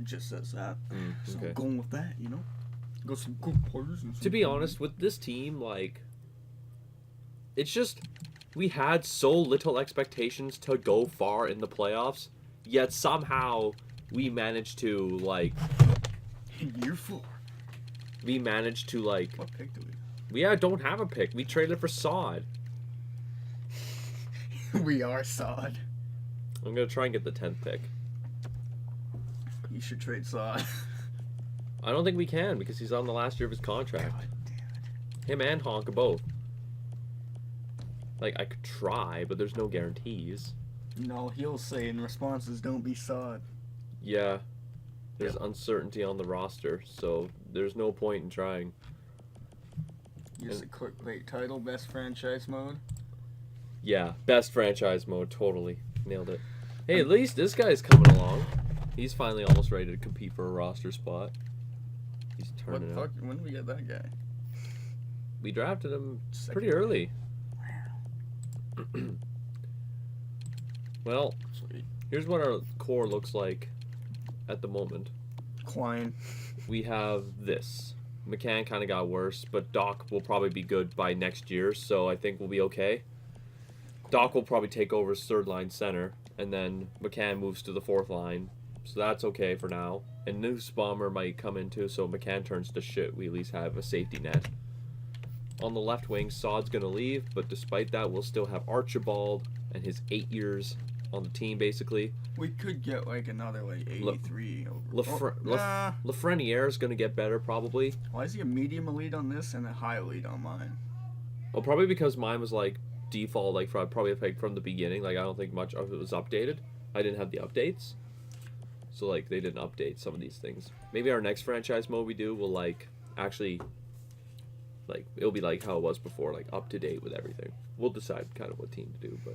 It just says that. So Okay. I'm going with that, you know? Got some good players. And some To be honest, with this team, like, it's just we had so little expectations to go far in the playoffs, yet somehow we managed to like in year 4. we managed to like What pick do we don't have a pick. We traded for Sod. we are sod. I'm gonna try and get the 10th pick. You should trade sod. I don't think we can because he's on the last year of his contract. God damn Him and Honk are both. Like I could try, but there's no guarantees. it. No, he'll say in responses, don't be sod. Yeah. There's uncertainty on the roster, so there's no point in trying. Use the clickbait title, best franchise mode. Yeah, best franchise mode, totally. Nailed it. Hey, at least this guy's coming along. He's finally almost ready to compete for a roster spot. He's What turning the out. fuck? When did we get that guy? We drafted him Second. pretty early. Well, Sweet. here's what our core looks like at the moment. Quine. We have this. McCann kind of got worse, but Doc will probably be good by next year, so I think we'll be okay. Doc will probably take over as third line center, and then McCann moves to the fourth line, so that's okay for now. And Nussbaumer might come in too, so McCann turns to shit. We at least have a safety net. On the left wing, Sod's going to leave, but despite that, we'll still have Archibald and his 8 years on the team, basically. We could get like another like 83 over. Lafreniere is going to get better, probably. Why is he a medium elite on this and a high elite on mine? Well, probably because mine was like default, like probably like from the beginning. Like I don't think much of it was updated. I didn't have the updates, so like they didn't update some of these things. Maybe our next franchise mode we do will like actually like it'll be like how it was before, like up to date with everything. We'll decide kind of what team to do, but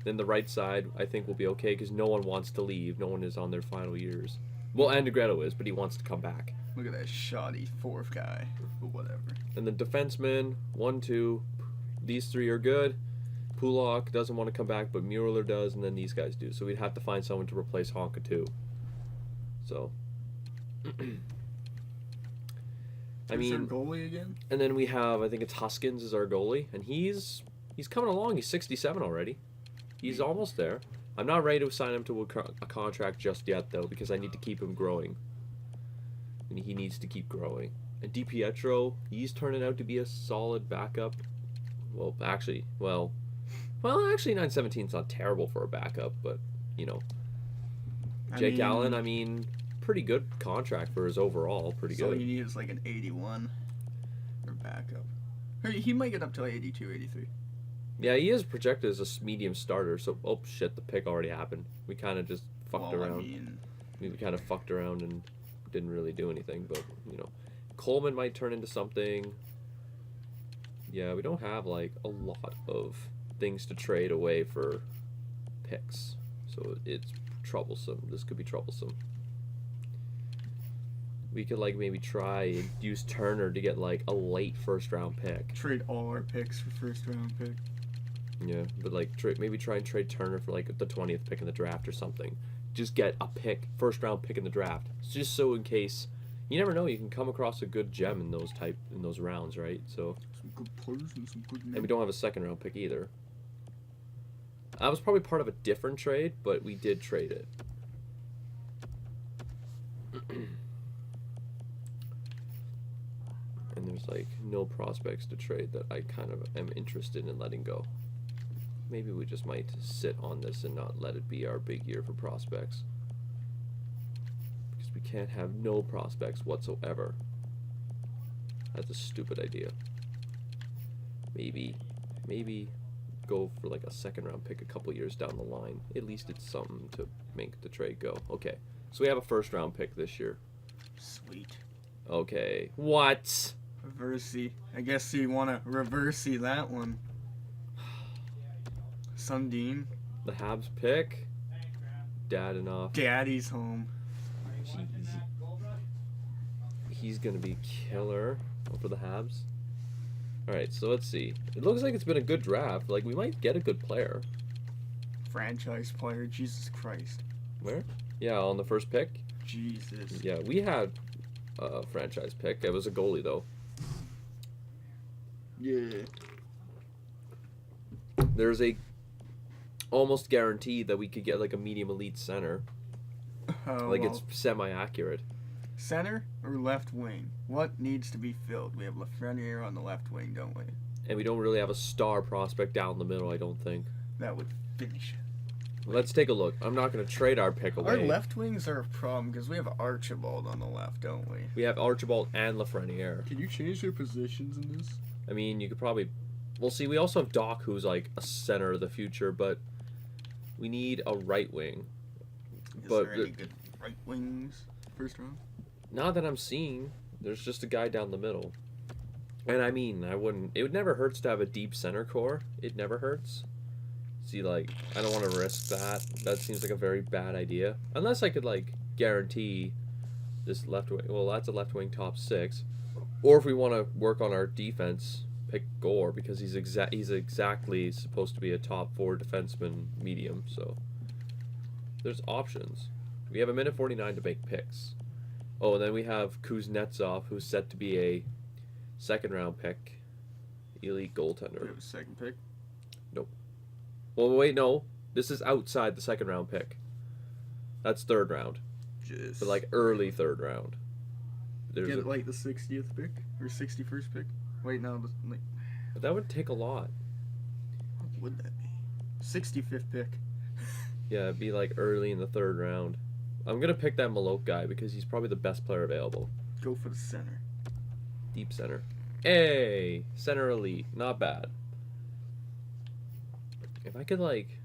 then the right side I think will be okay because no one wants to leave. No one is on their final years. Well, Andegretto is, but he wants to come back. Look at that shoddy fourth guy. But whatever. And the defensemen, 1, 2, these 3 are good. Pulak doesn't want to come back, but Mueller does, and then these guys do. So we'd have to find someone to replace Honka too. So, I Who's our mean, goalie again? and then we have, I think it's Huskins is our goalie, and he's coming along. He's 67 already. He's almost there. I'm not ready to sign him to a contract just yet, though, because I need to keep him growing. And he needs to keep growing. And DiPietro, he's turning out to be a solid backup. Actually 917 is not terrible for a backup, but, you know. Jake Allen, I mean, pretty good contract for his overall. Pretty So good. you need is like an 81 for backup. He might get up to like 82, 83. Yeah, he is projected as a medium starter, so, oh shit, the pick already happened. We kind of just fucked around. I mean, We kind of fucked around and didn't really do anything, but, you know. Coleman might turn into something. Yeah, we don't have, like, a lot of things to trade away for picks, so it's troublesome. This could be troublesome. We could, like, maybe try and use Turner to get, like, a late first-round pick. trade all our picks for first round pick. Yeah, but, like, maybe try and trade Turner for, like, the 20th pick in the draft or something. Just get a pick, first-round pick in the draft. Just so in case... You never know, you can come across a good gem in those rounds, right? So, Some good players and some good and we don't have a second-round pick either. I was probably part of a different trade, but we did trade it. And there's like no prospects to trade that I kind of am interested in letting go. Maybe we just might sit on this and not let it be our big year for prospects. Because we can't have no prospects whatsoever. That's a stupid idea. Maybe go for like a second round pick a couple years down the line. At least it's something to make the trade go. Okay, so we have a first round pick this year. Sweet. Okay, what? Reversey. I guess you want to reversey that one. Sundin. The Habs pick. Dad enough. Daddy's home. He's gonna be killer for the Habs. Alright, so let's see. It looks like it's been a good draft. Like, we might get a good player. Franchise player. Jesus Christ. Where? Yeah, on the first pick. Jesus. Yeah, we had a franchise pick. It was a goalie though. Yeah. There's a almost guaranteed that we could get like a medium elite center. Like it's semi-accurate. Center or left wing? What needs to be filled? We have Lafreniere on the left wing, don't we? And we don't really have a star prospect down the middle, I don't think. That would finish it. Let's take a look. I'm not going to trade our pick away. Our left wings are a problem because we have Archibald on the left, don't we? We have Archibald and Lafreniere. Can you change their positions in this? I mean, you could probably... We'll see. We also have Doc, who's like a center of the future, but we need a right wing. Is there any good right wings first round? Not that I'm seeing. There's just a guy down the middle. And I mean, it would never hurts to have a deep center core. It never hurts. See, like, I don't want to risk that. That seems like a very bad idea. Unless I could, like, guarantee this left wing. Well, that's a left wing top 6. Or if we want to work on our defense, pick Gore, because he's exactly supposed to be a top 4 defenseman medium. So there's options. We have a minute 49 to make picks. Oh, and then we have Kuznetsov, who's set to be a second-round pick. Elite goaltender. We have a second pick. Well, wait, no. This is outside the second-round pick. That's third round. Just But, like, early third round. There's get like the 60th pick or 61st pick. Wait, no, like But that would take a lot. what would that be? 65th pick. Yeah, it'd be, like, early in the third round. I'm going to pick that Malok guy because he's probably the best player available. Go for the center. Deep center. Hey! Center elite. Not bad. If I could, like,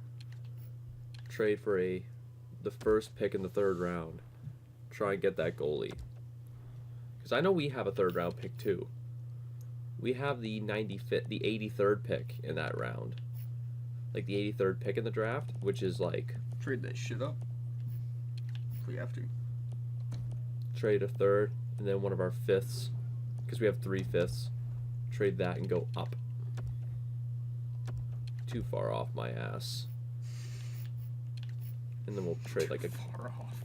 trade for the first pick in the third round, try and get that goalie. Because I know we have a third round pick too. We have the 83rd pick in that round. Like the 83rd pick in the draft, which is like... Trade that shit up. If we have to. Trade a third, and then one of our fifths. Because we have 3 fifths. Trade that and go up. Too far off my ass. And then we'll trade like a... Far off.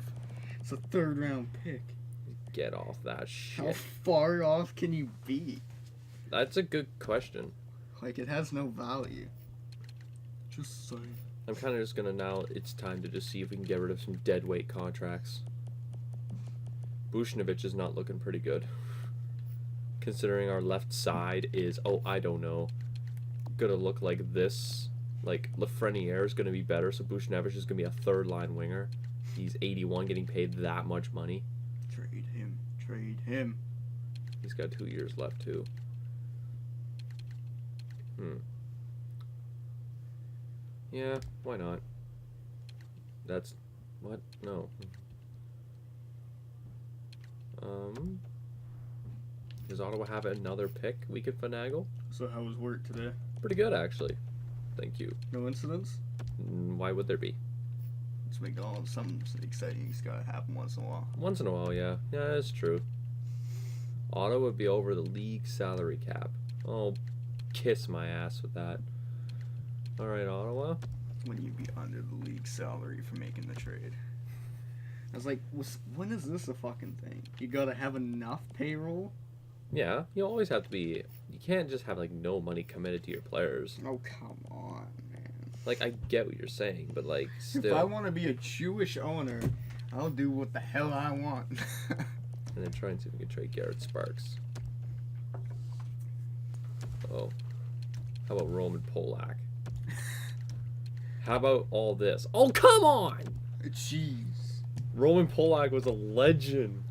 It's a third round pick. Get off that How shit. far off can you be? That's a good question. Like, it has no value. Just saying. I'm kind of just gonna now, it's time to just see if we can get rid of some dead weight contracts. Bushnovich is not looking pretty good. Considering our left side is, oh, I don't know, gonna look like this. Like, Lafreniere is gonna be better, so Bushnovich is gonna be a third line winger. He's 81, getting paid that much money. Trade him. Trade him. He's got 2 years left, too. Yeah, why not? That's... What? No. Does Ottawa have another pick we could finagle? So how was work today? Pretty good, actually. Thank you. No incidents? Why would there be? Let's make all something exciting's gotta happen once in a while. Once in a while, yeah. Yeah, that's true. Ottawa would be over the league salary cap. Oh, kiss my ass with that. Alright, Ottawa. When you be under the league salary for making the trade. I was like, when is this a fucking thing? You gotta have enough payroll? Yeah, you always have to be... You can't just have, like, no money committed to your players. Oh, come on, man. Like, I get what you're saying, but, like, still... If I want to be a Jewish owner, I'll do what the hell I want. And then try and see if we can trade Garrett Sparks. Oh. How about Roman Polak? How about all this? Oh, come on! Jeez. Roman Polak was a legend.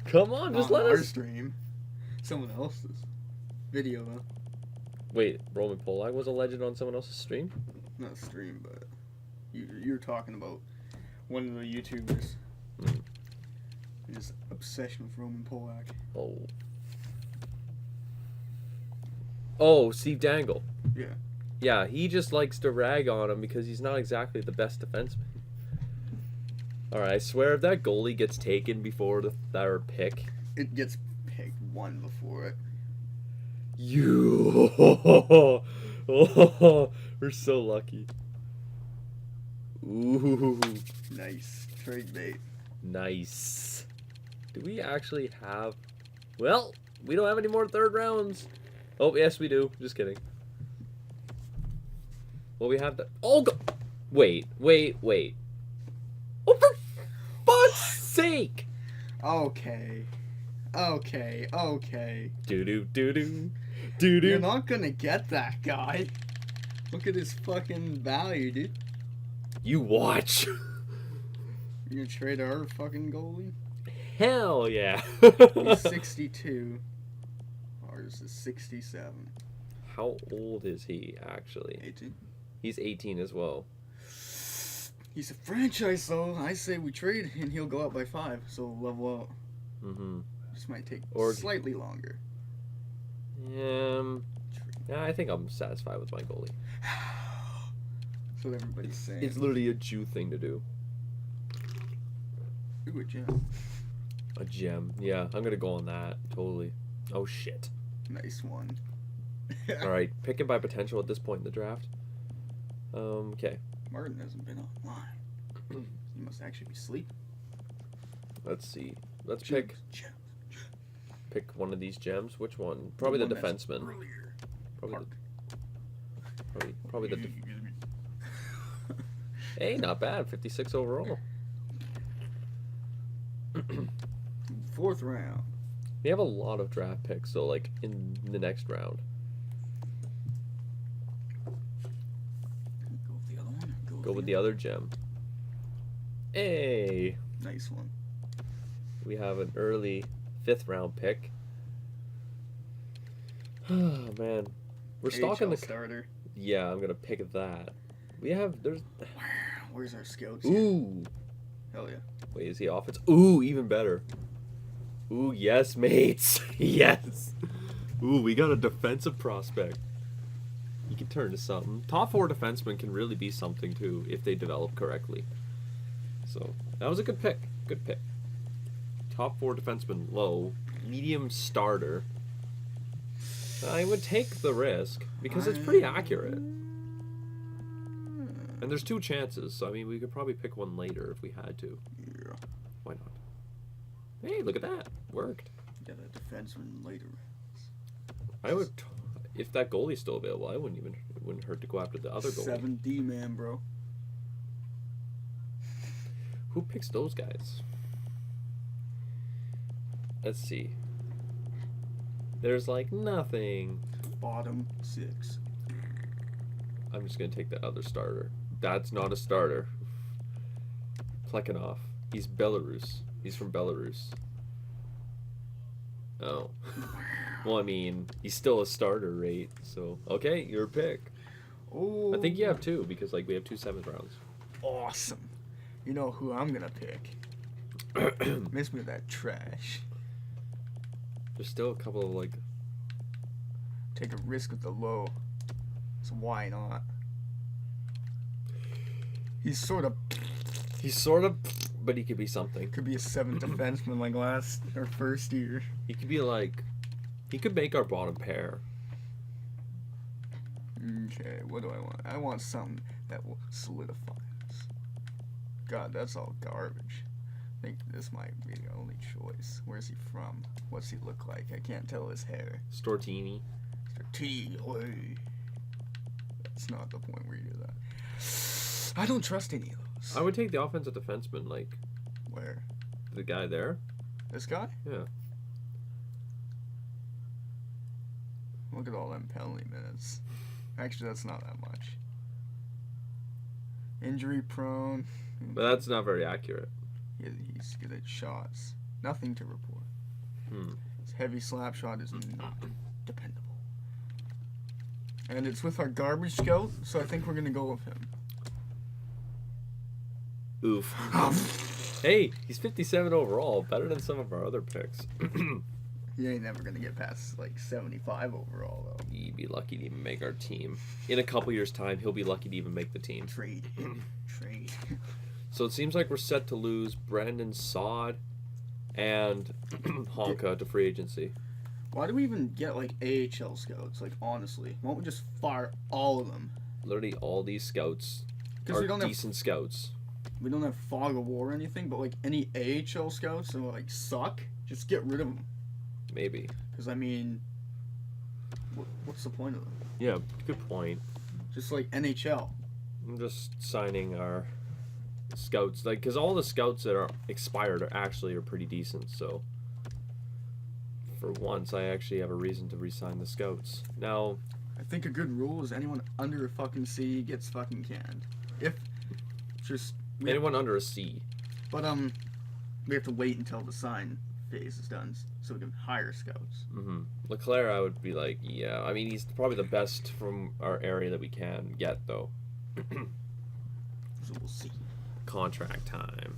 Come on, just On let our us... stream. Someone else's video, though. Wait, Roman Polak was a legend on someone else's stream? Not stream, but you're talking about one of the YouTubers. His obsession with Roman Polak. Oh. Oh, Steve Dangle. Yeah. Yeah, he just likes to rag on him because he's not exactly the best defenseman. Alright, I swear if that goalie gets taken before our pick... It gets picked one before it. You... we're so lucky. Ooh. Nice. Trade bait. Nice. Do we actually have... Well, we don't have any more third rounds. Oh, yes, we do. Just kidding. Well, we have the... Oh, wait. Oh, for fuck's sake! Okay. Do-do-do-do. You're Do-do. not gonna get that guy. Look at his fucking value, dude. You watch. You gonna trade our fucking goalie? Hell yeah. He's 62. Ours is 67. How old is he, actually? 18. He's 18 as well. He's a franchise, though. I say we trade and he'll go up by 5, so level out. Mm-hmm. This might take Or- slightly longer. Yeah, I think I'm satisfied with my goalie. That's what everybody's saying. It's literally a Jew thing to do. Ooh, a gem. A gem. Yeah, I'm gonna go on that. Totally. Oh, shit. Nice one. Alright, picking by potential at this point in the draft. Okay. Martin hasn't been online. He must actually be sleeping. Let's see. Let's pick Gems. one of these gems. Which one? Probably the one that's defenseman. earlier. Probably the Hey, not bad. 56 overall. Fourth round. We have a lot of draft picks, so like in the next round. Go with the other one. Go with the other gem. Hey, Nice one. we have an early 5th round pick. Oh man, we're stocking AHL the. starter. Yeah, I'm gonna pick that. There's. Where's our scouts? Ooh, Hell yeah. wait, is he offense? Ooh, even better. Ooh, yes, mates. Yes. Ooh, we got a defensive prospect. He can turn to something. Top 4 defensemen can really be something too if they develop correctly. So that was a good pick. Good pick. Top 4 defenseman low, medium starter. I would take the risk because it's pretty accurate. And there's 2 chances, so I mean we could probably pick one later if we had to. Yeah. Why not? Hey, look at that. Worked. Got a defenseman later. I would, if that goalie's still available, it wouldn't hurt to go after the other goalie. 7D man, bro. Who picks those guys? Let's see. There's like nothing. Bottom 6. I'm just gonna take the other starter. That's not a starter. Plekhanov. He's Belarus. He's from Belarus. Oh. Well, I mean, he's still a starter rate, so okay, your pick. Oh. I think you have 2 because like we have 2 7th rounds. Awesome. You know who I'm gonna pick? Miss me with that trash. There's still a couple of like. Take a risk with the low. So why not? He's sort of But he could be something. could be a 7th defenseman like last or first year. He could be like. He could make our bottom pair. Okay, what do I want? I want something that will solidify us. God, that's all garbage. I think this might be the only choice. Where's he from? What's he look like? I can't tell his hair. Stortini. That's not the point where you do that. I don't trust any of those. I would take the offensive defenseman, like Where? the guy there. This guy? Yeah. Look at all them penalty minutes. Actually, that's not that much. Injury prone. But that's not very accurate. He's good at shots. Nothing to report. Hmm. His heavy slap shot is not dependable. And it's with our garbage scout, so I think we're going to go with him. Oof. Hey, he's 57 overall, better than some of our other picks. He ain't never going to get past like 75 overall, though. He'd be lucky to even make our team. In a couple years' time, he'll be lucky to even make the team. Trade. Trade. So it seems like we're set to lose Brandon Saad and Honka to free agency. Why do we even get like AHL scouts? Like, honestly, why don't we just fire all of them? Literally all these scouts 'Cause are we don't have- decent scouts. we don't have fog of war or anything, but like any AHL scouts that like suck, just get rid of them. Maybe. Because I mean, what's the point of them? Yeah, good point. Just like NHL. I'm just signing our scouts, like, because all the scouts that are expired are pretty decent. So for once, I actually have a reason to re-sign the scouts. Now, I think a good rule is anyone under a fucking C gets fucking canned. If just anyone under a C. But we have to wait until the sign phase is done so we can hire scouts. Mm-hmm. Leclerc, I would be like, yeah. I mean, he's probably the best from our area that we can get, though. So we'll see. Contract time.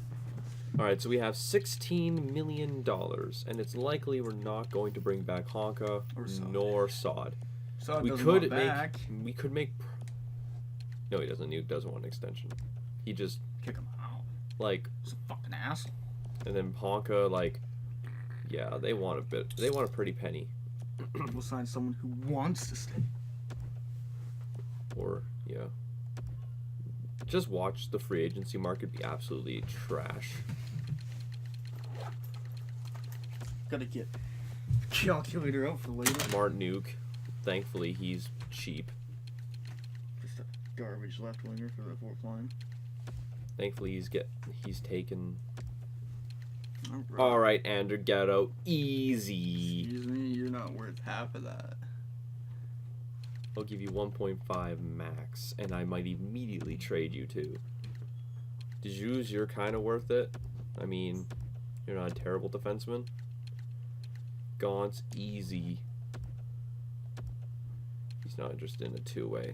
All right, so we have $16 million, and it's likely we're not going to bring back Honka Or Sod. nor Sod. So We could make. No, he doesn't. He doesn't want an extension. He just kick him out. like, He's a fucking asshole. and then Honka, like, yeah, they want a bit. They want a pretty penny, We'll sign someone who wants to stay. or yeah. Just watch the free agency market be absolutely trash. Gotta get the calculator out for later. Martin Nuke, thankfully he's cheap. Just a garbage left winger for the fourth line. Thankfully he's taken. Alright. All right, Andrew Gatto, easy. Excuse me, you're not worth half of that. I'll give you 1.5 max, and I might immediately trade you too. Dejoux, you're kind of worth it. I mean, you're not a terrible defenseman. Gaunt's easy. He's not interested in a two-way.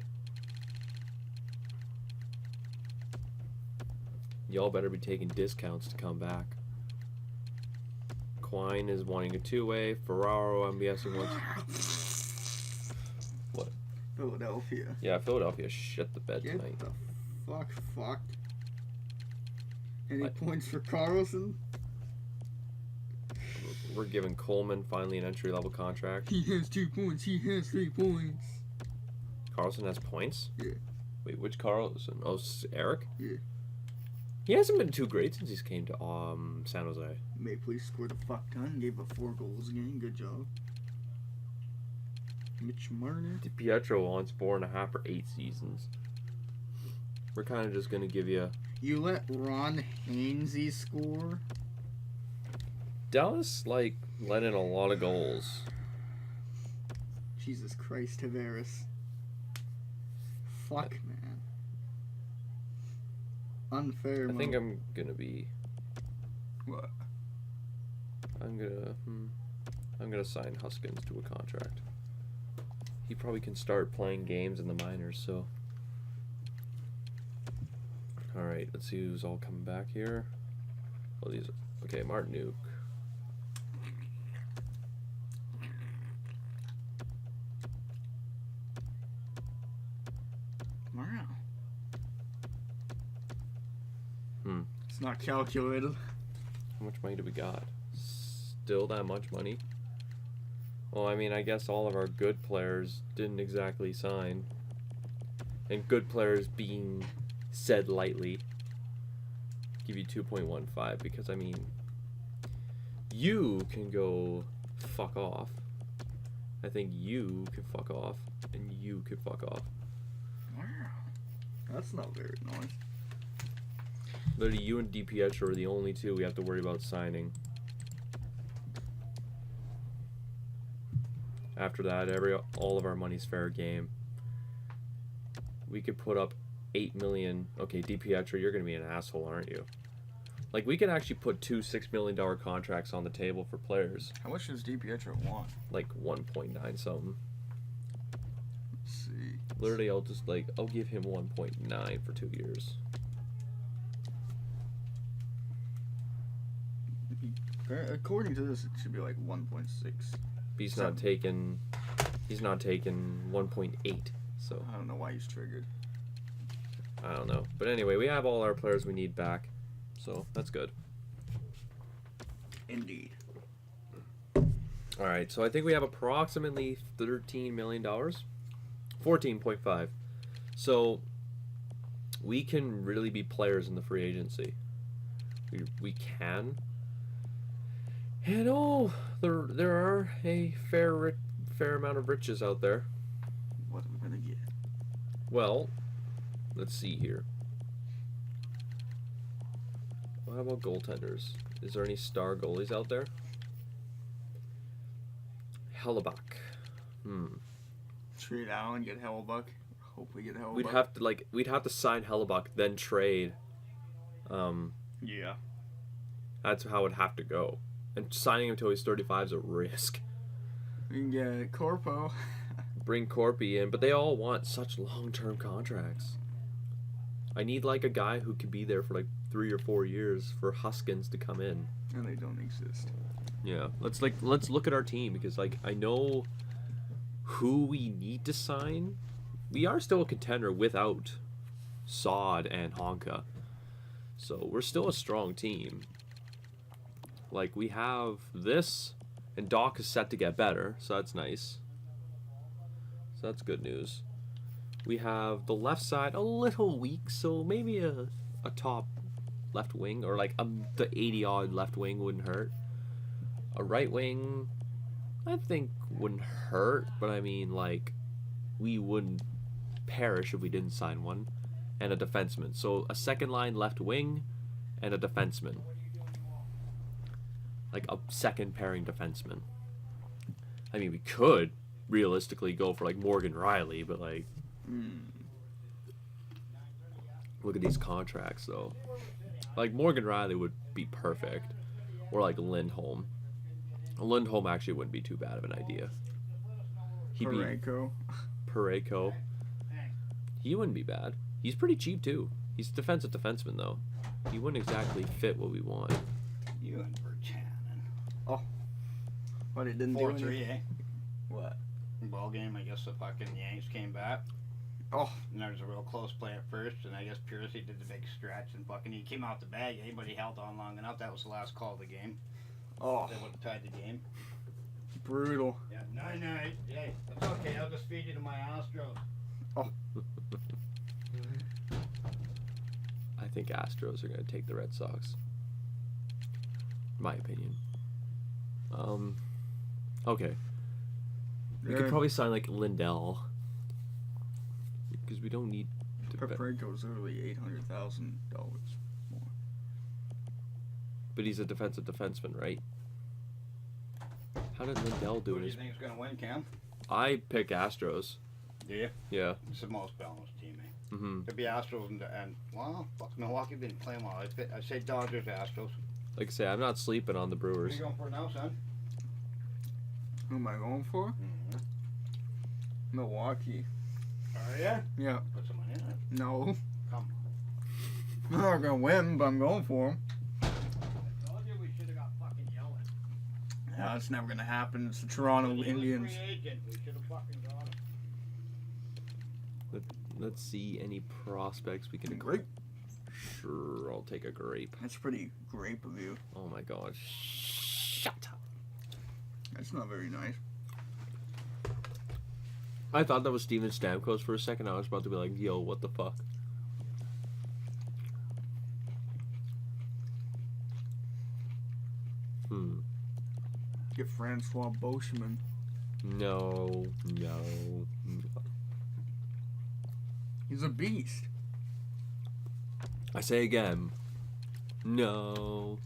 Y'all better be taking discounts to come back. Quine is wanting a two-way. Ferraro, I'm guessing, wants... What? Philadelphia. Yeah, Philadelphia shit the bed Get tonight. the fuck fucked. Any What? points for Carlson? We're giving Coleman finally an entry-level contract. He has 2 points. He has 3 points. Carlson has points? Yeah. Wait, which Carlson? Oh, Eric? Yeah. He hasn't been too great since he's came to San Jose. Maple Leafs scored a fuck ton. Gave up 4 goals again. Good job. Mitch Marner. DiPietro wants 4.5 for 8 seasons. We're kind of just going to give you... You let Ron Hainsey score? Dallas, like, let in a lot of goals. Jesus Christ, Tavares. Fuck, man. Unfair. I think I'm going to be... What? I'm going to sign Huskins to a contract. He probably can start playing games in the minors, so... Alright, let's see who's all coming back here. Well, these... Okay, Martin Nuke. Wow. Hmm. It's not calculated. How much money do we got? Still that much money? Well, I mean, I guess all of our good players didn't exactly sign. And good players being said lightly. Give you 2.15 because, I mean, you can go fuck off. I think you can fuck off. And you can fuck off. Wow. That's not very nice. Literally, you and DiPietro are the only two we have to worry about signing. After that, all of our money's fair game. We could put up 8 million. Okay, DiPietro, you're gonna be an asshole, aren't you? Like, we could actually put 2 $6 million contracts on the table for players. How much does DiPietro want? Like 1.9 something. Let's see. Literally, I'll give him 1.9 for 2 years. According to this, it should be like 1.6. He's not taking 1.8. So I don't know why he's triggered. I don't know. But anyway, we have all our players we need back. So that's good. Indeed. Alright, so I think we have approximately $13 million. 14.5. So we can really be players in the free agency. We can. And there are a fair amount of riches out there. What are we gonna get? Well, let's see here. Well, how about goaltenders? Is there any star goalies out there? Hellebuck. Trade Allen, get Hellebuck. Hope we get Hellebuck. We'd have to sign Hellebuck, then trade. Yeah. That's how it'd have to go. And signing him until he's 35 is a risk. We can get Corpo. Bring Corpy in, but they all want such long-term contracts. I need like a guy who could be there for like 3 or 4 years for Huskins to come in. And they don't exist. Yeah, let's look at our team, because like I know who we need to sign. We are still a contender without Sod and Honka, so we're still a strong team. Like, we have this, and Doc is set to get better, so that's nice. So that's good news. We have the left side a little weak, so maybe a top left wing, or like the 80-odd left wing wouldn't hurt. A right wing, I think, wouldn't hurt, but I mean, like, we wouldn't perish if we didn't sign one. And a defenseman. So a second line left wing and a defenseman. Like a second pairing defenseman. I mean, we could realistically go for like Morgan Riley, but like, look at these contracts though. Like Morgan Riley would be perfect, or like Lindholm. Lindholm actually wouldn't be too bad of an idea. Parayko. He wouldn't be bad. He's pretty cheap too. He's a defensive defenseman though. He wouldn't exactly fit what we want. You and Berchanin. Oh. But it didn't do 4-3, anything. eh? What? Ball game, I guess the fucking Yanks came back. Oh. And there was a real close play at first, and I guess Piercy did the big stretch, and fucking he came out the bag. Anybody held on long enough, that was the last call of the game. Oh. They would have tied the game. Brutal. Yeah, 9-9. Hey, that's okay. I'll just feed you to my Astros. Oh. I think Astros are going to take the Red Sox. My opinion. Okay. We could probably sign like Lindell, because we don't need to. Paprika's literally $800,000 more. But he's a defensive defenseman, right? How did Lindell do Who it? do you think is going to win, Cam? I pick Astros. Do you? Yeah. It's the most balanced team, eh? Mm-hmm. Could be Astros and well, fuck, Milwaukee been playing well. I say Dodgers, Astros. Like I say, I'm not sleeping on the Who are Brewers. you going for now, son? Who am I going for? Mm-hmm. Milwaukee. Are you? Yeah. Put some money in it. No. Come on. I'm not going to win, but I'm going for them. I told you we should have got fucking yelling. Yeah, it's never going to happen. It's the Toronto He was Indians. free agent. We should have fucking got him. Let's see any prospects we can. Grape. Sure, I'll take a grape. That's pretty grape of you. Oh my god. Shut up. That's not very nice. I thought that was Steven Stamkos for a second. I was about to be like, yo, what the fuck? Get Francois Beauchemin. No. He's a beast. I say again. No.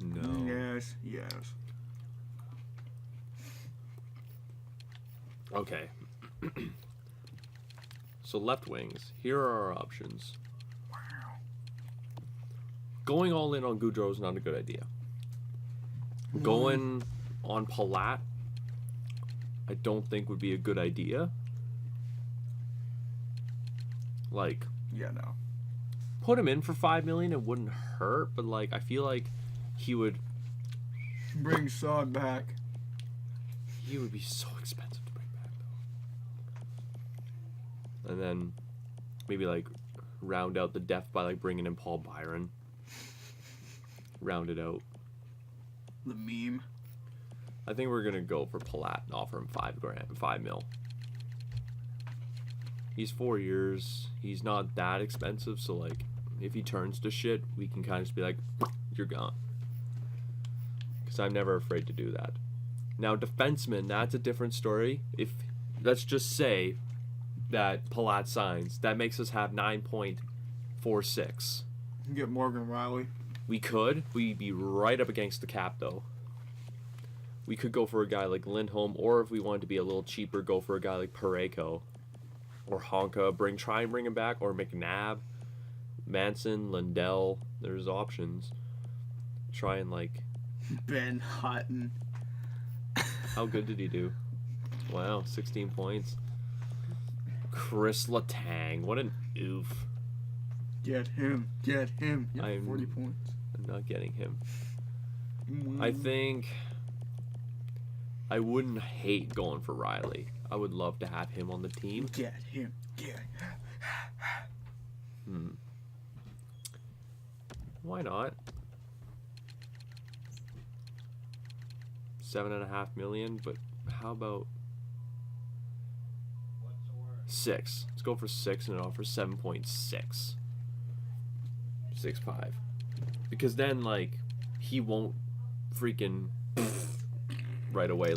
Yes. Okay. So left wings. Here are our options. Wow. Going all in on Goudreau is not a good idea. Going on Palat, I don't think would be a good idea. Like, Yeah, no. put him in for $5 million, it wouldn't hurt, but like I feel like he would Bring Sod back. be so expensive to bring back though. And then maybe like round out the depth by like bringing in Paul Byron. Round it out. The meme. I think we're gonna go for Palat and offer him $5 mil. He's 4 years. He's not that expensive, so like if he turns to shit, we can kind of just be like, you're gone. Because I'm never afraid to do that. Now, defenseman, that's a different story. If let's just say that Palat signs, that makes us have 9.46. Get Morgan Riley. We could. We'd be right up against the cap, though. We could go for a guy like Lindholm, or if we wanted to be a little cheaper, go for a guy like Parayko or Honka. Try and bring him back, or McNabb, Manson, Lindell. There's options. Try and Ben Hutton. How good did he do? Wow, 16 points. Chris Letang, what an oof. Get him. Get him. He had I'm- 40 points. I'm not getting him. Wow. I think I wouldn't hate going for Riley. I would love to have him on the team. Get him. Get Why not? 7.5 million, but how about 6? Let's go for 6 and offer 7.6. 6.5. Because then, he won't freaking right away.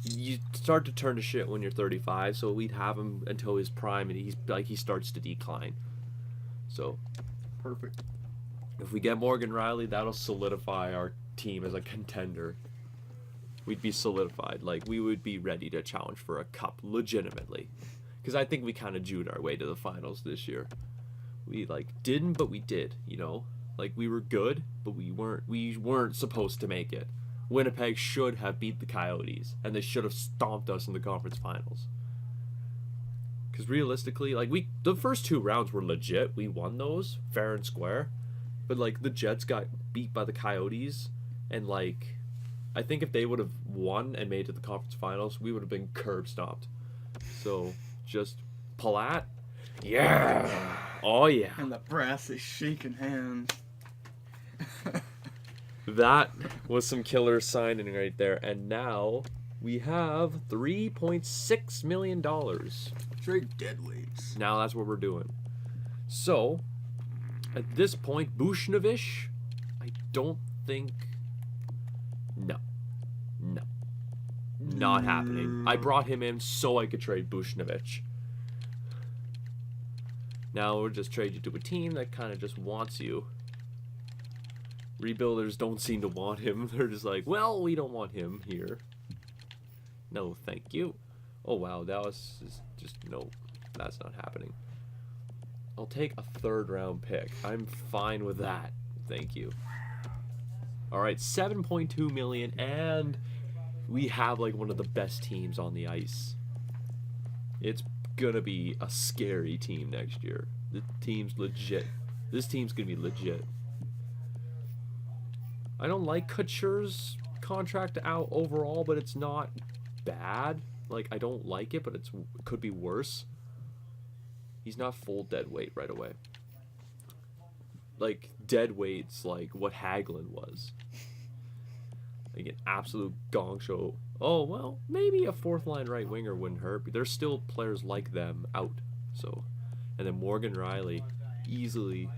You start to turn to shit when you're 35, so we'd have him until his prime, and he starts to decline. So, Perfect. if we get Morgan Riley, that'll solidify our team as a contender. We'd be solidified. We would be ready to challenge for a cup, legitimately. Because I think we kind of jewed our way to the finals this year. We, didn't, but we did, you know? We were good, but we weren't supposed to make it. Winnipeg should have beat the Coyotes, and they should have stomped us in the conference finals. Because realistically, the first 2 rounds were legit. We won those, fair and square. But, the Jets got beat by the Coyotes, and, I think if they would have won and made it to the conference finals, we would have been curb stomped. So, just Palat. Yeah. Oh, yeah. And the brass is shaking hands. That was some killer signing right there. And now we have $3.6 million. Trade deadweights. Now that's what we're doing. So, at this point, Buchnevich, I don't think... No. Not happening. I brought him in so I could trade Buchnevich. Now we'll just trade you to a team that kind of just wants you. Rebuilders don't seem to want him. They're just like, well, we don't want him here. No, thank you. Oh, wow, that was just no, that's not happening. I'll take a 3rd round pick. I'm fine with that. Thank you. All right, 7.2 million, and we have one of the best teams on the ice. It's gonna be a scary team next year. The team's legit. This team's gonna be legit. I don't like Couture's contract out overall, but it's not bad. I don't like it, but it could be worse. He's not full dead weight right away. Dead weight's what Hagelin was. An absolute gong show. Oh, well, maybe a 4th line right winger wouldn't hurt, but there's still players like them out. So, and then Morgan Riley, easily,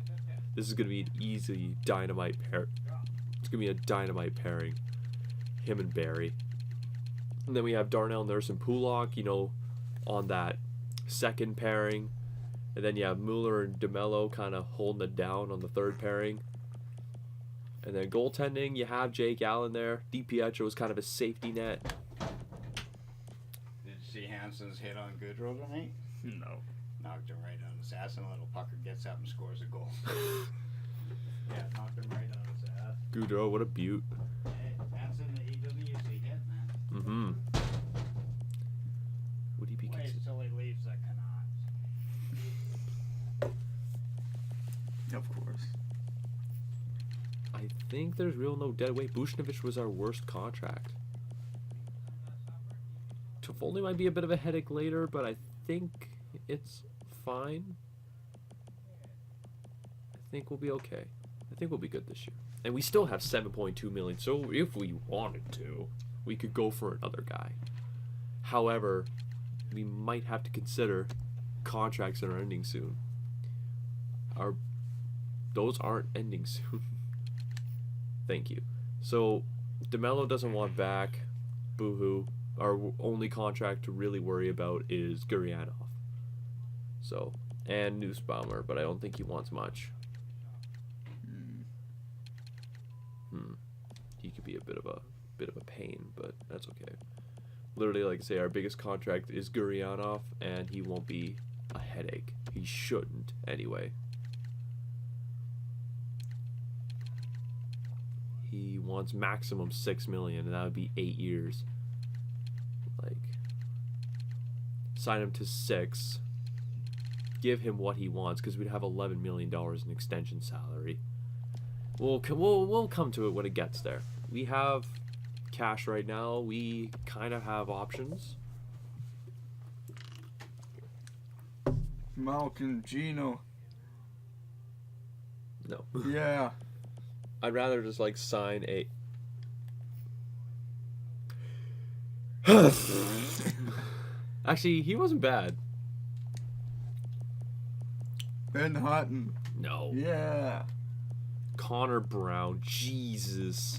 this is going to be an easy dynamite pair. It's going to be a dynamite pairing. Him and Barry. And then we have Darnell Nurse and Pulak, on that 2nd pairing. And then you have Mueller and DeMello kind of holding it down on the 3rd pairing. And then goaltending, you have Jake Allen there. DiPietro is kind of a safety net. Did you see Hansen's hit on Goodrow tonight? No. Knocked him right on his ass, and little pucker gets up and scores a goal. Yeah, knocked him right on his ass. Goudreau, what a beaut. Hey, Hansen, he doesn't usually hit, man. Mm-hmm. Would he be Wait considered? till he leaves the Canucks. Of course. I think there's real no dead weight. Buchnevich was our worst contract. Toffoli might be a bit of a headache later, but I think it's fine. I think we'll be okay. I think we'll be good this year. And we still have 7.2 million, so if we wanted to, we could go for another guy. However, we might have to consider contracts that are ending soon. those aren't ending soon. Thank you. So, DeMello doesn't want back. Boo-hoo. Our only contract to really worry about is Gurianov. So, and Nussbaumer, but I don't think he wants much. He could be a bit of a pain, but that's okay. Literally, like I say, our biggest contract is Gurianov, and he won't be a headache. He shouldn't, anyway. He wants maximum $6 million, and that would be 8 years. Like, sign him to 6. Give him what he wants, because we'd have $11 million in extension salary. We'll come to it when it gets there. We have cash right now. We kind of have options. Malkin, Gino. No. Yeah. I'd rather just like sign a. Actually, he wasn't bad. Ben Hutton. No. Yeah. Connor Brown. Jesus.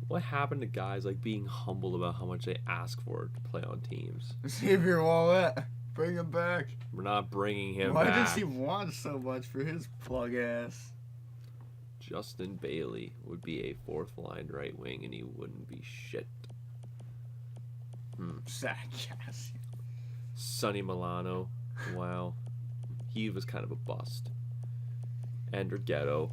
What happened to guys like being humble about how much they ask for to play on teams? Xavier Wallet. Bring him back. We're not bringing him Why back. does he want so much for his plug ass? Justin Bailey would be a fourth line right wing, and he wouldn't be shit. Zach Cassian. Sonny Milano. Wow. He was kind of a bust. Andrew Ghetto.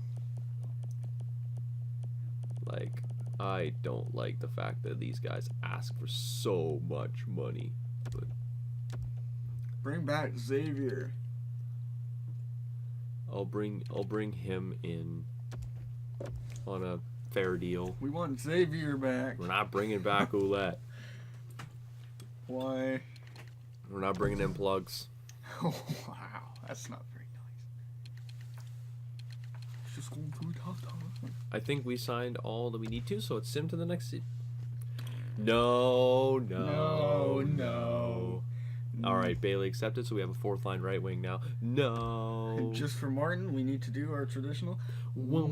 Like, I don't like the fact that these guys ask for so much money. But Bring back Xavier. I'll bring him in on a fair deal. We want Xavier back. We're not bringing back Ouellette. Why? We're not bringing in plugs. Oh, wow. That's not very nice. It's just going through a tough time. I think we signed all that we need to, so it's sim to the next seat. No. All right, Bailey accepted, so we have a fourth line right wing now. No. And just for Martin, we need to do our traditional. Why?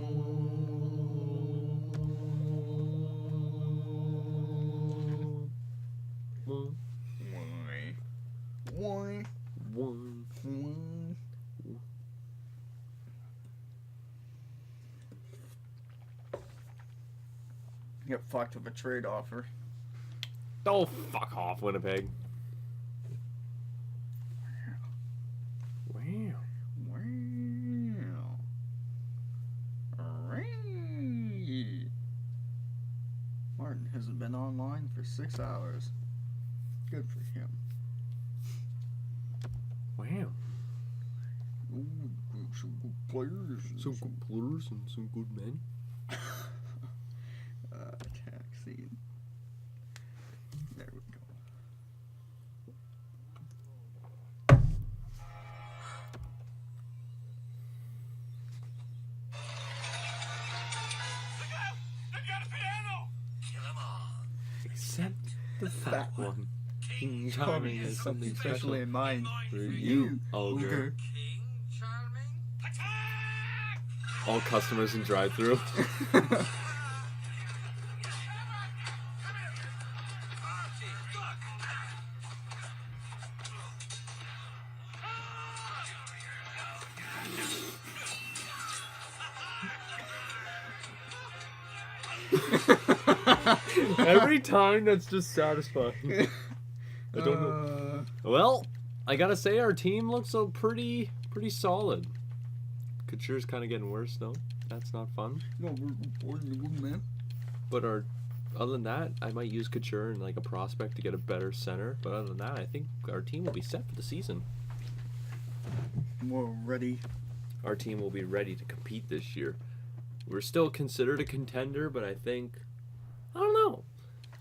Get fucked with a trade offer. Oh, fuck off, Winnipeg. Wow. Alright. Martin hasn't been online for 6 hours. Good for him. Wow. Ooh, some good players. Some good players and some good men. Taxi. There we go. Except the fat one. King Charming Charming has is something special in mind for you, Ogre. All customers in drive-thru. Every time, that's just satisfying. I don't know. Well, I gotta say our team looks so pretty solid. Couture's kind of getting worse though. That's not fun. No, we're good, man. But other than that, I might use Couture and like a prospect to get a better center. But other than that, I think our team will be set for the season. We're ready. Our team will be ready to compete this year. We're still considered a contender, but I don't know.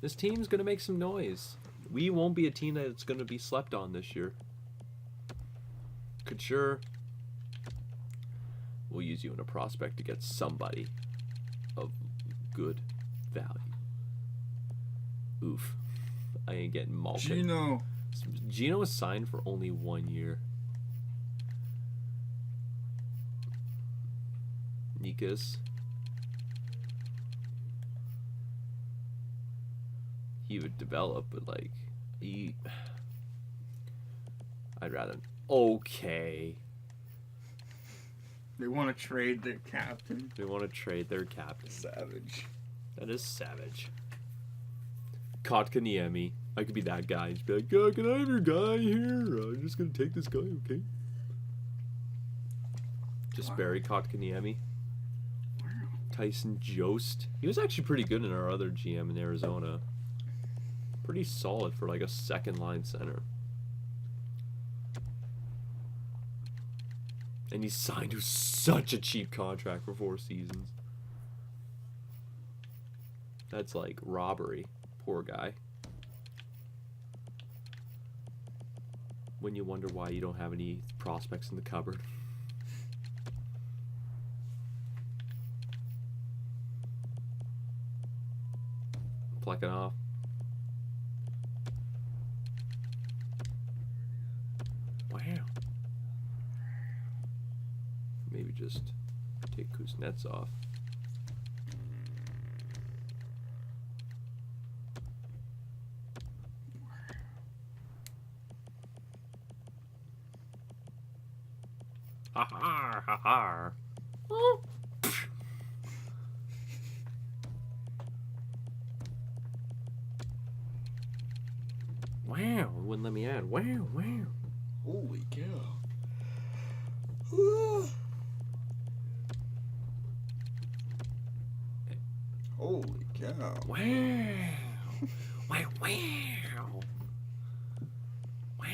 This team's gonna make some noise. We won't be a team that's gonna be slept on this year. Couture, we'll use you in a prospect to get somebody of good value. Oof. I ain't getting Malkin. Gino was signed for only 1 year. Cizikas. He would develop, but like I'd rather. Okay. They want to trade their captain. They want to trade their captain. Savage. That is savage. Kotkaniemi. I could be that guy. Just be like, "Yeah, can I have your guy here? I'm just gonna take this guy, okay?" Just bury Kotkaniemi. Wow. Tyson Jost. He was actually pretty good in our other GM in Arizona. Pretty solid for like a second line center. And he signed to such a cheap contract for 4 seasons. That's like robbery. Poor guy. When you wonder why you don't have any prospects in the cupboard. Pluck it off. Wow. Maybe just take Kuznetsov. Ha ha ha ha. Oh. Wow, it wouldn't let me add. Wow, wow. Holy cow. Holy cow. Wow. Wow, wow. Wow.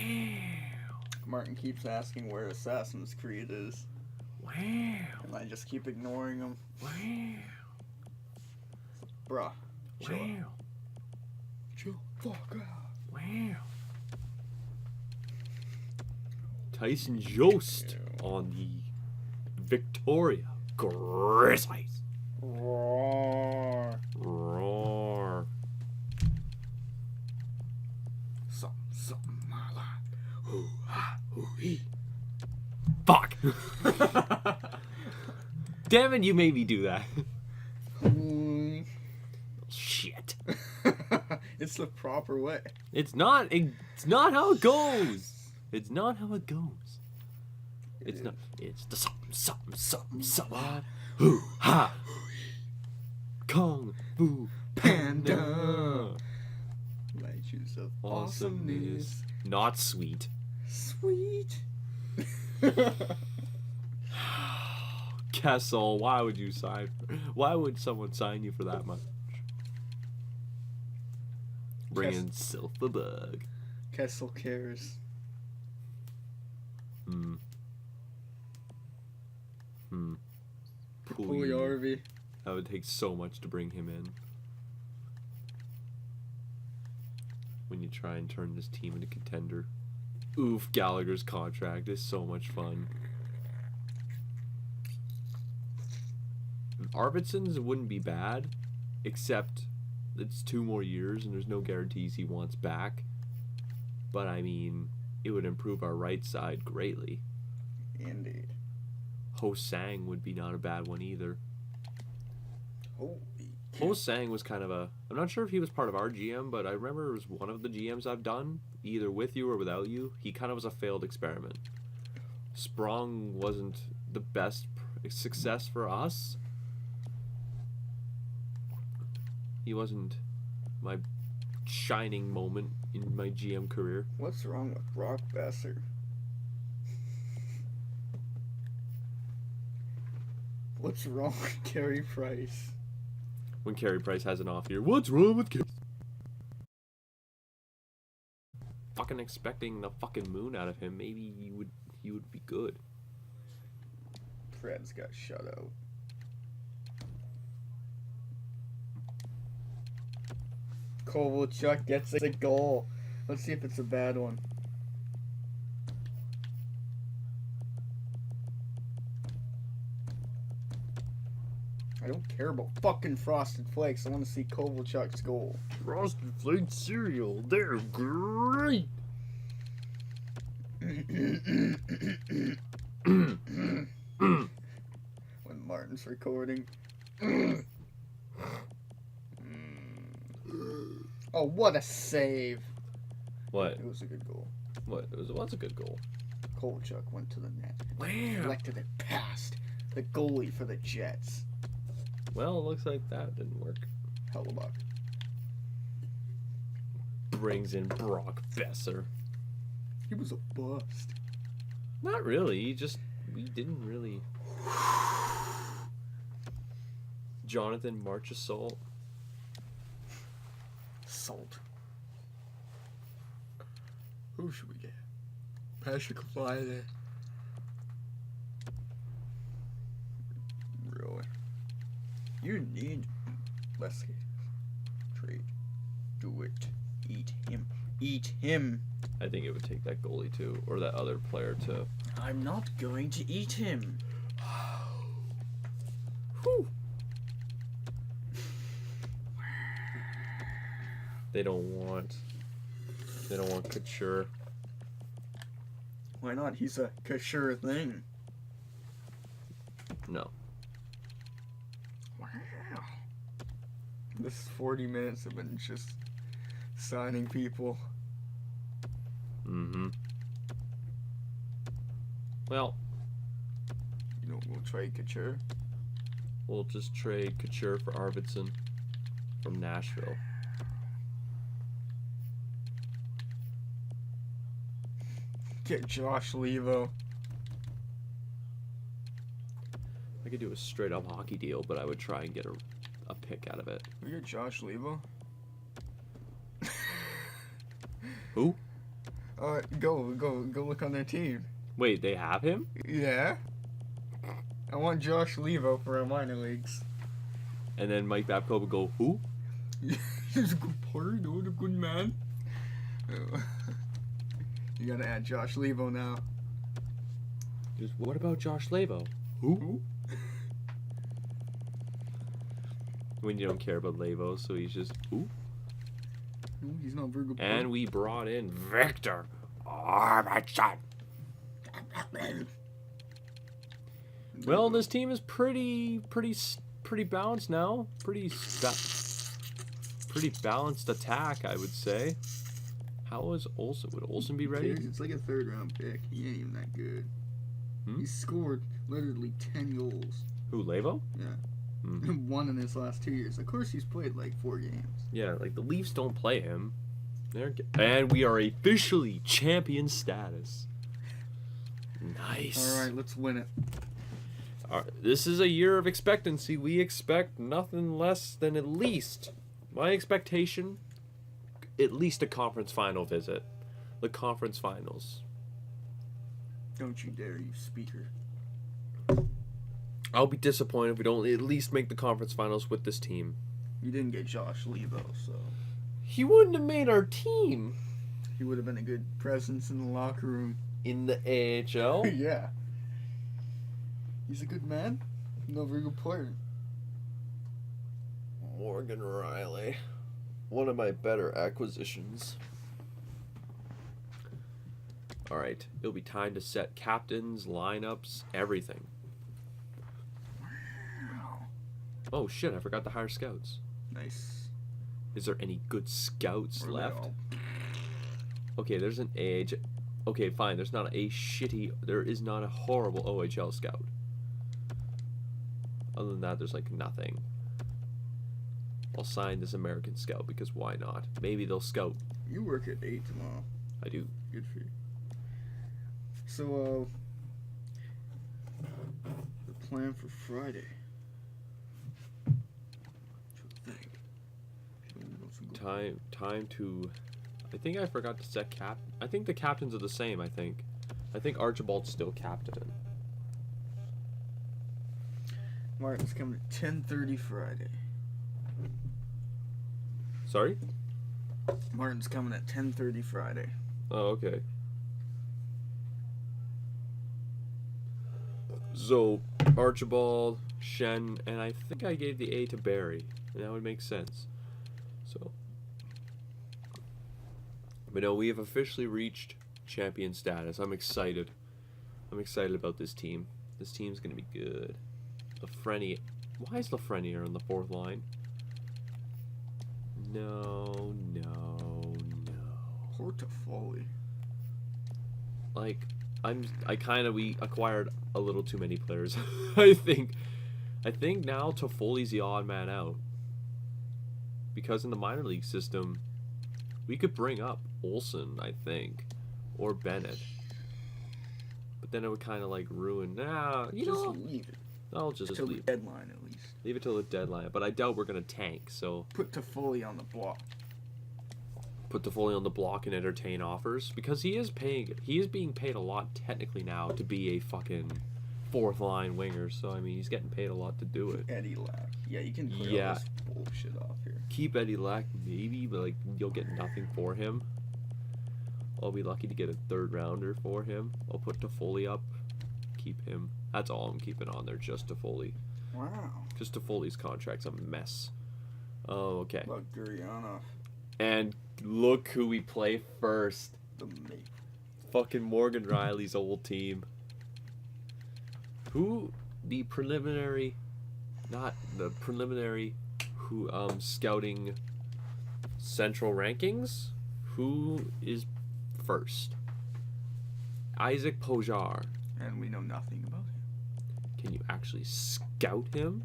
Martin keeps asking where Assassin's Creed is, Wow. and I just keep ignoring him. Wow. Bruh. Chill. Wow. Chill. Fuck out. Wow. Tyson Jost Ew. on the Victoria Grizzlies. Roar. Roar. Something my life. Hoo ha hoo hee. Fuck. Damn it, you made me do that. Shit. It's the proper way. It's not how it goes. It's not how it goes. It's not. It's the something. Hoo ha. Kung Fu Panda. Legends of Awesomeness. Not sweet. Sweet. Kessel, why would you sign? Why would someone sign you for that much? Bring in Silverbug. Kessel cares. Pugliarvi. That would take so much to bring him in. When you try and turn this team into contender. Oof, Gallagher's contract is so much fun. Arvidsson's wouldn't be bad, except it's 2 more years and there's no guarantees he wants back. But I mean, it would improve our right side greatly. Indeed. Ho-Sang would be not a bad one either. Holy Ho-Sang was kind of a... I'm not sure if he was part of our GM, but I remember it was one of the GMs I've done, either with you or without you. He kind of was a failed experiment. Sprong wasn't the best success for us. He wasn't my shining moment in my GM career. What's wrong with Brock Besser? What's wrong with Carey Price? When Carey Price has an off year, what's wrong with Carey? Fucking expecting the fucking moon out of him. Maybe he would be good. Fred's got shut out. Kovalchuk gets a goal. Let's see if it's a bad one. I don't care about fucking Frosted Flakes. I want to see Kovalchuk's goal. Frosted Flake cereal, they're great. When Martin's recording. Oh, what a save. What? It was a good goal. What? It was a good goal. Kolchuk went to the net. Wow. Deflected it past the goalie for the Jets. Well, it looks like that didn't work. Hellebuck. Brings in Brock Besser. He was a bust. Not really. We didn't really. Jonathan Marchessault. Salt. Who should we get? Patrick Laine. Really? You need less skaters. Trade. Do it. Eat him. Eat him. I think it would take that goalie too, or that other player to. I'm not going to eat him. Whew. They don't want Couture. Why not? He's a Couture thing. No. Wow. This 40 minutes have been just signing people. Mm-hmm. Well, You know, we'll trade Couture. we'll just trade Couture for Arvidsson from Nashville. Get Josh Levo. I could do a straight up hockey deal, but I would try and get a pick out of it. We get Josh Levo. Who? Go look on their team. Wait, they have him? Yeah. I want Josh Levo for our minor leagues. And then Mike Babcock would go, who? He's a good player, though, a good man. You gotta add Josh Levo now. Just, what about Josh Lavo? Who? When you don't care about Lavo, so he's just, who? No, he's not very good. And we brought in Victor Arvidsson. Well, this team is pretty balanced now. Pretty balanced attack, I would say. How is Olsen? Would Olsen be ready? It's like a third round pick. He ain't even that good. Hmm? He scored literally 10 goals. Who, Lavo? Yeah. Hmm. One in his last 2 years. Of course, he's played like 4 games. Yeah, like the Leafs don't play him. And we are officially champion status. Nice. All right, let's win it. All right, this is a year of expectancy. We expect nothing less than at least, my expectation, at least a conference final visit. The conference finals. Don't you dare, you speaker. I'll be disappointed if we don't at least make the conference finals with this team. You didn't get Josh Levo, so He wouldn't have made our team he would have been a good presence in the locker room. in the AHL. Yeah. He's a good man. No very good player. Morgan Riley. One of my better acquisitions. Alright, it'll be time to set captains, lineups, everything. Wow. Oh shit, I forgot to hire scouts. Nice. Is there any good scouts Where are they left? all? Okay, there's an AHL. Okay, fine, there is not a horrible OHL scout. Other than that, there's like nothing. I'll sign this American scout because why not? Maybe they'll scout. You work at 8 tomorrow. I do. Good for you. So, the plan for Friday. What do you think? Time to. I think I forgot to set cap. I think the captains are the same. I think Archibald's still captain. Martin's coming at 10:30 Friday. Sorry? Martin's coming at 10:30 Friday. Oh, okay. So Archibald, Shen, and I think I gave the A to Barry, and that would make sense. So, but no, we have officially reached champion status. I'm excited. I'm excited about this team. This team's gonna be good. Lafreniere. Why is Lafreniere on the fourth line? No. Portofoli. Like, we acquired a little too many players. I think now Toffoli's the odd man out. Because in the minor league system, we could bring up Olsen, I think, or Bennett. But then it would kind of like ruin. Just leave it I'll just till the leave. deadline at least. Leave it till the deadline. But I doubt we're gonna tank. So Put Toffoli on the block. put Toffoli on the block and entertain offers because he is being paid a lot technically now to be a fucking fourth line winger. So I mean, he's getting paid a lot to do it. Eddie Lack. Yeah, you can clear Yeah. all this bullshit off here. Keep Eddie Lack maybe, but like you'll get nothing for him. I'll be lucky to get a third rounder for him. I'll put Toffoli up. Keep him. That's all I'm keeping on there, just Toffoli. Wow. Because Toffoli's contract's a mess. Oh, okay. About Gurianov, And look who we play first. the mate. Fucking Morgan Riley's old team. Who the preliminary, not the preliminary, who scouting central rankings. Who is first? Isaac Pojar. And we know nothing about him. Can you actually scout him?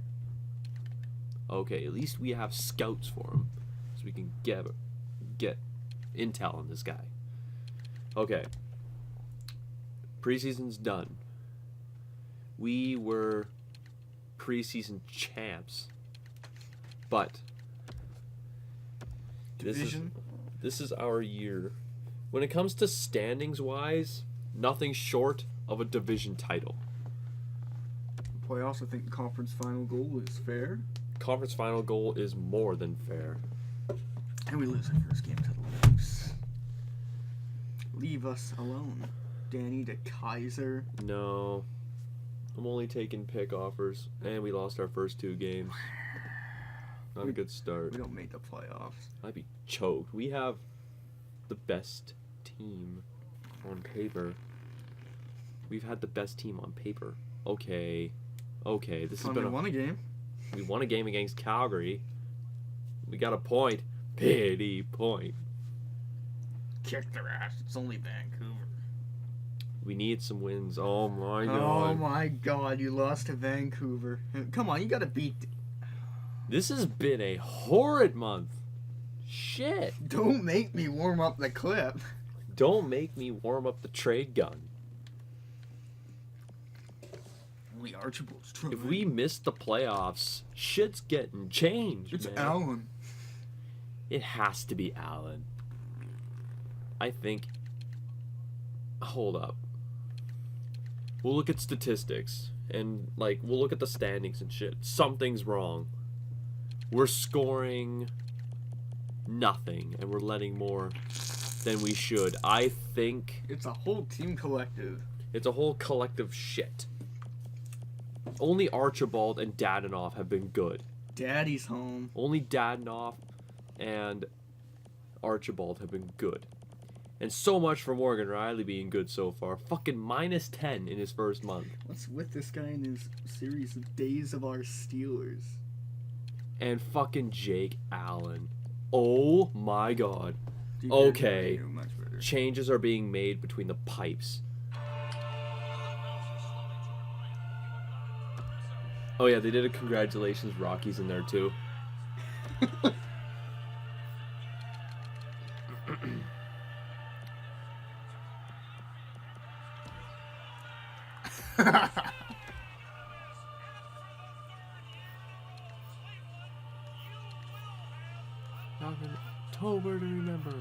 Okay, at least we have scouts for him, so we can get intel on this guy. Okay. Preseason's done. We were preseason champs, but Division? this is our year. When it comes to standings wise, nothing short of a division title. I also think the conference final goal is fair. Conference final goal is more than fair. And we lose our first game to the Leafs. Leave us alone. Danny to Kaiser. No. I'm only taking pick offers. And we lost our first two games. Not a good start. We don't make the playoffs. I'd be choked. We have the best team on paper. We've had the best team on paper. Okay. This has Finally been won a game. we won a game against Calgary. We got a point. Pity point. Kick their ass. It's only Vancouver. We need some wins. Oh my Oh god. my god, you lost to Vancouver. Come on, you gotta beat. This has been a horrid month. Shit. Don't make me warm up the clip. Don't make me warm up the trade gun. Only Archibald's trying. If we miss the playoffs, shit's getting changed, It's man. Allen. It has to be Allen. I think. Hold up. We'll look at statistics and we'll look at the standings and shit. Something's wrong. We're scoring nothing and we're letting more than we should. I think It's a whole team collective. it's a whole collective shit. Only Archibald and Dadonov have been good. Daddy's home. Only Dadonov and Archibald have been good. And so much for Morgan Riley being good so far. Fucking -10 in his first month. What's with this guy in his series of Days of Our Steelers? And fucking Jake Allen. Oh my god. Dude, Okay. they're much better. Changes are being made between the pipes. Oh yeah, they did a congratulations Rockies in there too. October to remember.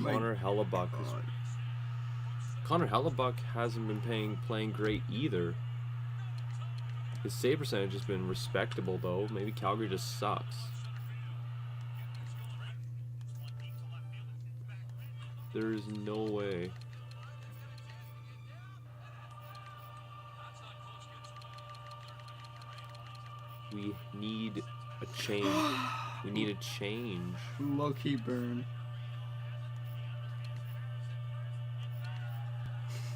Connor Hellebuck is Connor Hellebuck hasn't been playing great either. His save percentage has been respectable though. Maybe Calgary just sucks. There is no way. We need a change. We need a change. Low-key burn.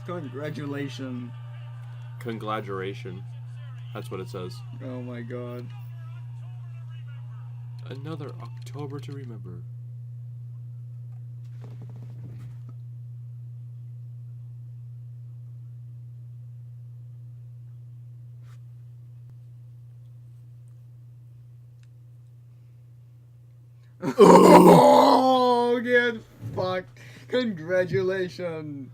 Congratulations. Congratulations. That's what it says. Oh my god. Another October to remember. Oh, get fucked. Congratulations.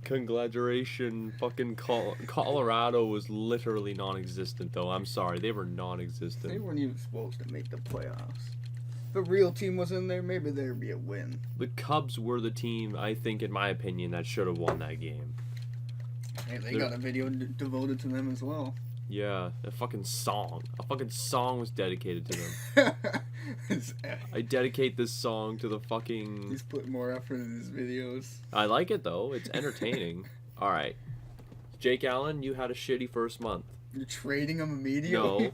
Congratulations. Fucking Colorado was literally non-existent, though. I'm sorry. They were They non-existent. weren't even supposed to make the playoffs. If the real team was in there, maybe there'd be a win. The Cubs were the team, I think, in my opinion, that should have won that game. Hey, they They're- got a video devoted to them as well. Yeah, a fucking song. A fucking song was dedicated to them. It's- I dedicate this song to the fucking... He's put more effort in his videos. I like it, though. It's entertaining. Alright. Jake Allen, you had a shitty first month. You're trading him immediately? No.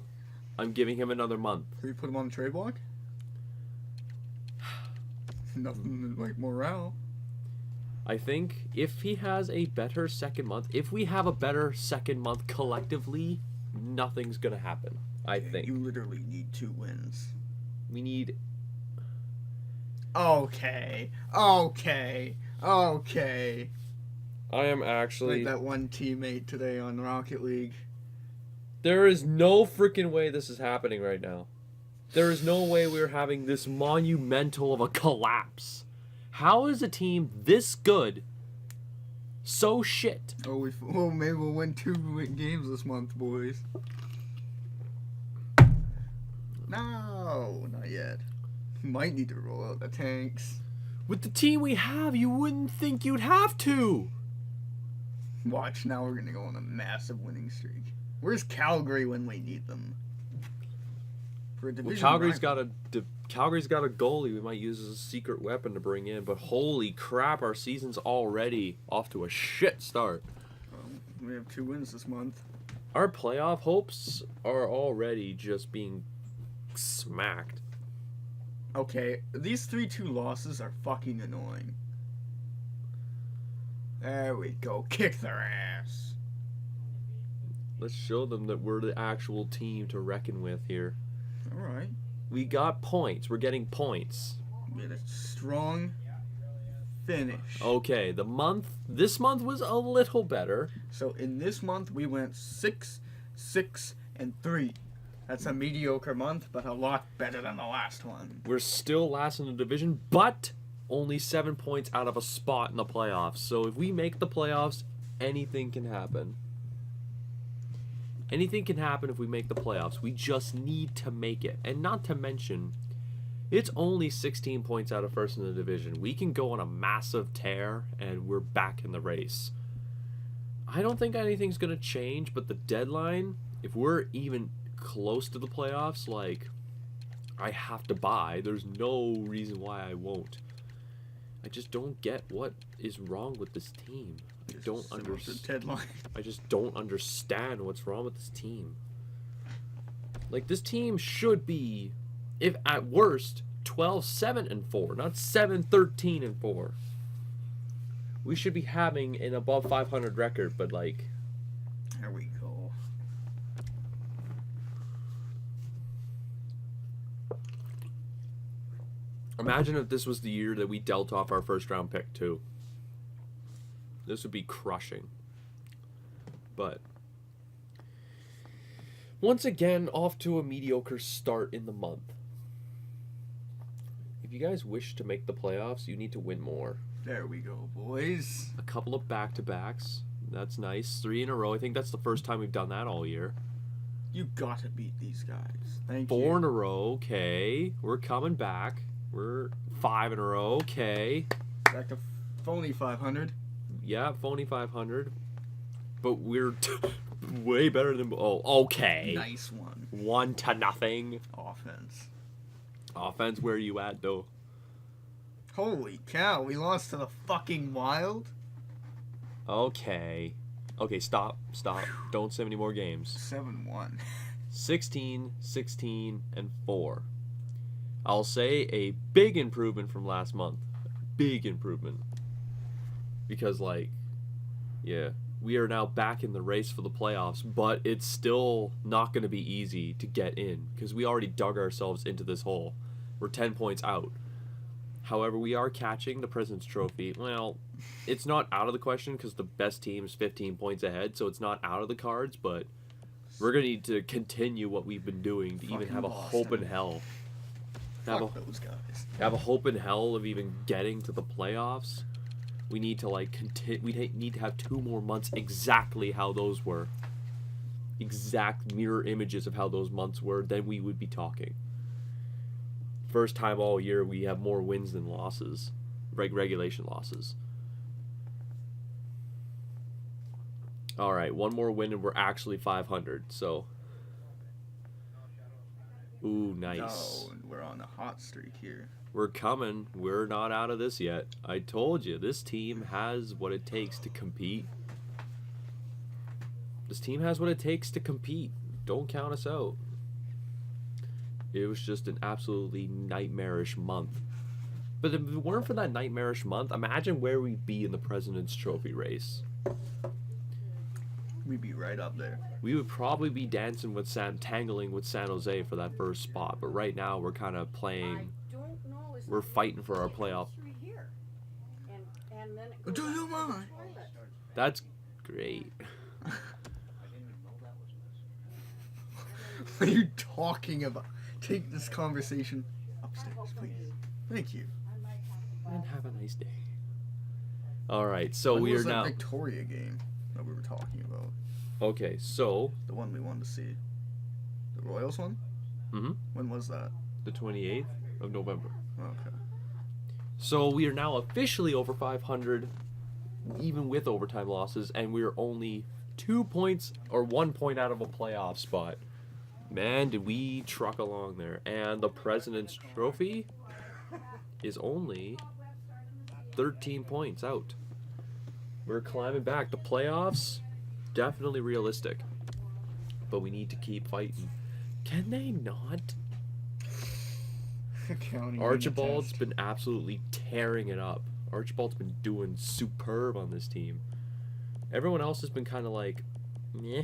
I'm giving him another month. Can we put him on the trade block? Nothing like morale. I think if he has a better second month, if we have a better second month collectively, nothing's gonna happen. I think. You literally need 2 wins. We need... Okay. I am actually... Like that one teammate today on Rocket League. There is no freaking way this is happening right now. There is no way we're having this monumental of a collapse. How is a team this good so shit? Oh, maybe we'll win 2 games this month, boys. No, not yet. Might need to roll out the tanks. With the team we have, you wouldn't think you'd have to. Watch, now we're gonna go on a massive winning streak. Where's Calgary when we need them? For a Well, division Calgary's rival. got a goalie we might use as a secret weapon to bring in, but holy crap, our season's already off to a shit start. We have 2 wins this month. Our playoff hopes are already just being smacked. Okay, these 3-2 losses are fucking annoying. There we go. Kick their ass. Let's show them that we're the actual team to reckon with here. Alright. We got points. We're getting points. We had a strong finish. Okay, this month was a little better. So in this month, we went 6, 6, and 3. That's a mediocre month, but a lot better than the last one. We're still last in the division, but only 7 points out of a spot in the playoffs. So if we make the playoffs, anything can happen. Anything can happen if we make the playoffs. We just need to make it. And not to mention, it's only 16 points out of first in the division. We can go on a massive tear, and we're back in the race. I don't think anything's going to change, but the deadline, if we're even close to the playoffs, like, I have to buy. There's no reason why I won't. I just don't get what is wrong with this team. I don't understand. Deadline. I just don't understand what's wrong with this team. Like, this team should be, if at worst, 12-7-4, not 7-13-4. We should be having an above 500 record, but like, There we go. imagine if this was the year that we dealt off our first round pick too. This would be crushing. But once again, off to a mediocre start in the month. If you guys wish to make the playoffs, you need to win more. There we go, boys. A couple of back-to-backs. That's nice. 3 in a row. I think that's the first time we've done that all year. You gotta beat these guys. Thank 4 you. in a row. Okay. We're coming back. We're 5 in a row. Okay. Back to phony 500. Yeah, phony 500. But we're way better than... Oh, okay. Nice one. 1-0. Offense. Offense, where you at, though? Holy cow, we lost to the fucking Wild? Okay. Okay, stop. Don't save any more games. 7-1. 16, 16, and 4. I'll say a big improvement from last month. Big improvement. Because, like, Yeah. We are now back in the race for the playoffs, but it's still not going to be easy to get in because we already dug ourselves into this hole. We're 10 points out. However, we are catching the President's Trophy. Well, it's not out of the question because the best team is 15 points ahead, so it's not out of the cards, but we're going to need to continue what we've been doing to even Fucking have a Boston. hope in hell. Fuck those guys. Have a hope in hell of even getting to the playoffs. We need to need to have 2 more months exactly how those were. Exact mirror images of how those months were, then we would be talking. First time all year we have more wins than losses. Regulation losses. Alright, 1 more win and we're actually 500, so. Ooh, nice. No, we're on a hot streak here. We're coming. We're not out of this yet. I told you, this team has what it takes to compete. This team has what it takes to compete. Don't count us out. It was just an absolutely nightmarish month. But if it weren't for that nightmarish month, imagine where we'd be in the President's Trophy race. We'd be right up there. We would probably be dancing with tangling with San Jose for that first spot. But right now, we're kind of playing. We're fighting for our playoff. Do you mind? That's great. What are you talking about? Take this conversation upstairs, please. Thank you. And have a nice day. Alright, so When we was are that now. Victoria game that we were talking about? Okay, so. The one we wanted to see. The Royals one? Mm-hmm. When was that? The 28th of November. Okay. So we are now officially over 500, even with overtime losses, and we are only 2 points or 1 point out of a playoff spot. Man, did we truck along there. And the President's Trophy is only 13 points out. We're climbing back. The playoffs, definitely realistic. But we need to keep fighting. Can they not? Counting Archibald's been absolutely tearing it up. Archibald's been doing superb on this team. Everyone else has been kind of like, meh.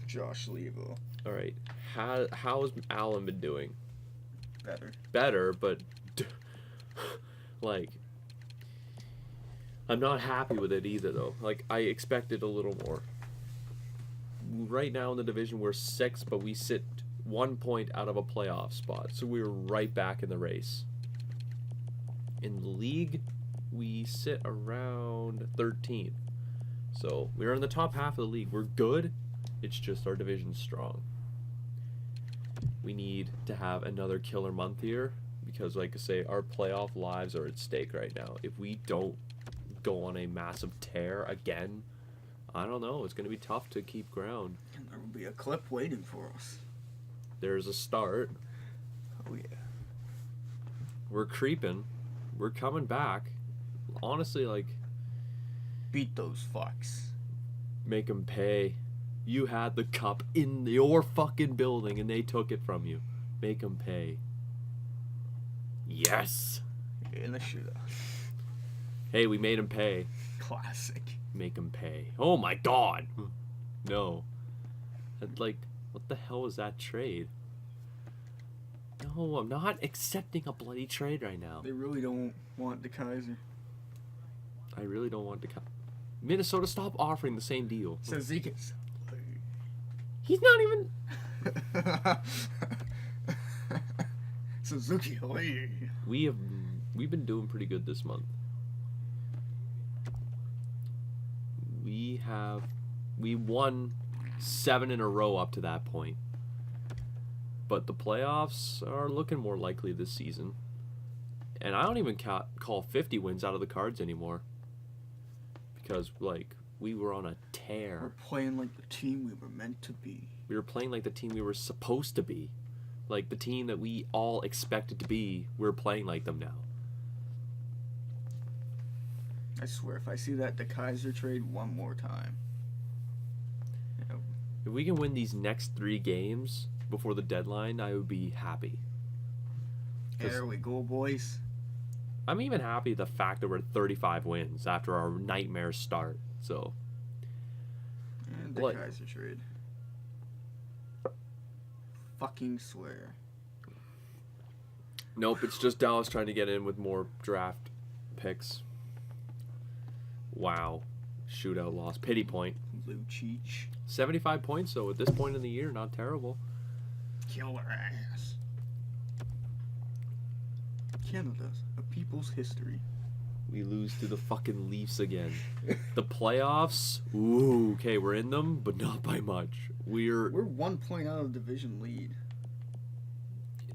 Josh Levo. All right, how has Allen been doing? Better. But like, I'm not happy with it either though. Like, I expected a little more. Right now in the division we're 6th, but we sit 1 point out of a playoff spot, so we're right back in the race. In the league, we sit around 13th, so we're in the top half of the league. We're good. It's just our division's strong. We need to have another killer month here because, like I say, our playoff lives are at stake right now. If we don't go on a massive tear again, I don't know. It's going to be tough to keep ground. And there will be a clip waiting for us. There's a start. Oh, yeah. We're creeping. We're coming back. Honestly, like, Beat those fucks. make them pay. You had the cup in your fucking building and they took it from you. Make them pay. Yes. In the shootout. Hey, we made them pay. Classic. Make them pay. Oh my god. No. Like, what the hell was that trade? No, I'm not accepting a bloody trade right now. They really don't want the Kaiser. I really don't want to come. Minnesota, stop offering the same deal. Sezikis. He's not even. Suzuki. Away. We've been doing pretty good this month. We won 7 in a row up to that point. But the playoffs are looking more likely this season. And I don't even call 50 wins out of the cards anymore. Because, like, we were on a tear. We're playing like the team we were meant to be. We were playing like the team we were supposed to be. Like the team that we all expected to be. We're playing like them now. I swear, if I see that De Kaiser trade one more time. You know, If we can win these next 3 games before the deadline, I would be happy. 'Cause there we go, boys. I'm even happy the fact that we're 35 wins after our nightmare start. So And the What? Kaiser trade. Fucking swear. nope, it's just Dallas trying to get in with more draft picks. Wow, shootout loss. Pity point. Lucic. 75 points though at this point in the year, not terrible. Killer ass. Canada's a people's history. We lose to the fucking Leafs again. The playoffs, ooh, okay, we're in them, but not by much. We're 1 point out of division lead.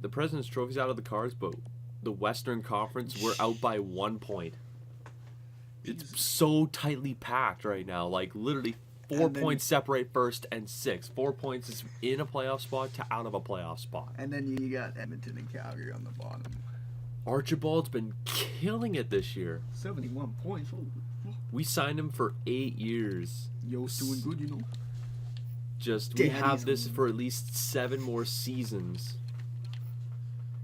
The President's Trophy's out of the cards, but the Western Conference, we're out by 1 point. It's Jesus. so tightly packed right now. Like, literally 4 And then- points separate first and sixth. 4 points is in a playoff spot to out of a playoff spot. And then you got Edmonton and Calgary on the bottom. Archibald's been killing it this year. 71 points. Oh, We signed him for 8 years. Yo's doing good, you know. Just, we Daddy's have this home. for at least 7 more seasons.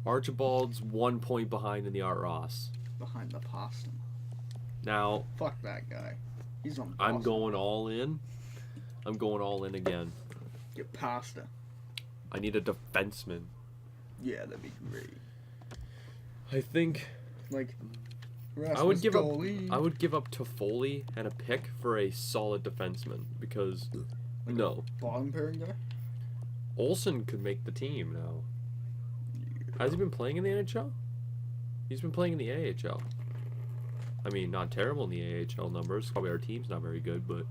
Archibald's 1 point behind in the Art Ross. Behind the pasta. Now, Fuck that guy. He's on I'm Boston. going all in. I'm going all in again. Get pasta. I need a defenseman. Yeah, that'd be great. I think Like, I would give up. Rasmus I would give up Toffoli and a pick for a solid defenseman because no, bottom pairing guy? Olsen could make the team now. Has he been playing in the NHL? He's been playing in the AHL. I mean, not terrible in the AHL numbers. Probably our team's not very good, but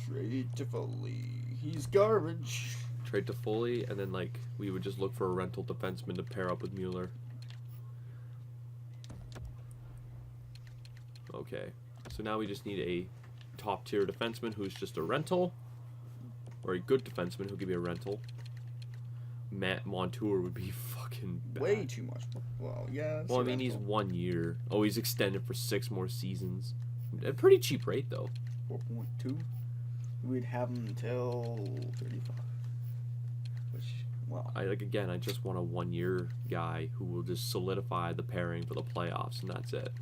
Trade Tifoli. He's garbage. trade Toffoli and then like we would just look for a rental defenseman to pair up with Mueller. Okay, so now we just need a top tier defenseman who's just a rental, or a good defenseman who could be a rental. Matt Montour would be fucking bad. Way too much. Well, yeah. Well, I mean, he's 1 year. Oh, he's extended for 6 more seasons. A pretty cheap rate, though. 4.2. We'd have him until 35. Which, well, I just want a 1 year guy who will just solidify the pairing for the playoffs, and that's it.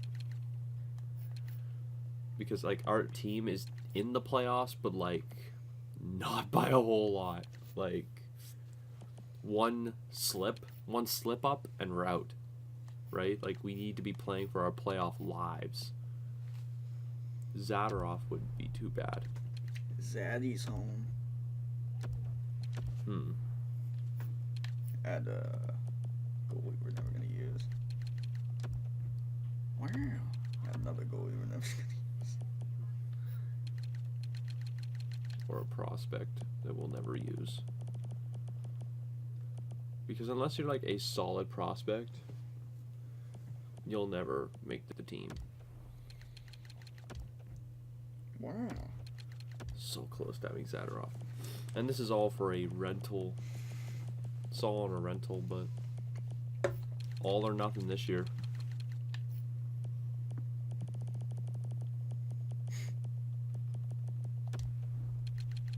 Because like our team is in the playoffs, but like not by a whole lot. Like one slip up, and we're out. Right? Like we need to be playing for our playoff lives. Zadorov wouldn't be too bad. Zaddy's home. At goalie we're never gonna use. Wow. Another goalie we're never gonna use. Or a prospect that we'll never use. Because unless you're like a solid prospect, you'll never make the team. Wow. So close to having Zadorov. And this is all for a rental. It's all on a rental, but all or nothing this year.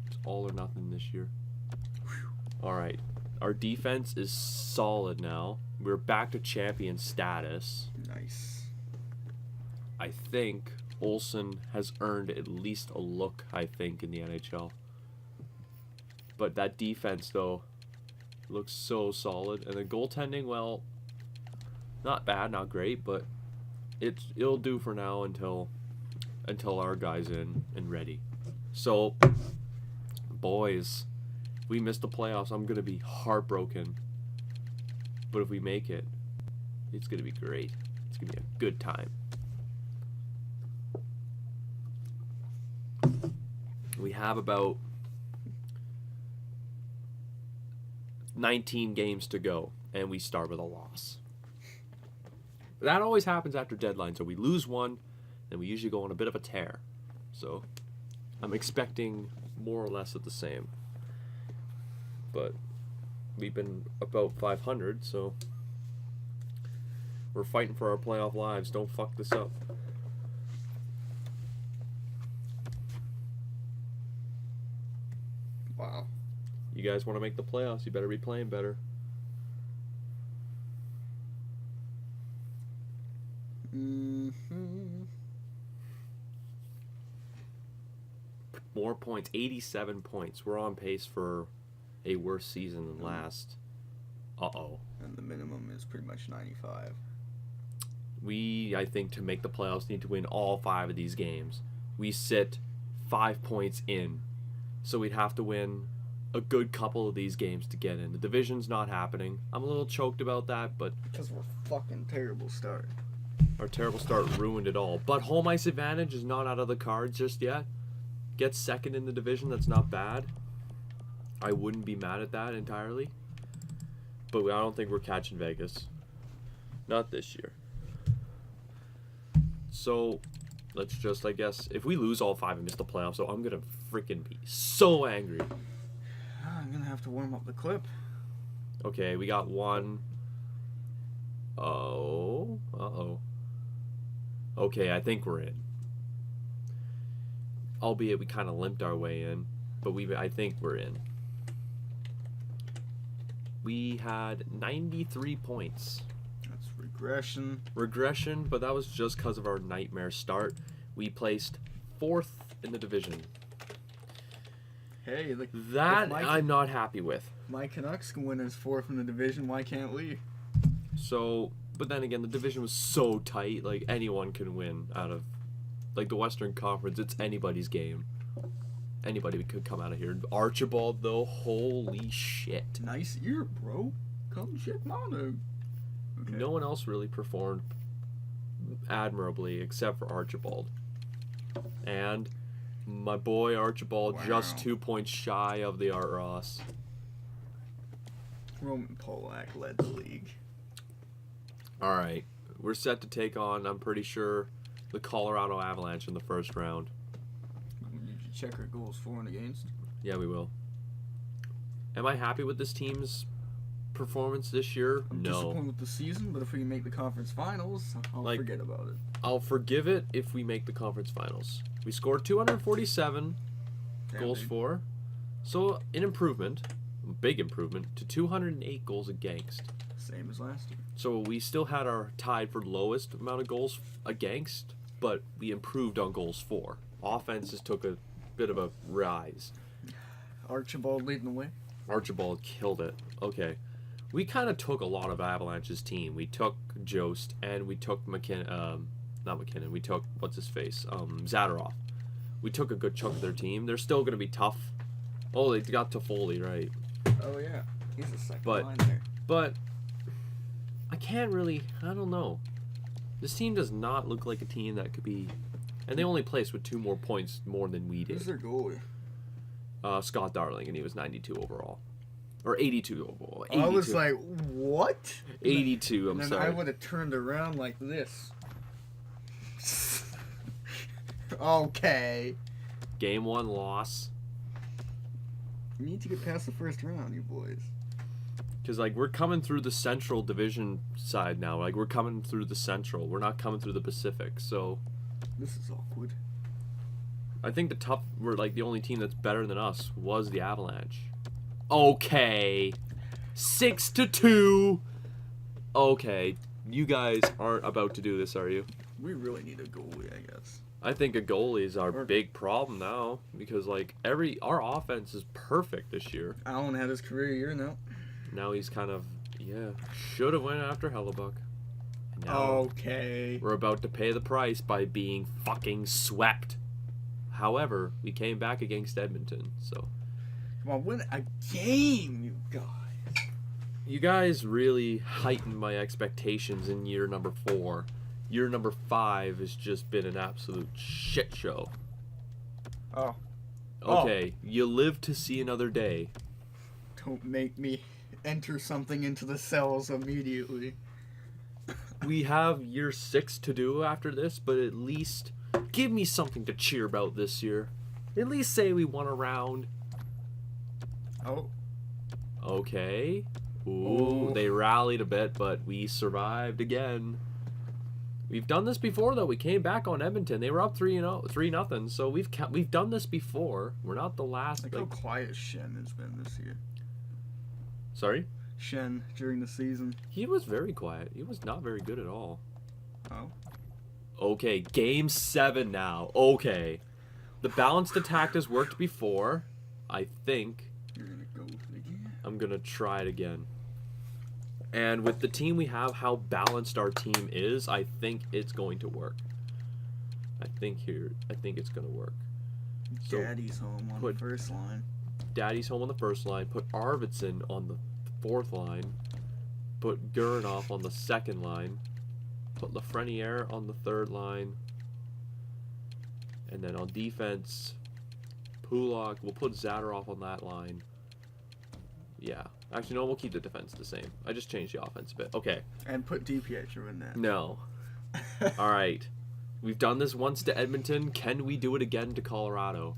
It's all or nothing this year. Alright. Our defense is solid now. We're back to champion status. Nice. I think Olsen has earned at least a look, I think, in the NHL. But that defense, though, looks so solid. And the goaltending, well, not bad, not great, but it'll do for now until our guy's in and ready. So, boys, if we miss the playoffs, I'm going to be heartbroken. But if we make it, it's going to be great. It's going to be a good time. We have about 19 games to go, and we start with a loss. That always happens after deadline. So we lose one, then we usually go on a bit of a tear. So I'm expecting more or less of the same. But we've been about 500, so we're fighting for our playoff lives. Don't fuck this up. Wow. You guys want to make the playoffs, you better be playing better. Mm-hmm. more points, 87 points. We're on pace for a worse season than last. Uh-oh. And the minimum is pretty much 95. We, I think, to make the playoffs, need to win all 5 of these games. We sit 5 points in. So we'd have to win a good couple of these games to get in. The division's not happening. I'm a little choked about that, but Because we're fucking terrible start. our terrible start ruined it all. But home ice advantage is not out of the cards just yet. Get second in the division, that's not bad. I wouldn't be mad at that entirely. But I don't think we're catching Vegas. Not this year. So, let's just, I guess, if we lose all 5 and miss the playoffs, so I'm going to freaking be so angry. I'm gonna have to warm up the clip. Okay, we got one. Oh. Uh-oh. Okay, I think we're in. Albeit we kind of limped our way in, but I think we're in. We had 93 points. That's regression. Regression, but that was just because of our nightmare start. We placed 4th in the division. Hey, That I'm not happy with. my Canucks can win as 4th in the division. Why can't we? So, but then again, the division was so tight. Like, anyone can win out of, like, the Western Conference. It's anybody's game. Anybody could come out of here. Archibald, though, holy shit. Nice ear, bro. Come check Mono. Okay. No one else really performed admirably except for Archibald. And my boy Archibald, just Wow. 2 points shy of the Art Ross. Roman Polak led the league. All right, we're set to take on, I'm pretty sure, the Colorado Avalanche in the first round. Did you check our goals for and against? Yeah, we will. Am I happy with this team's performance this year? I'm No. disappointed with the season, but if we can make the conference finals, I'll Like- forget about it. I'll forgive it if we make the conference finals. We scored 247 Damn, goals dude. for, so an improvement, a big improvement, to 208 goals against. Same as last year. So we still had our tied for lowest amount of goals against, but we improved on goals for. Offenses took a bit of a rise. Archibald leading the way. Archibald killed it. Okay. We kind of took a lot of Avalanche's team. We took Jost and we took not McKinnon. We took, what's his face? Zadorov. We took a good chunk of their team. They're still going to be tough. Oh, they got Toffoli, right. Oh yeah, he's a second But- line there. But I can't really, I don't know. This team does not look like a team that could be, and they only placed with 2 more points more than we Who's did. their goalie? Scott Darling, and he was 92 overall. Or 82 overall. 82. I was like, what? 82, I'm And then I sorry. would have turned around like this. Okay. Game 1 loss. You need to get past the first round, you boys. Because, like, we're coming through the Central Division side now. Like, we're coming through the Central. We're not coming through the Pacific. So, This is awkward. I think we're, like, the only team that's better than us was the Avalanche. Okay. 6-2. Okay. You guys aren't about to do this, are you? We really need a goalie, I guess. I think a goalie is our Or- big problem now. Because, like, our offense is perfect this year. Allen had his career year now. Now he's kind of, should have went after Hellebuck. And now Okay. we're about to pay the price by being fucking swept. However, we came back against Edmonton, so Come on, win a game, you guys. you guys really heightened my expectations in year number 4. Year number 5 has just been an absolute shit show. Oh. Okay, you live to see another day. Don't make me enter something into the cells immediately. We have year 6 to do after this, but at least give me something to cheer about this year. At least say we won a round. Oh. Okay. Ooh, Oh. they rallied a bit, but we survived again. We've done this before, though. We came back on Edmonton. They were up 3-0. So we've done this before. We're not the last. Look how quiet Shen has been this year. Sorry? Shen during the season. He was very quiet. He was not very good at all. Oh. Okay, game 7 now. Okay. The balanced attack has worked before. I think You're gonna go again. I'm going to try it again. And with the team we have, how balanced our team is, I think it's going to work. I think it's going to work. So Daddy's home on the put- first line. Daddy's home on the first line. Put Arvidsson on the fourth line. Put Gurinoff on the second line. Put Lafreniere on the third line. And then on defense, Pulak. We'll put Zadorov on that line. Yeah. Actually, no, we'll keep the defense the same. I just changed the offense a bit. Okay. And put DiPietro in that. No. All right. We've done this once to Edmonton. Can we do it again to Colorado?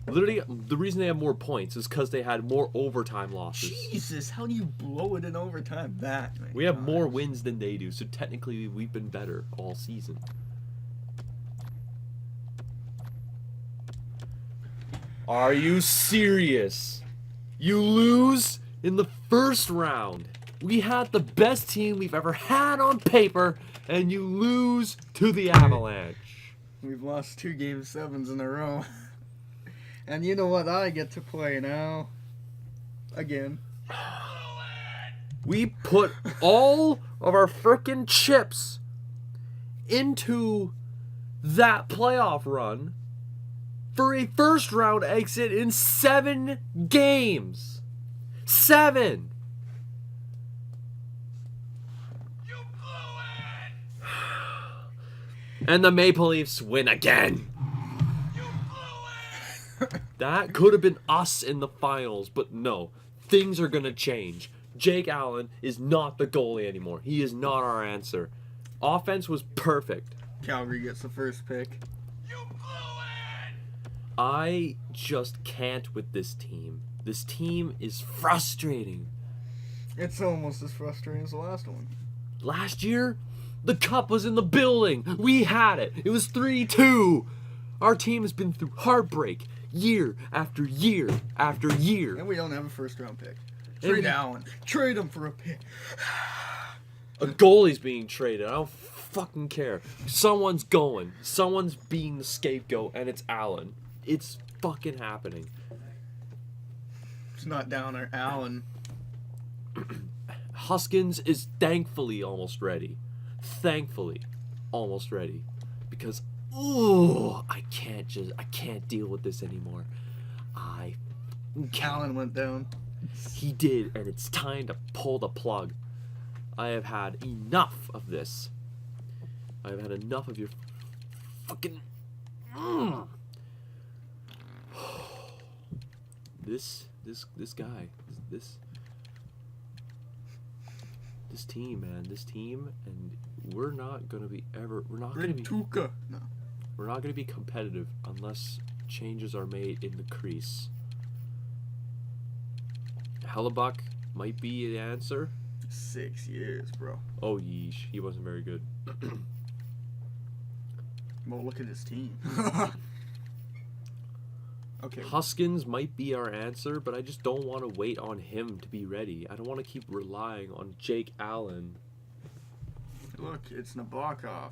Literally, the reason they have more points is because they had more overtime losses. Jesus, how do you blow it in overtime back, man? We have more wins than they do, so technically we've been better all season. Are you serious? You lose in the first round. We had the best team we've ever had on paper, and you lose to the Avalanche. We've lost 2 Game 7s in a row. And you know what? I get to play now. Again. We put all of our frickin' chips into that playoff run for a first round exit in 7 games. 7! You blew it! And the Maple Leafs win again. You blew it! That could have been us in the finals, but no. Things are going to change. Jake Allen is not the goalie anymore. He is not our answer. Offense was perfect. Calgary gets the first pick. I just can't with this team. This team is frustrating. It's almost as frustrating as the last one. Last year, the cup was in the building. We had it. It was 3-2. Our team has been through heartbreak year after year after year. And we don't have a first round pick. And Trade Allen. Trade him for a pick. A goalie's being traded. I don't fucking care. Someone's going. Someone's being the scapegoat, and it's Allen. It's fucking happening. It's not Downer. Allen. Huskins is thankfully almost ready. Thankfully almost ready. Because, ooh, I can't deal with this anymore. Allen went down. He did, and it's time to pull the plug. I have had enough of this. I have had enough of your fucking... This guy, this team, man, this team, and we're not gonna be Tuca. No. we're not gonna be competitive unless changes are made in the crease. Hellebuck might be the answer. 6 years, bro. Oh yeesh, he wasn't very good. Well, look at his team. Okay. Huskins might be our answer, but I just don't want to wait on him to be ready. I don't want to keep relying on Jake Allen. Look, it's Nabokov.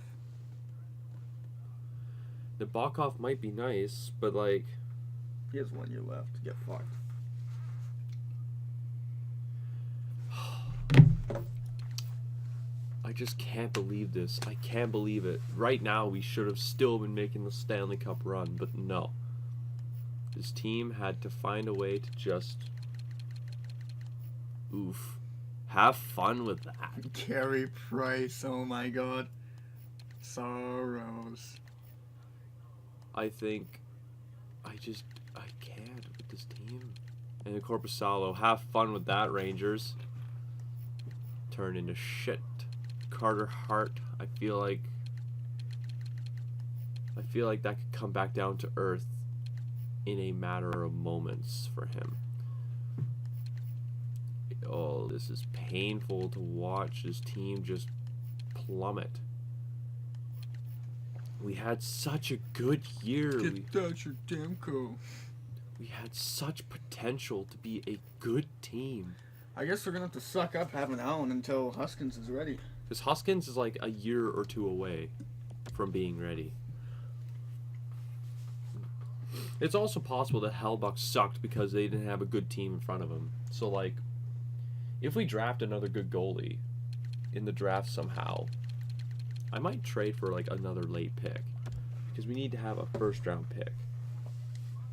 Nabokov might be nice, but like... He has 1 year left. Get fucked. I just can't believe this. I can't believe it. Right now, we should have still been making the Stanley Cup run, but no. This team had to find a way to just... Oof. Have fun with that. Carey Price. Oh my god. Sorrows. I think... I can't with this team. And Corpusalo, have fun with that, Rangers. Turn into shit. Carter Hart, I feel like that could come back down to earth in a matter of moments for him. Oh, this is painful to watch this team just plummet. We had such a good year. Get Thatcher Demko. We had such potential to be a good team. I guess we're gonna have to suck up having Allen until Huskins is ready. Because Huskins is like a year or two away from being ready. It's also possible that Hellbuck sucked because they didn't have a good team in front of him. So, like, if we draft another good goalie in the draft somehow, I might trade for, like, another late pick. Because we need to have a first-round pick.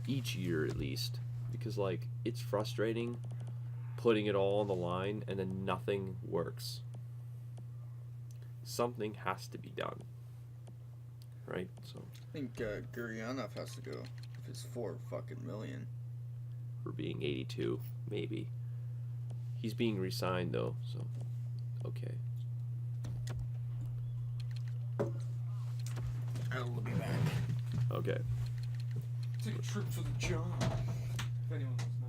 Each year, at least. Because, like, it's frustrating putting it all on the line and then nothing works. Something has to be done. Right? So, I think Guryanov has to go. If it's $4 fucking million. for being 82, maybe. He's being re-signed, though, so... Okay. I'll be back. Okay. Take a trip for the job. If anyone wants to know.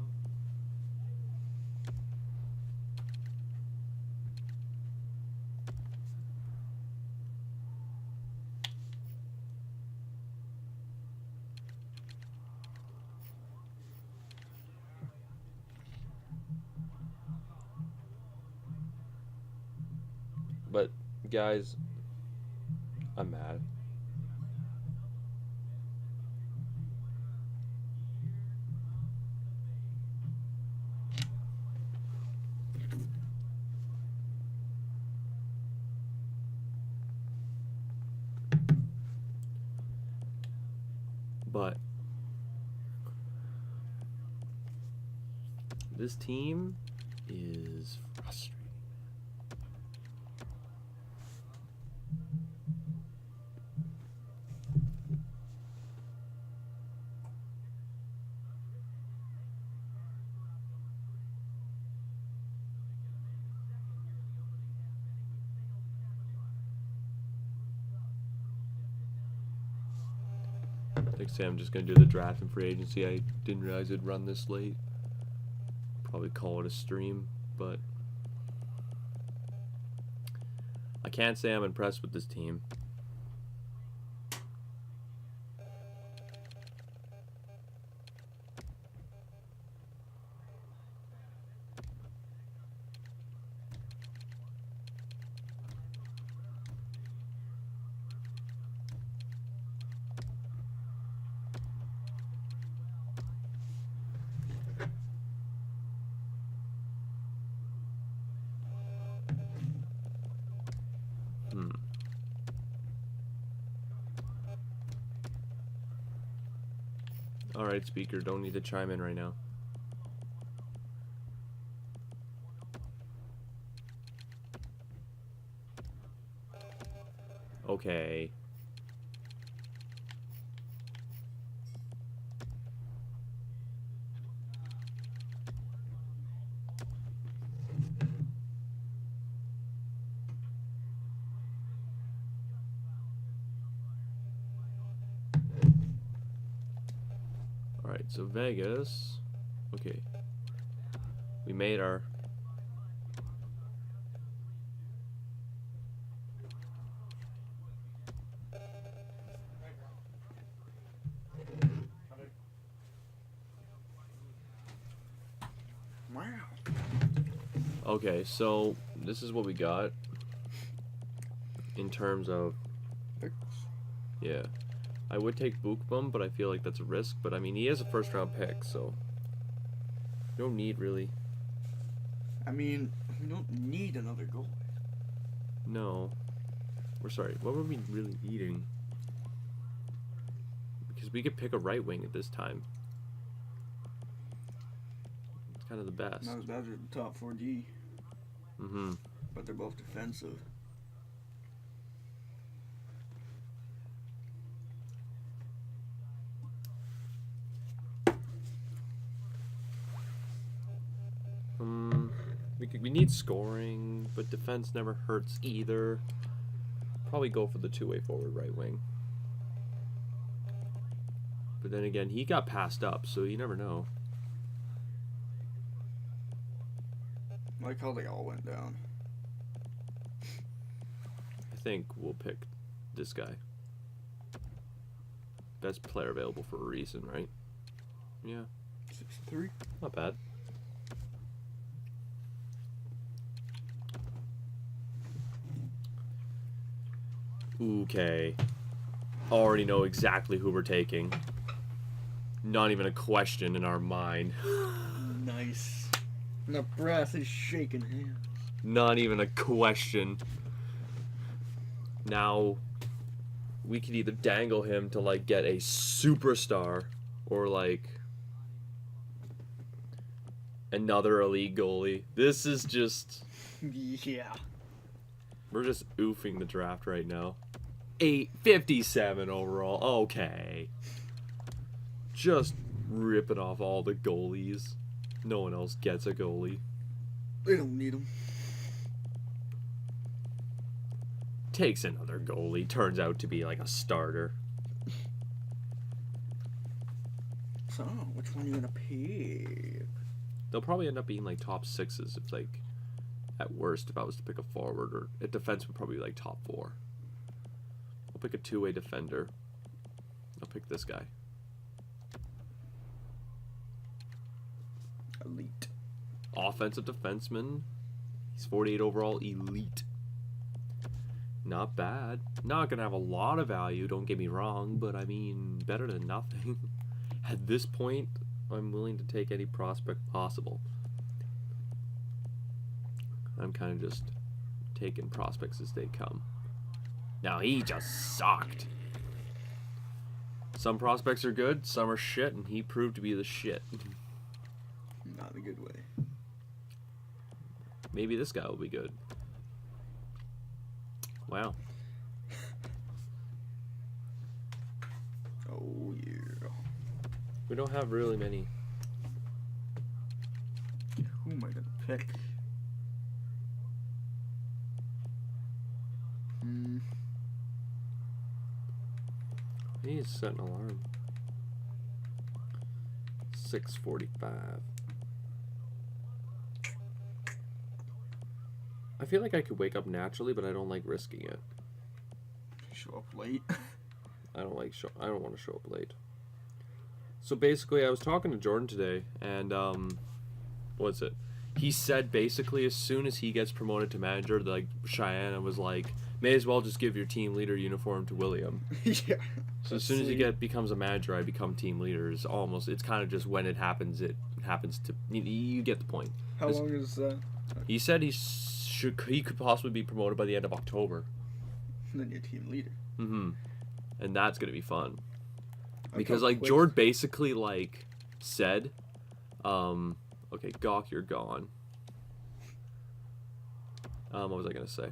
But, guys, I'm mad. But this team is frustrating. Next time I'm just gonna do the draft and free agency. I didn't realize it'd run this late. Probably call it a stream, but I can't say I'm impressed with this team. Alright, speaker, don't need to chime in right now. Okay. Alright, so Vegas. Okay. We made our... Wow. Okay, so this is what we got. In terms of... Yeah. I would take Bookbum, but I feel like that's a risk. But I mean, he is a first round pick, so no need really. I mean, we don't need another goal. No, we're sorry. What were we really needing? Because we could pick a right wing at this time. It's kind of the best. Not as bad as the top 4D, Mm-hmm. but they're both defensive. We need scoring, but defense never hurts either. Probably go for the two-way forward right wing. But then again, he got passed up, so you never know. I like how they all went down. I think we'll pick this guy. Best player available for a reason, right? Yeah. 6'3". Not bad. Okay. Already know exactly who we're taking. not even a question in our mind. Nice. Nebraska's shaking hands. Not even a question. Now, we could either dangle him to, like, get a superstar or, like, another elite goalie. This is just... Yeah. We're just oofing the draft right now. 857 overall. Okay. Just ripping off all the goalies. No one else gets a goalie. They don't need them. Takes another goalie. Turns out to be like a starter. So, which one are you gonna pick? They'll probably end up being like top sixes if, like, at worst, if I was to pick a forward, or a defense would probably be like top 4. I'll pick a two-way defender. I'll pick this guy. Elite. Offensive defenseman. He's 48 overall, elite. Not bad. Not gonna have a lot of value, don't get me wrong, but I mean, better than nothing. At this point, I'm willing to take any prospect possible. I'm kind of just taking prospects as they come. Now, he just sucked. Some prospects are good, some are shit, and he proved to be the shit. Not in a good way. Maybe this guy will be good. Wow. Oh, yeah. We don't have really many. Who am I gonna pick? I need to set an alarm. 6:45. I feel like I could wake up naturally, but I don't like risking it. Show up late. I don't want to show up late. So basically, I was talking to Jordan today, and what's it? He said basically as soon as he gets promoted to manager, like Cheyenne was like, may as well just give your team leader uniform to William. Yeah. So as soon as he becomes a manager, I become team leader. It's kind of just when it happens to you get the point. How long is that? He said he could possibly be promoted by the end of October. Then you're team leader. Mm-hmm. And that's gonna be fun. Like Because how like quick- Jord basically like said, okay, Gawk, you're gone. What was I gonna say?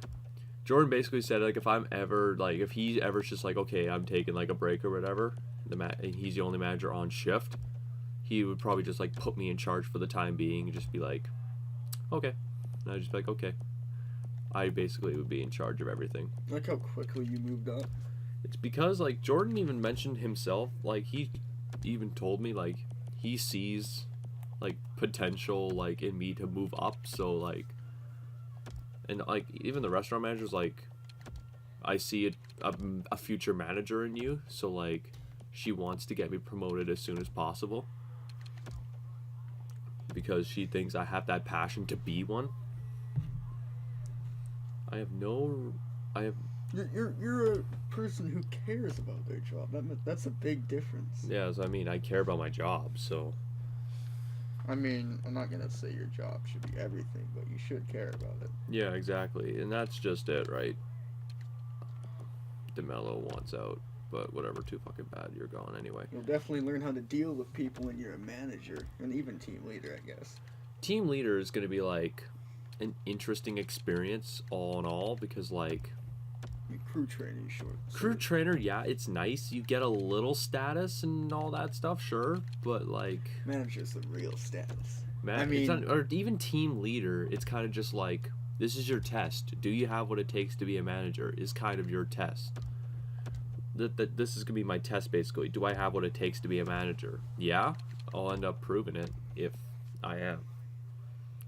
Jordan basically said like if he ever's just like, okay, I'm taking like a break or whatever, and he's the only manager on shift, he would probably just like put me in charge for the time being and just be like, okay. And I'd just be like, okay. I basically would be in charge of everything. Like how quickly you moved up. It's because like Jordan even mentioned himself, like he even told me like he sees like potential like in me to move up, so like, and like even the restaurant manager's like, I see a future manager in you, so like she wants to get me promoted as soon as possible because she thinks I have that passion to be one. You're a person who cares about their job. That's a big difference. Yeah, so I mean, I care about my job, so. I mean, I'm not gonna say your job should be everything, but you should care about it. Yeah, exactly, and that's just it, right? DeMello wants out, but whatever, too fucking bad, you're gone anyway. You'll definitely learn how to deal with people when you're a manager, and even team leader, I guess. Team leader is gonna be like an interesting experience all in all, because like I mean, crew training, short. crew trainer, yeah, it's nice, you get a little status and all that stuff, sure, but like Manager's the real status. man, I it's mean- not, or even team leader, it's kind of just like, this is your test. Do you have what it takes to be a manager? Is kind of your test. This is gonna be my test basically. Do I have what it takes to be a manager? Yeah, I'll end up proving it if I am.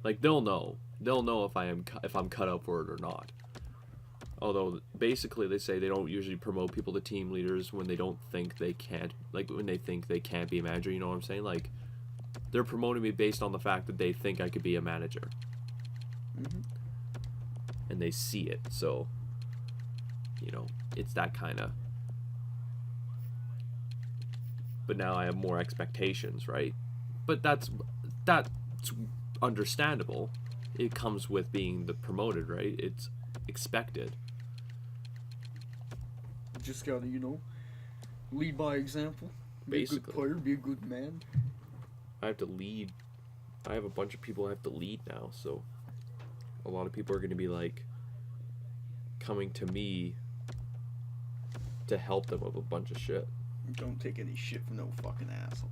Like they'll know if I'm cut up for it or not. Although basically they say they don't usually promote people to team leaders when they don't think they can't, like when they think they can't be a manager. You know what I'm saying? Like they're promoting me based on the fact that they think I could be a manager. Mm-hmm. And they see it, so you know it's that kind of but now I have more expectations, right? But that's understandable. It comes with being the promoted, right? It's expected. You just gotta, lead by example. Be a Basically. good player, be a good man. I have to lead. I have a bunch of people I have to lead now, so a lot of people are going to be like coming to me to help them with a bunch of shit. Don't take any shit from no fucking assholes.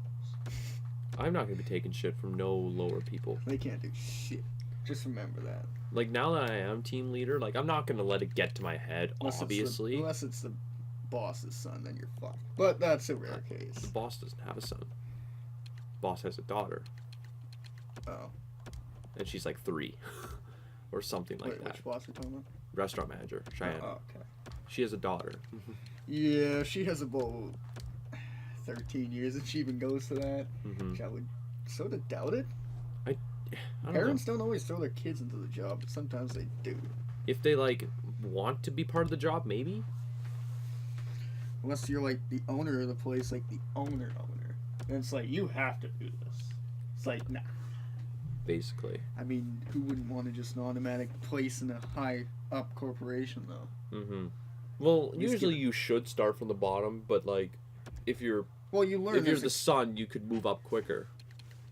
I'm not going to be taking shit from no lower people. They can't do shit. Just remember that. Like, now that I am team leader, like, I'm not going to let it get to my head, obviously. Unless it's the boss's son, then you're fucked. But that's a rare The case. boss doesn't have a son. Boss has a daughter, Oh. and she's like 3 or something like Wait, that. which boss are you talking about? Restaurant manager, Cheyenne. Oh, okay. She has a daughter. Yeah, she has about 13 years and she even goes to that. Hmm. I would sort of doubt it. I don't Parents know. don't always throw their kids into the job, but sometimes they do. If they, like, want to be part of the job, maybe? Unless you're like the owner of the place, like the owner. Then it's like, you have to do this. It's like, nah. Basically. I mean, who wouldn't want to just an automatic place in a high up corporation, though? Mm-hmm. Well, At least usually you should start from the bottom, but, like, if you're Well, you learn. if you're as the son, you could move up quicker.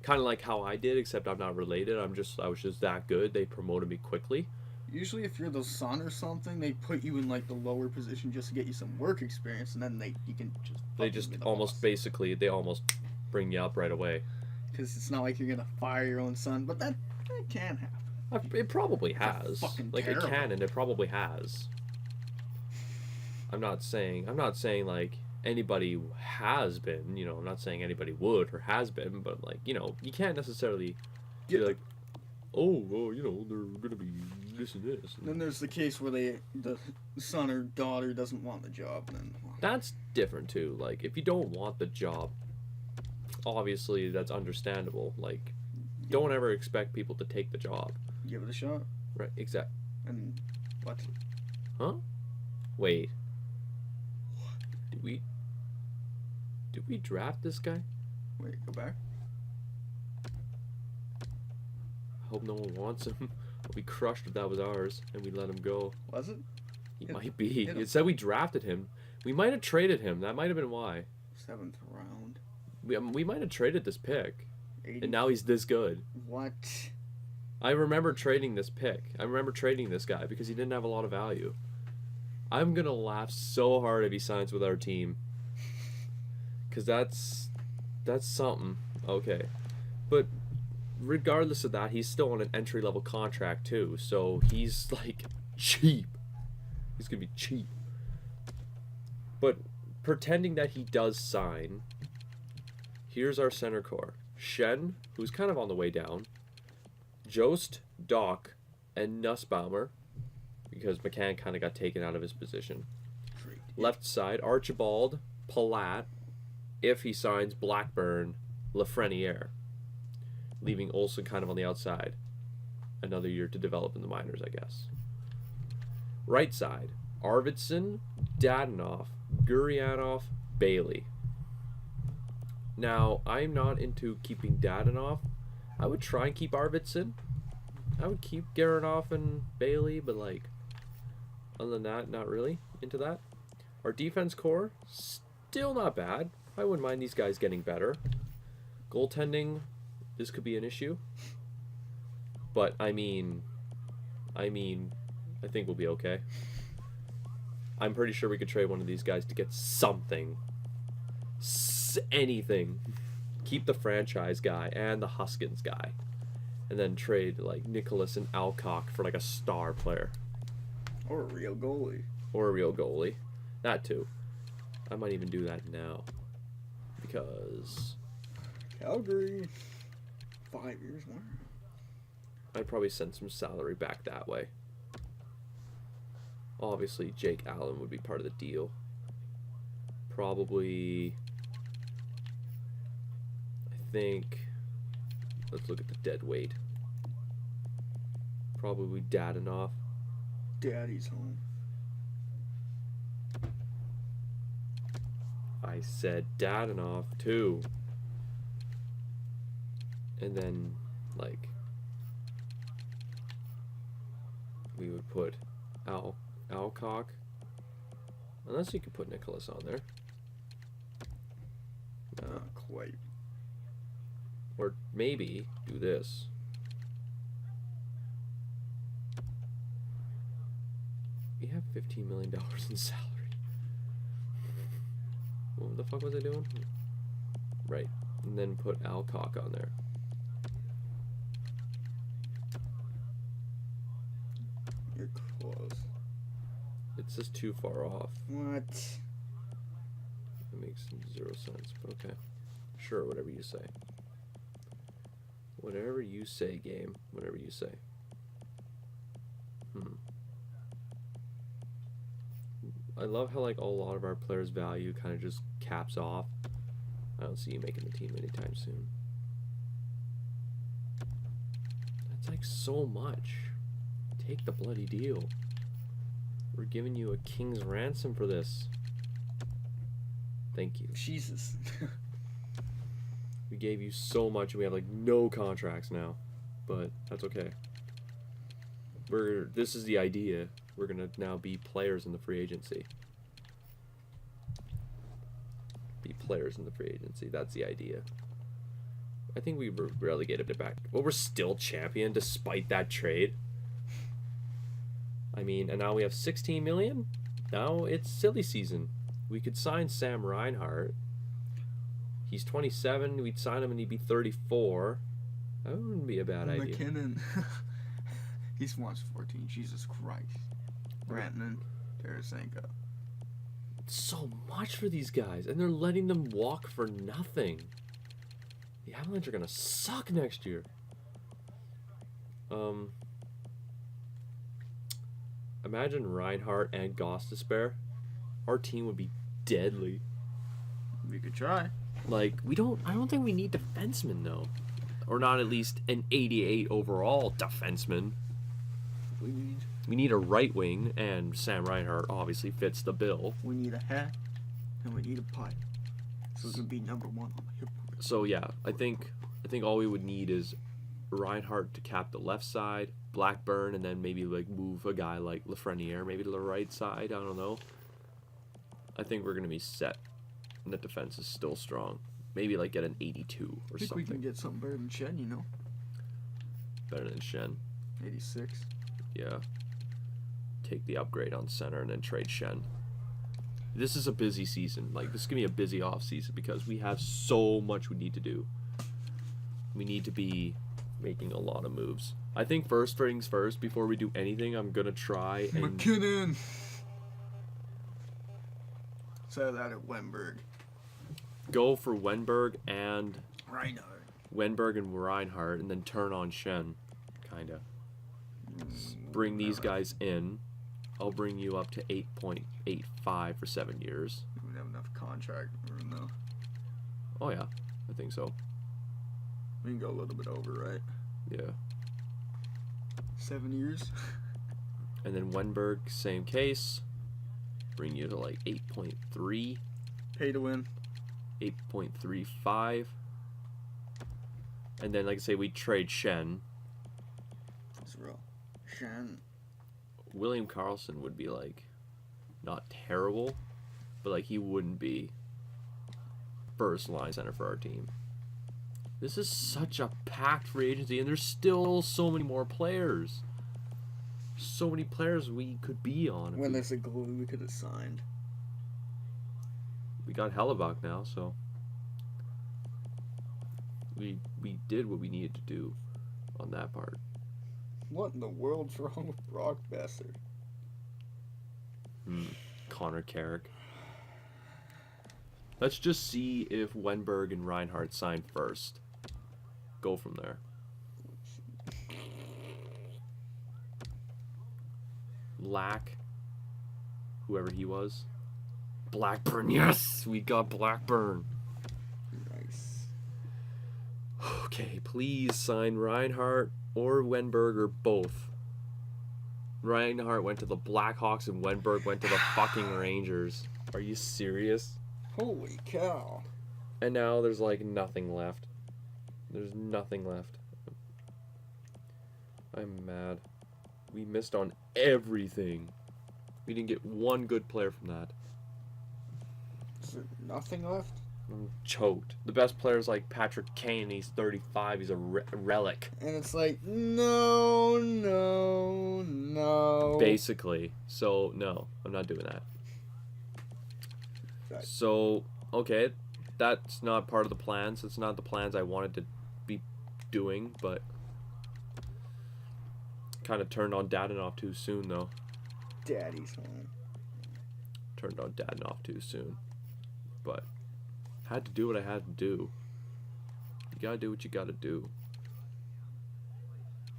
Kind of like how I did, except I'm not related. I was just that good. They promoted me quickly. Usually, if you're the son or something, they put you in like the lower position just to get you some work experience, and then you can just. They just almost they almost bring you up right away. Because it's not like you're gonna fire your own son, but that can happen. It probably has. fucking Like terrible. it can, and it probably has. I'm not saying like anybody has been. I'm not saying anybody would or has been, but like you can't necessarily be Yeah. like, oh well, they're gonna be this and this. Then there's the case where the son or daughter doesn't want the job, and then That's different too. Like if you don't want the job, obviously that's understandable. Like don't ever expect people to take the job. give it a shot. Right? Exact. And what? Wait. Did we draft this guy? Wait, go back. I hope no one wants him. I'll be crushed if that was ours and we let him go. Was it? He Yeah, might be. yeah. It said we drafted him. We might have traded him. That might have been why. 7th round. We might have traded this pick. 80. And now he's this good. What? I remember trading this pick. I remember trading this guy because he didn't have a lot of value. I'm going to laugh so hard if he signs with our team. Because that's something. Okay. But regardless of that, he's still on an entry-level contract too. So he's like cheap. He's going to be cheap. But pretending that he does sign, here's our center core. Shen, who's kind of on the way down. Jost, Doc, and Nussbaumer, because McCann kind of got taken out of his position. Great. Left side, Archibald, Palat, if he signs Blackburn, Lafreniere, leaving Olsen kind of on the outside. Another year to develop in the minors, I guess. Right side, Arvidsson, Dadonov, Gurianov, Bailey. Now, I'm not into keeping Dadonov. I would try and keep Arvidsson. I would keep Garanov and Bailey, but like, other than that, not really into that. Our defense core, still not bad. I wouldn't mind these guys getting better. Goaltending, this could be an issue. But I think we'll be okay. I'm pretty sure we could trade one of these guys to get something. Anything. Keep the franchise guy and the Huskins guy. And then trade like Nicholas and Alcock for like a star player. Or a real goalie. Or a real goalie. That too. I might even do that now. Because Calgary. 5 years more. I'd probably send some salary back that way. Obviously, Jake Allen would be part of the deal. Probably, I think, let's look at the dead weight. Probably Dadonov. Daddy's home. I said Dadonov too. And then, like, we would put Alcock. Unless you could put Nicholas on there. No. Not quite. Or maybe do this. We have $15 million in salary. What the fuck was I doing? Right. And then put Alcock on there. You're close. It's just too far off. What? It makes zero sense, but okay. Sure, whatever you say. Whatever you say, game. Whatever you say. I love how, like, a lot of our players' value kind of just caps off. I don't see you making the team anytime soon. That's, like, so much. Take the bloody deal. We're giving you a king's ransom for this. Thank you. Jesus. We gave you so much and we have, like, no contracts now. But that's okay. This is the idea. We're gonna now be players in the free agency. Be players in the free agency. That's the idea. I think we were relegated it back. Well, we're still champion despite that trade. I mean, and now we have 16 million. Now it's silly season. We could sign Sam Reinhart. He's 27. We'd sign him and he'd be 34. That wouldn't be a bad idea. McKinnon. He's wants 14. Jesus Christ. Rantanen, Tarasenko. So much for these guys, and they're letting them walk for nothing. The Avalanche are gonna suck next year. Imagine Reinhardt and Gostisbehere. Our team would be deadly. We could try. Like, I don't think we need defensemen though, or not at least an 88 overall defenseman. We need a right wing, and Sam Reinhart obviously fits the bill. We need a hat, and we need a pipe. So it can be number one on the hip parade. So yeah, I think all we would need is Reinhart to cap the left side, Blackburn, and then maybe like move a guy like Lafreniere maybe to the right side. I don't know. I think we're gonna be set, and the defense is still strong. Maybe like get an 82 or I think something. we can get something better than Shen, you know. Better than Shen. 86. Yeah. Take the upgrade on center and then trade Shen. This is a busy season. Like, this is going to be a busy off season because we have so much we need to do. We need to be making a lot of moves. I think first things first, before we do anything, I'm going to try and... McKinnon! Say that at Wenberg. go for Wenberg and Reinhardt. Wenberg and Reinhardt and then turn on Shen. Kind of. Bring these guys in. I'll bring you up to 8.85 for 7 years. We don't have enough contract room though. Oh yeah, I think so. We can go a little bit over, right? Yeah. 7 years. And then Wenberg, same case. Bring you to like 8.3, Pay to win. 8.35. And then, like I say, we trade Shen. That's real. Shen. William Karlsson would be like not terrible, but like he wouldn't be first line center for our team. This is such a packed free agency, and there's still so many more players. So many players we could be on. When there's a goalie we could have signed. We got Hellebuck now, so we did what we needed to do on that part. What in the world's wrong with Brock Besser? Connor Carrick. Let's just see if Wenberg and Reinhardt sign first. Go from there. Lack, whoever he was. Blackburn, yes! We got Blackburn. Nice. Okay, please sign Reinhardt or Wenberg or both. Reinhardt went to the Blackhawks and Wenberg went to the fucking Rangers. Are you serious? Holy cow. And now there's like nothing left. There's nothing left. I'm mad. We missed on everything. We didn't get one good player from that. Is there nothing left? I'm choked. The best player is like Patrick Kane. He's 35. He's a relic. And it's like, no. Basically. So, no. I'm not doing that. Right. So, okay. That's not part of the plans. It's not the plans I wanted to be doing, but kind of turned on Dadonov too soon, though. Daddy's home. Turned on Dadonov too soon. But had to do what I had to do. You gotta do what you gotta do.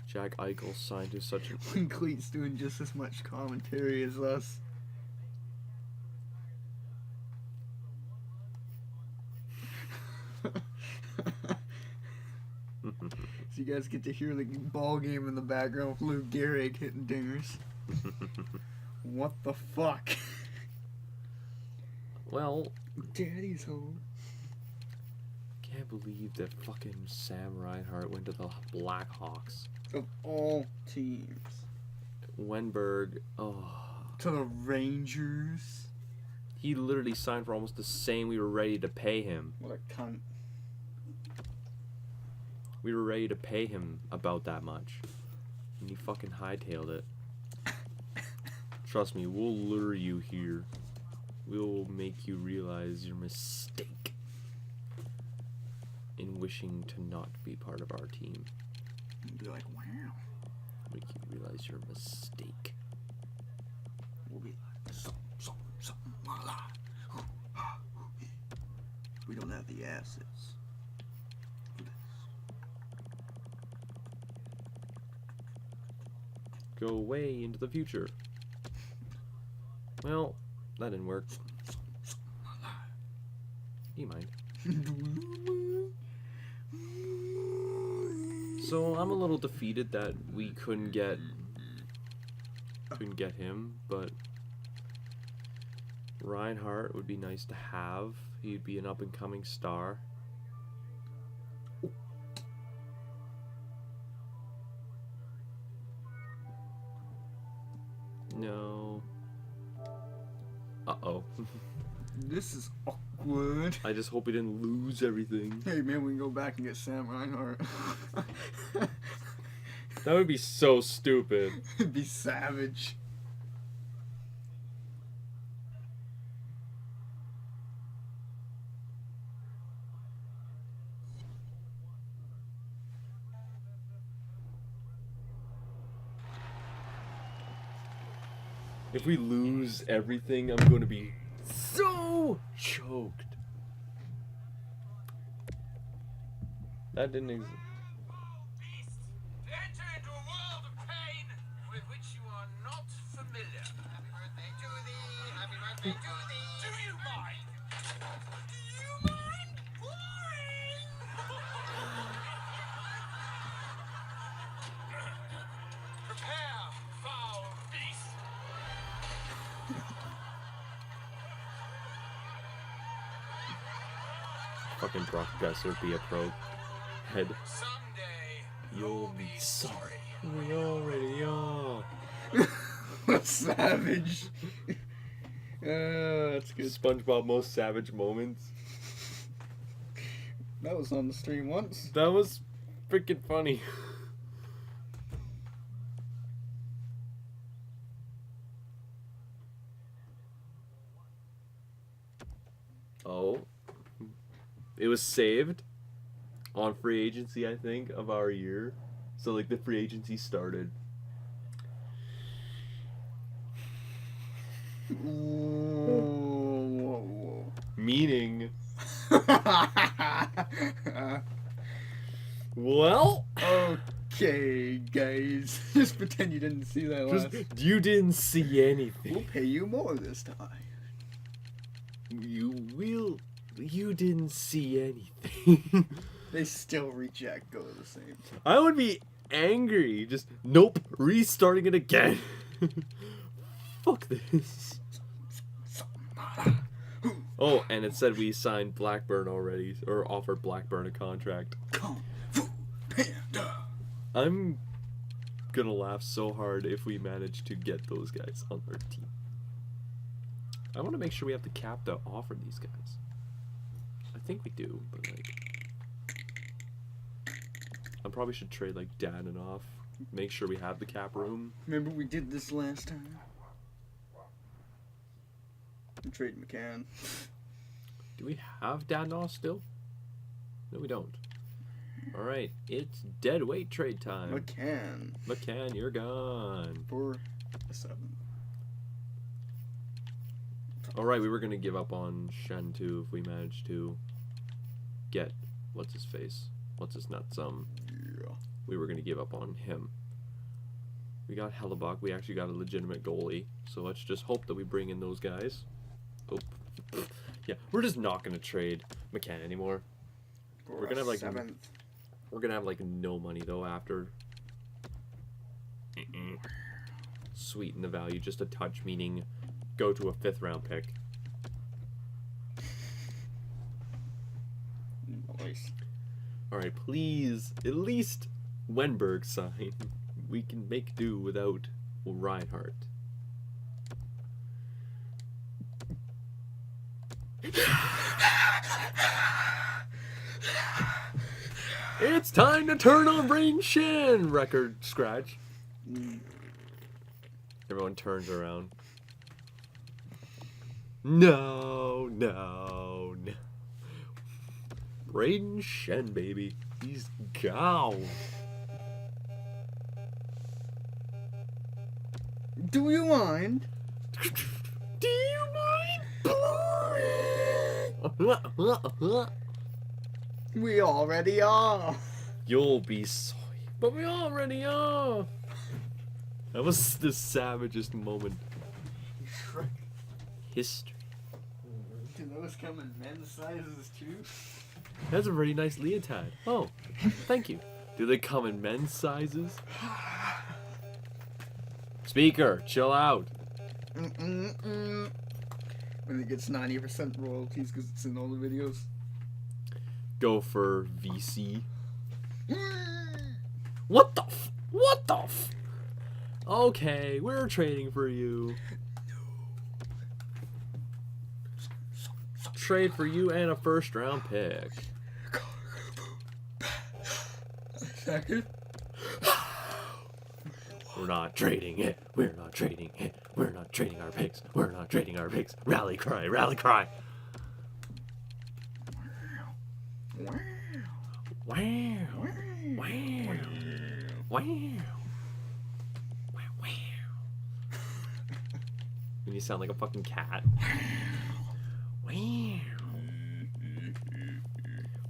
Jack Eichel signed to such a... When Cleet's doing just as much commentary as us. So you guys get to hear the ball game in the background with Lou Gehrig hitting dingers. What the fuck? Well, Daddy's home. can't believe that fucking Sam Reinhart went to the Blackhawks. Of all teams. Wenberg, oh, To the Rangers. he literally signed for almost the same we were ready to pay him. What a cunt. We were ready to pay him about that much. And he fucking hightailed it. Trust me, we'll lure you here. We'll make you realize your mistake in wishing to not be part of our team. And be like, wow. Make you realize your mistake. We'll be like, something, la la. We don't have the assets. for this. Go way into the future. Well, that didn't work. Do you mind? So I'm a little defeated that we couldn't get him, but Reinhardt would be nice to have. He'd be an up and coming star. No. Uh-oh. This is awkward. I just hope we didn't lose everything. Hey man, we can go back and get Sam Reinhart. That would be so stupid. It'd be savage. If we lose everything, I'm going to be so choked. That didn't exist. Enter into a world of pain with which you are not familiar. Happy birthday to thee. Happy birthday to thee. Do you mind? Do you mind? Boring. Prepare, foul beast. Fucking Brock Besser be a pro head. Someday You'll be sorry. We already are. Savage. That's good. SpongeBob most savage moments. That was on the stream once. That was freaking funny. Oh. It was saved on free agency, I think, of our year. So, like, the free agency started. Whoa. Meaning, well, Okay, guys. Just pretend you didn't see that last. you didn't see We'll anything. pay you more this time. You didn't see anything. They still reject go to the same. I would be angry. Just, nope, restarting it again. Fuck this. Oh, and it said we signed Blackburn already, or offered Blackburn a contract. Kung Fu Panda. I'm gonna laugh so hard if we manage to get those guys on our team. I want to make sure we have the cap to offer these guys. I think we do, but like, I probably should trade like Dadonov. Make sure we have the cap room. Remember we did this last time? We traded McCann. Do we have Dadonov still? No, we don't. All right, it's dead weight trade time. McCann McCann, you're gone. for a 7. All right, we were gonna give up on Shen too if we managed to get what's his face, what's his nuts. Yeah. We were gonna give up on him. We got Hellebuck. We actually got a legitimate goalie. So let's just hope that we bring in those guys. Oh, yeah, we're just not gonna trade McCann anymore. For We're gonna have, like, 7th. We're gonna have like no money though after. Sweeten the value just a touch, meaning go to a 5th round pick. Nice. All right, please, at least Wenberg sign. We can make do without Reinhardt. It's time to turn on Brain Shin! Record scratch. Everyone turns around. No, no, no. Braden Shen, baby. He's gone. Do you mind? Do you mind? We already are. You'll be sorry. But we already are. That was the savagest moment. Shrek. History. Do those come in men's sizes too? That's a pretty nice leotard. Oh, thank you. Do they come in men's sizes? Speaker, chill out. When it gets 90% royalties because it's in all the videos. Go for VC. What the f? What the f? Okay, we're trading for you. Trade for you and a 1st round pick. Second. We're not trading it. We're not trading it. We're not trading our picks. We're not trading our picks. Rally cry, rally cry. Wow. Wow. Wow. Wow. Wow. Wow. When you sound like a fucking cat. Wow.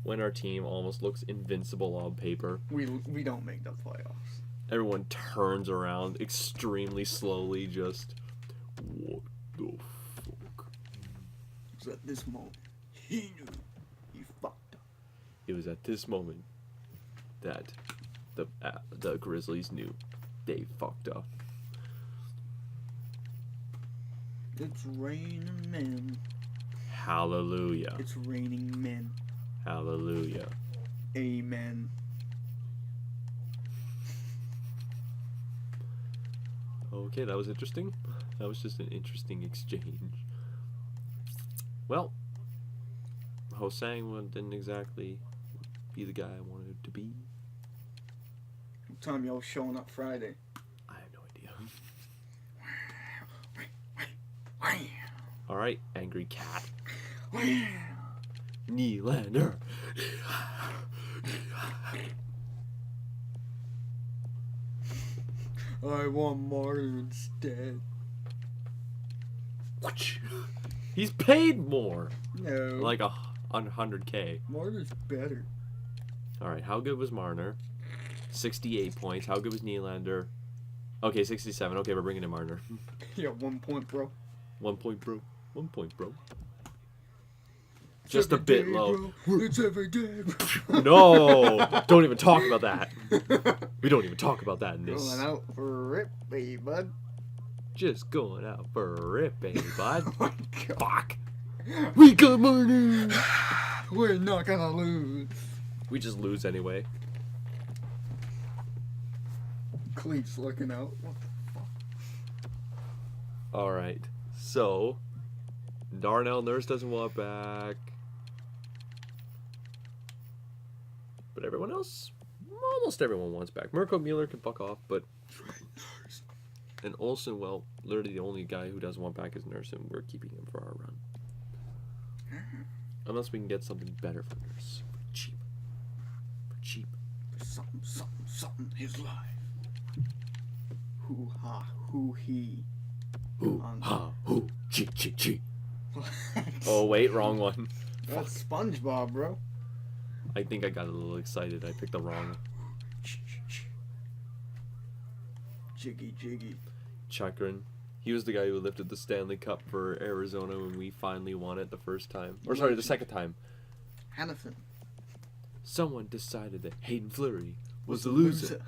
When our team almost looks invincible on paper, We don't make the playoffs. everyone turns around extremely slowly, just, what the fuck? It was at this moment he knew he fucked up. It was at this moment that the Grizzlies knew they fucked up. It's raining men. Hallelujah. It's raining men. Hallelujah. Amen. Okay, that was interesting. That was just an interesting exchange. Well, Hosang didn't exactly be the guy I wanted to be. What time y'all showing up Friday? I have no idea. Wow. Alright, angry cat. Wow. Nylander. I want Martyr instead. He's paid more. No. Like 100K. Martyr's better. Alright, how good was Marner? 68 points. How good was Nylander? Okay, 67. Okay, we're bringing in Marner. Yeah, 1 point, bro. 1 point, bro. 1 point, bro. Just a bit low. Bro. It's every day. Bro. No! Don't even talk about that. We don't even talk about that in this. Going out for a rip, baby bud. Just going out for a rip, baby bud. Oh my God. Fuck. We got money. We're not gonna lose. We just lose anyway. Cleats looking out. What the fuck? All right. So, Darnell Nurse doesn't want back. But everyone else, almost everyone wants back. Mirko Mueller can fuck off, but... And Olsen, well, literally the only guy who doesn't want back is Nurse, and we're keeping him for our run. Unless we can get something better for Nurse. For cheap. For cheap. Something, his life. Hoo ha, hoo he. Hoo ha hoo chi chi chi. Oh wait, wrong one. That's SpongeBob, bro. I think I got a little excited. I picked the wrong. Jiggy. Chakran. He was the guy who lifted the Stanley Cup for Arizona when we finally won it the first time. Or sorry, the second time. Hannafin. Someone decided that Hayden Fleury was the loser.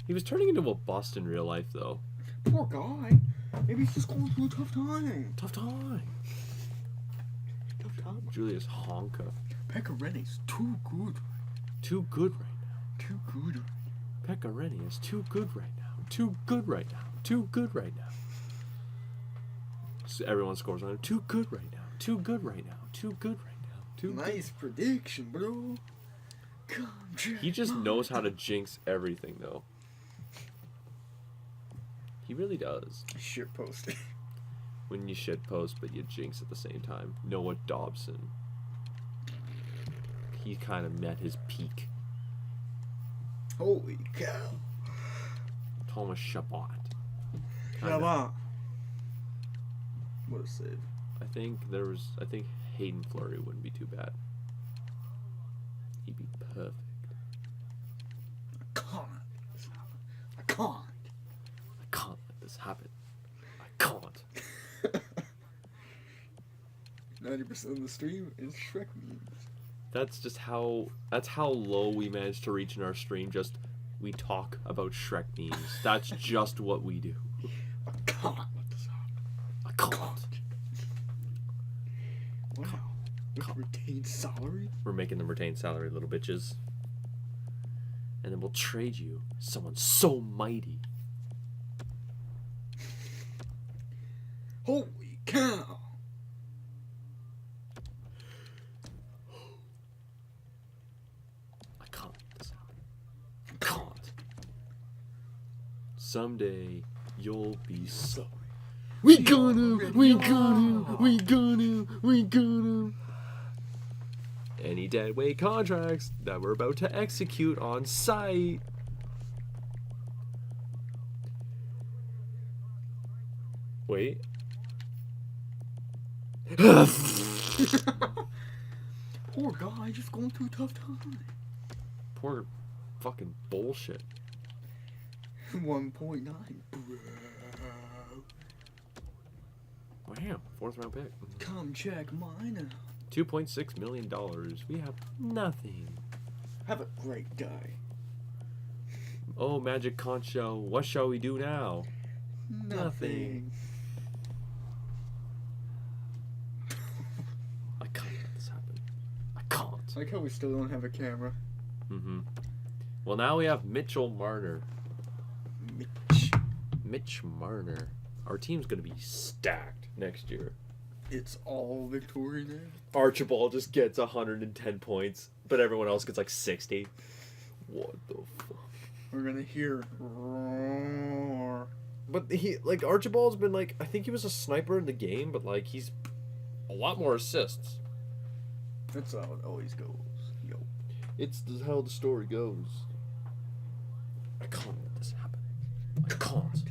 He was turning into a bust in real life, though. Poor guy. Maybe he's just going through a tough time. Tough time. Julius Honka. Pecorini's too good. Too good right now. Too good. Pecorini is too good right now. Too good right now. Too good right now. So everyone scores on him. Too good right now. Too good right now. Too good right now. Too good. Nice prediction, bro. Come on. He just knows how to jinx everything, though. He really does. Shit posting. When you shit post, but you jinx at the same time. Noah Dobson. He kind of met his peak. Holy cow. Thomas Chabot. What a save. I think Hayden Fleury wouldn't be too bad. He'd be perfect. I can't. I can't let this happen. I can't. 90% of the stream is Shrek memes. That's how low we managed to reach in our stream. Just we talk about Shrek memes. That's just what we do. I can't let this happen. I can't. Wow. With retained salary? We're making them retain salary, little bitches. And then we'll trade you someone so mighty. Holy cow. I can't let this happen. I can't. Someday you'll be sorry. We gonna. Any deadweight contracts that we're about to execute on site. Wait. Poor guy just going through a tough time. Poor fucking bullshit. 1.9, bro. Wow, 4th round pick. Come check mine out. $2.6 million. We have nothing. Have a great day. Oh, Magic Concho, what shall we do now? Nothing. I can't let this happen. I can't. I like how we still don't have a camera. Mm-hmm. Well, now we have Mitchell Marner. Mitch Marner. Our team's going to be stacked next year. It's all Victoria now. Archibald just gets 110 points, but everyone else gets like 60. What the fuck? We're gonna hear roar. But Archibald's been like, I think he was a sniper in the game, but like he's a lot more assists. That's how it always goes. Yo. It's how the story goes. I can't let this happen. I can't.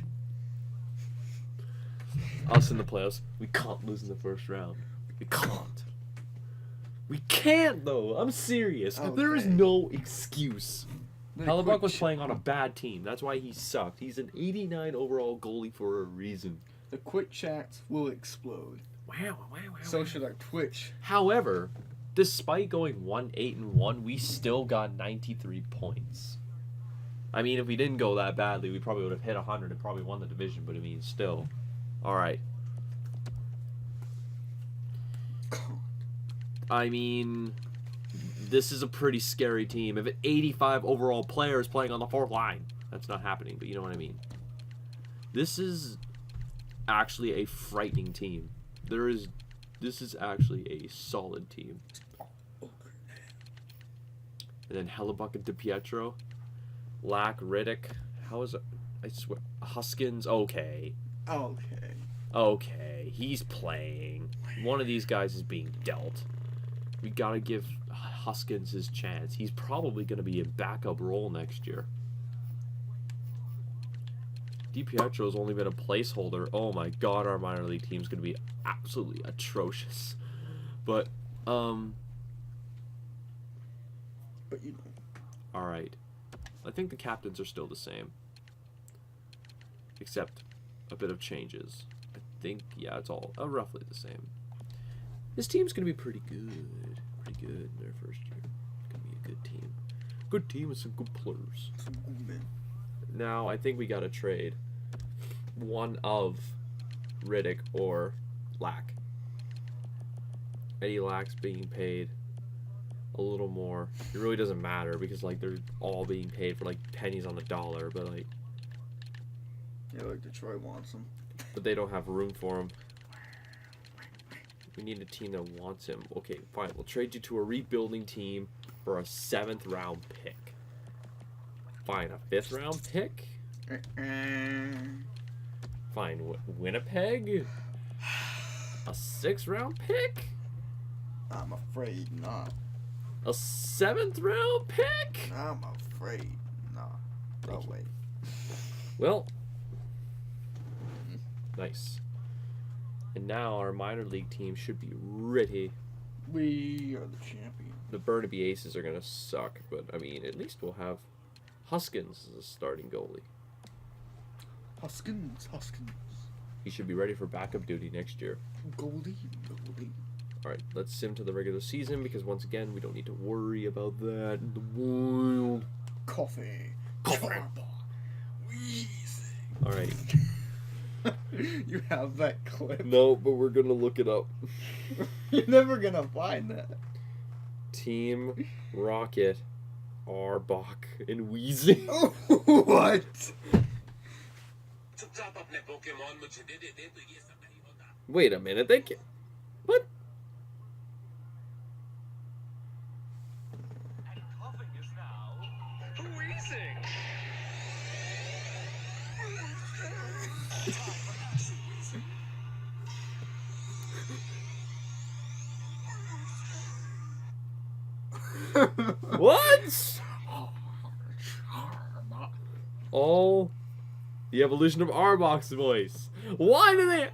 Us in the playoffs, we can't lose in the first round. We can't. We can't though. I'm serious. Okay. There is no excuse. Then Hellebuck quick was ch- playing on a bad team. That's why he sucked. He's an 89 overall goalie for a reason. The quick chats will explode. Wow. So should our Twitch. However, despite going 1-8-1, we still got 93 points. I mean, if we didn't go that badly, we probably would have hit 100 and probably won the division. But I mean, still. All right. I mean, this is a pretty scary team. If an 85 overall player is playing on the 4th line, that's not happening, but you know what I mean. This is actually a frightening team. This is actually a solid team. And then Hellebuck and DiPietro, Lack, Riddick. How is it? I swear, Huskins. Okay, he's playing. One of these guys is being dealt. We gotta give Huskins his chance. He's probably gonna be a backup role next year. DiPietro's only been a placeholder. Oh my god, our minor league team's gonna be absolutely atrocious. But you know. alright. I think the captains are still the same. Except a bit of changes. I think, yeah, it's all roughly the same. This team's going to be pretty good. Pretty good in their first year. It's going to be a good team. Good team with some good players. Some good men. Now, I think we got to trade one of Riddick or Lack. Eddie Lack's being paid a little more. It really doesn't matter because, like, they're all being paid for, like, pennies on the dollar, but, like... Yeah, like Detroit wants him. But they don't have room for him. We need a team that wants him. Okay, fine. We'll trade you to a rebuilding team for a 7th round pick. Fine, a 5th round pick? Fine, Winnipeg? A 6th round pick? I'm afraid not. A 7th round pick? I'm afraid not. Oh, wait. Well, nice. And now our minor league team should be ready. We are the champion. The Burnaby Aces are going to suck, but I mean, at least we'll have Huskins as a starting goalie. Huskins. He should be ready for backup duty next year. Goldie. Alright, let's sim to the regular season because once again, we don't need to worry about that in the wild. Coffee. Wheezing. Alrighty. You have that clip. No, but we're going to look it up. You're never gonna find that. Team Rocket, Arbok, and Wheezing. What? Wait a minute, they can... What? And coughing is now wheezing. What? Oh, the evolution of Arbok's voice. Why do they...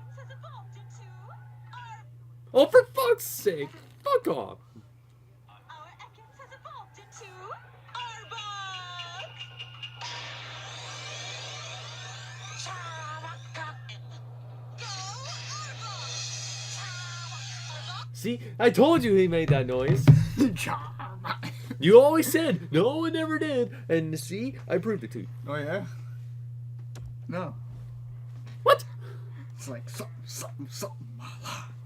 Oh, for fuck's sake. Fuck off. Our Ekans has evolved into Arbok! See, I told you he made that noise. You always said, no, it never did. And see, I proved it to you. Oh yeah? No. What? It's like something.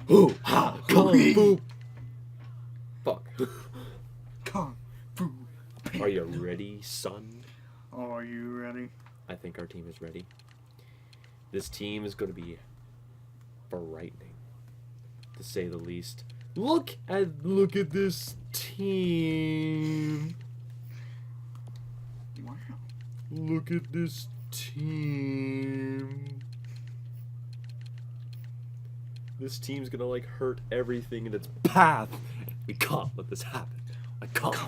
Ooh, ha, kung fu. Fuck. Kung Fu. Are you ready, son? Are you ready? I think our team is ready. This team is going to be frightening, to say the least. Look at this team. Wow. Look at this team. This team's gonna like hurt everything in its path. We can't let this happen. We can't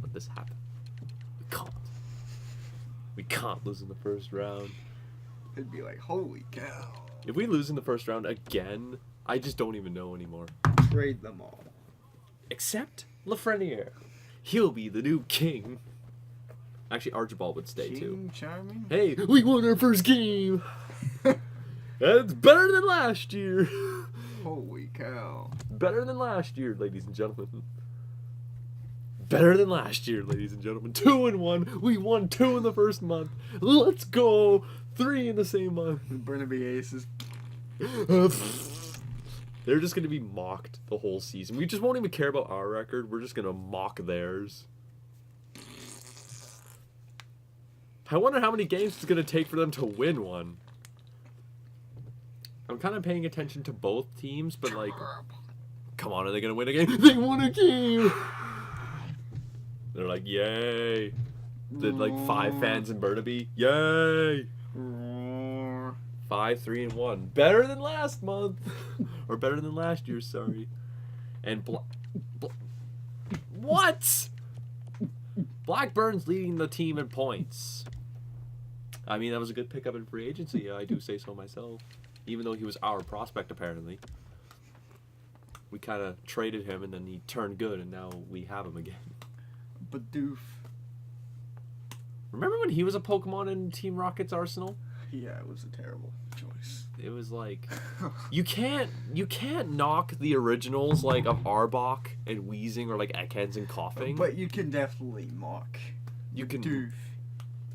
let this happen. We can't lose in the first round. It'd be like, holy cow. If we lose in the first round again, I just don't even know anymore. Trade them all. Except Lafreniere. He'll be the new king. Actually, Archibald would stay too. King Charming? Hey, we won our first game! That's better than last year! Holy cow. Better than last year, ladies and gentlemen. Better than last year, ladies and gentlemen. 2-1. We won 2 in the first month. Let's go! 3 in the same month. Burnaby Aces. They're just going to be mocked the whole season. We just won't even care about our record. We're just going to mock theirs. I wonder how many games it's going to take for them to win one. I'm kind of paying attention to both teams, but like, come on, are they going to win a game? They won a game! They're like, yay. Did like 5 fans in Burnaby. Yay! 5-3-1. Better than last month. Or better than last year, sorry. And what? Blackburn's leading the team in points. I mean, that was a good pickup in free agency. I do say so myself. Even though he was our prospect, apparently. We kind of traded him, and then he turned good, and now we have him again. Badoof. Remember when he was a Pokemon in Team Rocket's arsenal? Yeah, it was a terrible choice. It was like you can't knock the originals like of Arbok and Wheezing or like Ekans and Coughing. But you can definitely mock. You can, Doof.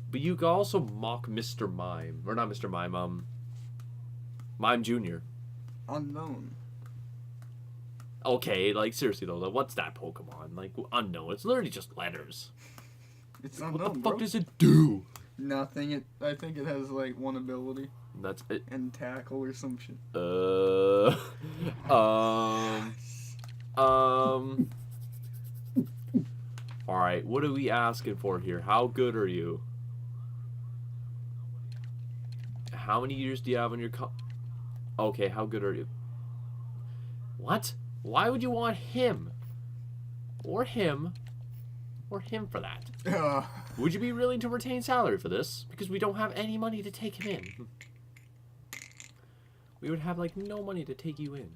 but you can also mock Mr. Mime or not Mr. Mime, Mime Jr. Unknown. Okay, like seriously though, like, what's that Pokemon? Like unknown. It's literally just letters. It's What unknown, the bro. fuck does it do? Nothing. I think it has like one ability That's it. and tackle or some shit. All right, what are we asking for here? How good are you? How many years do you have on your Okay, how good are you? What? Why would you want him? Or him? Or him for that? Would you be willing to retain salary for this? Because we don't have any money to take him in. We would have, like, no money to take you in.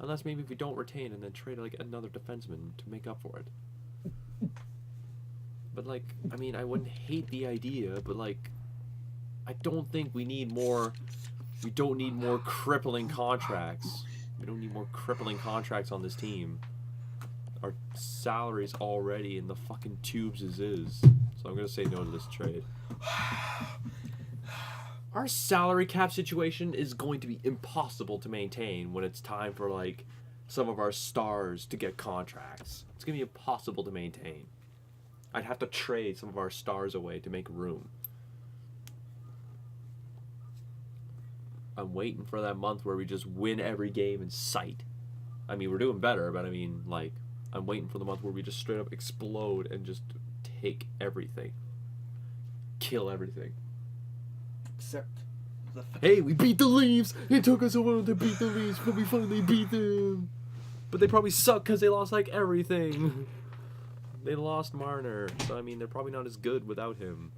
Unless maybe if we don't retain and then trade, like, another defenseman to make up for it. But, like, I mean, I wouldn't hate the idea, but, like, I don't think we need more... We don't need more crippling contracts. We don't need more crippling contracts on this team. Our salary's already in the fucking tubes as is. So I'm gonna say no to this trade. Our salary cap situation is going to be impossible to maintain when it's time for like some of our stars to get contracts. It's gonna be impossible to maintain. I'd have to trade some of our stars away to make room. I'm waiting for that month where we just win every game in sight. I mean, we're doing better, but I mean, like, I'm waiting for the month where we just straight up explode and just take everything. Kill everything. Except the Hey, we beat the Leafs! It took us a while to beat the Leafs, but we finally beat them! But they probably suck because they lost, like, everything. They lost Marner, so I mean, they're probably not as good without him.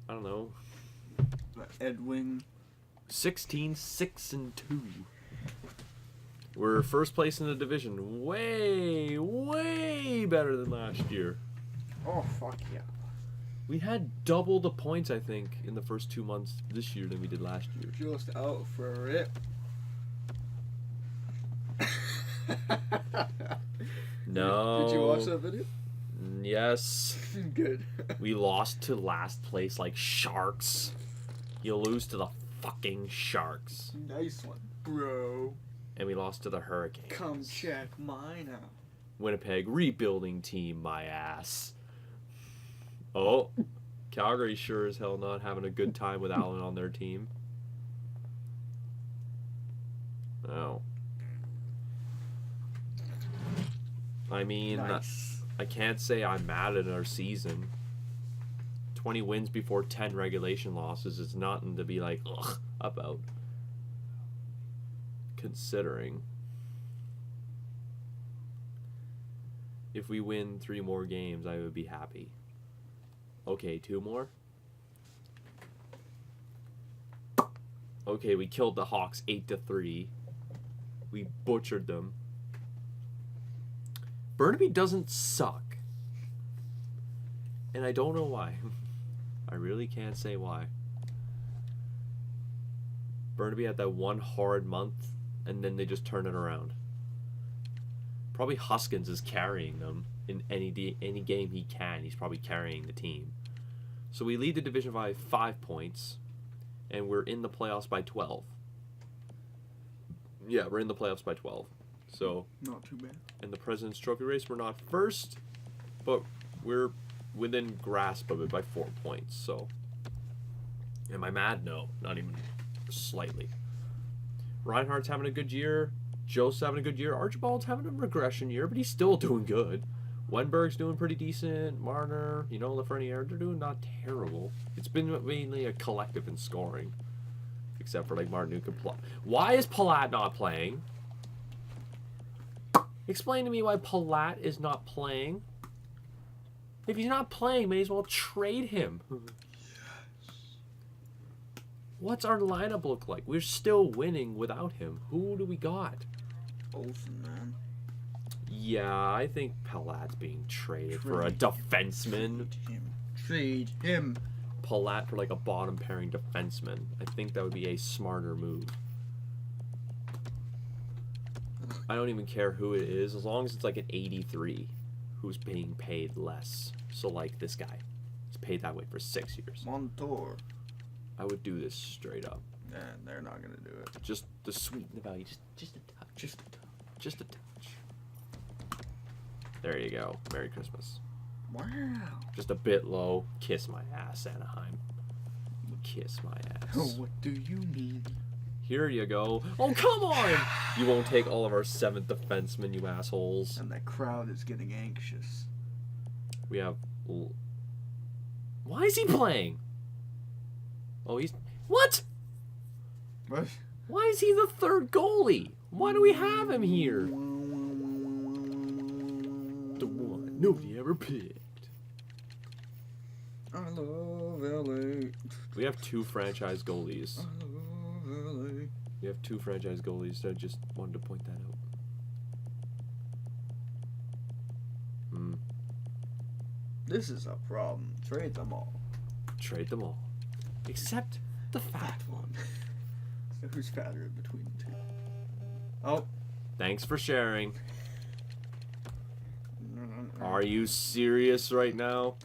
I don't know. Edwin. 16-6-2. We're first place in the division. Way, way better than last year. Oh, fuck yeah. We had double the points, I think, in the first 2 months this year than we did last year. Just out for it. No. Did you watch that video? Yes. Good. We lost to last place like Sharks. You lose to the fucking Sharks. Nice one, bro. And we lost to the Hurricanes. Come check mine out. Winnipeg rebuilding team, my ass. Oh, Calgary sure as hell not having a good time with Allen on their team. Oh. I mean, Nice. I can't say I'm mad at our season. 20 wins before 10 regulation losses is nothing to be like, ugh, about. Considering. If we win 3 more games, I would be happy. Okay, 2 more? Okay, we killed the Hawks 8-3. We butchered them. Burnaby doesn't suck. And I don't know why. I really can't say why. Burnaby had that one horrid month, and then they just turn it around. Probably Huskins is carrying them in any game he can. He's probably carrying the team. So we lead the division by 5 points, and we're in the playoffs by 12. Yeah, we're in the playoffs by 12. So, Not too bad. in the President's Trophy race, we're not first, but we're within grasp of it by 4 points. So, am I mad? No, not even slightly. Reinhardt's having a good year. Joe's having a good year. Archibald's having a regression year, but he's still doing good. Wenberg's doing pretty decent. Marner, Lafreniere, they're doing not terrible. It's been mainly a collective in scoring, except for like Martin Nuka. Why is Palat not playing? Explain to me why Palat is not playing. If he's not playing, may as well trade him. What's our lineup look like? We're still winning without him. Who do we got? Olsen, man. Yeah, I think Palat's being traded for a defenseman. Trade him. Palat for like a bottom pairing defenseman. I think that would be a smarter move. I don't even care who it is, as long as it's like an 83 who's being paid less. So like this guy. He's paid that way for 6 years. Montour. I would do this straight up. And they're not gonna do it. Just to sweeten the value. Just a touch. Just a touch. Just a touch. There you go. Merry Christmas. Wow. Just a bit low. Kiss my ass, Anaheim. Kiss my ass. Oh, what do you mean? Here you go. Oh, come on! You won't take all of our 7th defensemen, you assholes. And that crowd is getting anxious. We have... Why is he playing? Oh, he's... What? What? Why is he the 3rd goalie? Why do we have him here? The one nobody ever picked. I love LA. We have 2 franchise goalies. I love LA. We have 2 franchise goalies. I just wanted to point that out. This is a problem. Trade them all. Trade them all. Except the fat one. So who's fatter between the two? Oh. Thanks for sharing. Are you serious right now?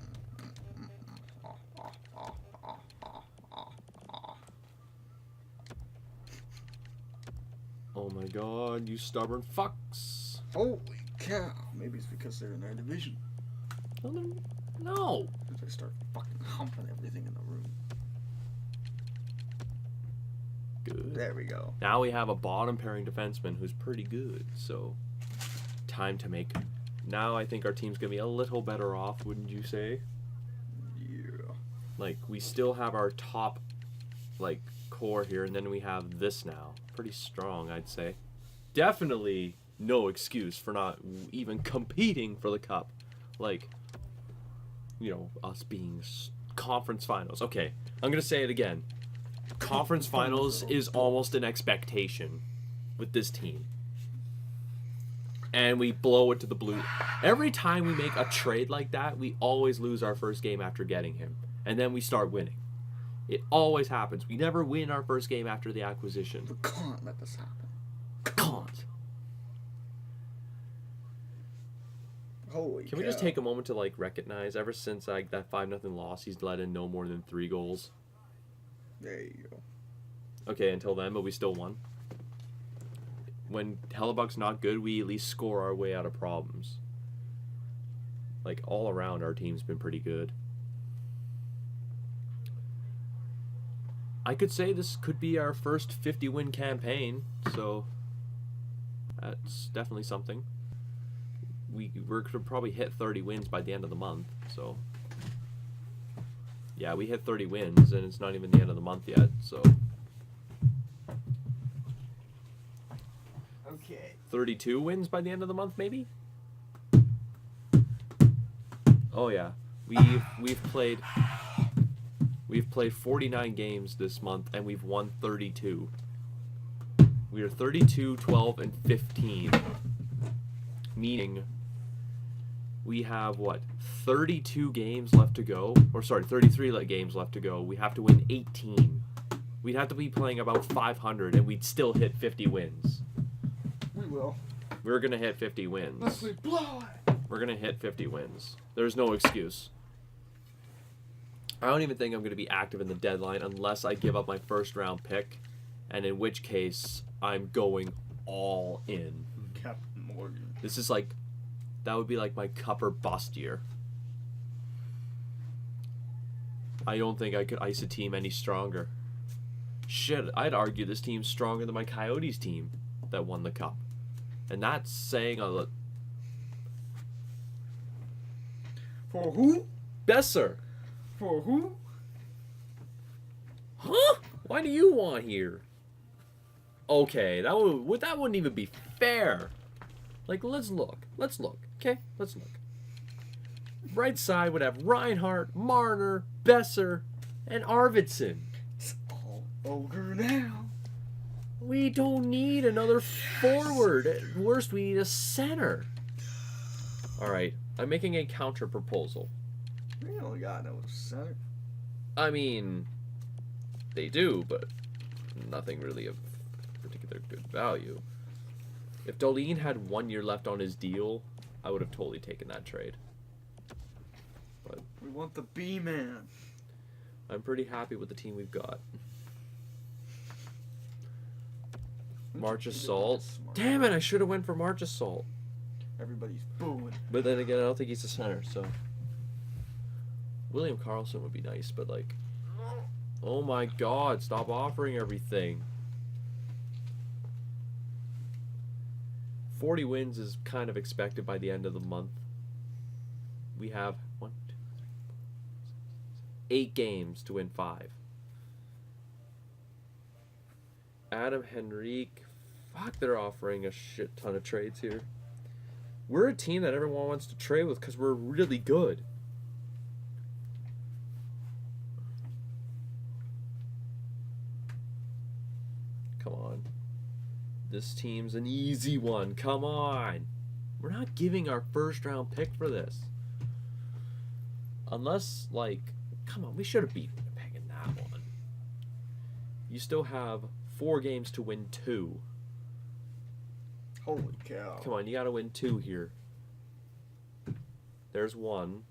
Oh my god, you stubborn fucks. Holy cow. Maybe it's because they're in their division. No. They start fucking humping everything in the room. Good. There we go. Now we have a bottom pairing defenseman who's pretty good, so time to make... Now I think our team's going to be a little better off, wouldn't you say? Yeah. Like, we still have our top, like, core here, and then we have this now. Pretty strong, I'd say. Definitely no excuse for not even competing for the cup. Like, us being conference finals. Okay, I'm going to say it again. Conference finals is almost an expectation with this team. And we blow it to the blue. Every time we make a trade like that, we always lose our first game after getting him. And then we start winning. It always happens. We never win our first game after the acquisition. We can't let this happen. Can't. Holy Can we just take a moment to, like, recognize, ever since, like, that 5-0 loss, he's let in no more than 3 goals. There you go. Okay, until then, but we still won. When Hellebuck's not good, we at least score our way out of problems. Like, all around, our team's been pretty good. I could say this could be our first 50-win campaign, so that's definitely something. We're going to probably hit 30 wins by the end of the month, so... Yeah, we hit 30 wins, and it's not even the end of the month yet, so... Okay. 32 wins by the end of the month, maybe? Oh yeah, we've played 49 games this month and we've won 32. We are 32, 12, and 15, meaning we have 32 games left to go, or sorry, 33 games left to go. We have to win 18. We'd have to be playing about 500 and we'd still hit 50 wins. We will. We're gonna hit 50 wins. Leslie, blow it. We're gonna hit 50 wins. There's no excuse. I don't even think I'm gonna be active in the deadline unless I give up my first round pick, and in which case I'm going all in. Captain Morgan. This is like, that would be like my cup or bust year. I don't think I could ice a team any stronger. Shit, I'd argue this team's stronger than my Coyotes team that won the cup. And that's saying a lot. For who? Besser! For who? Huh? Why do you want here? Okay, that wouldn't even be fair. Like, let's look. Okay, let's look. Right side would have Reinhardt, Marner, Besser, and Arvidsson. It's all over now. We don't need another forward. At worst, we need a center. Alright, I'm making a counter proposal. We only got no center. I mean, they do, but nothing really of particular good value. If Dahlin had 1 year left on his deal, I would have totally taken that trade. But We want the B-man. I'm pretty happy with the team we've got. March Assault. Damn it, I should have went for March Assault. Everybody's booing. But then again, I don't think he's a center, so. William Karlsson would be nice, but like. Oh my god, stop offering everything. 40 wins is kind of expected by the end of the month. We have 8 games to win 5. Adam Henrique. Fuck, they're offering a shit ton of trades here. We're a team that everyone wants to trade with because we're really good. Come on. This team's an easy one. Come on. We're not giving our first round pick for this. Unless, like, come on, we should have beaten Winnipeg in that one. You still have 4 games to win 2. Holy cow. Come on, you gotta win 2 here. There's 1.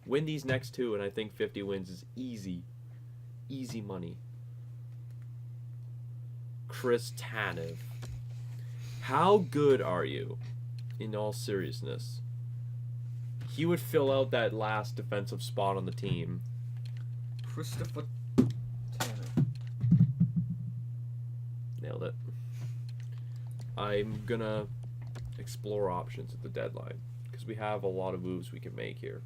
Win these next 2, and I think 50 wins is easy. Easy money. Chris Tanev. How good are you, in all seriousness? He would fill out that last defensive spot on the team. Christopher Tanner. Nailed it. I'm gonna explore options at the deadline because we have a lot of moves we can make here.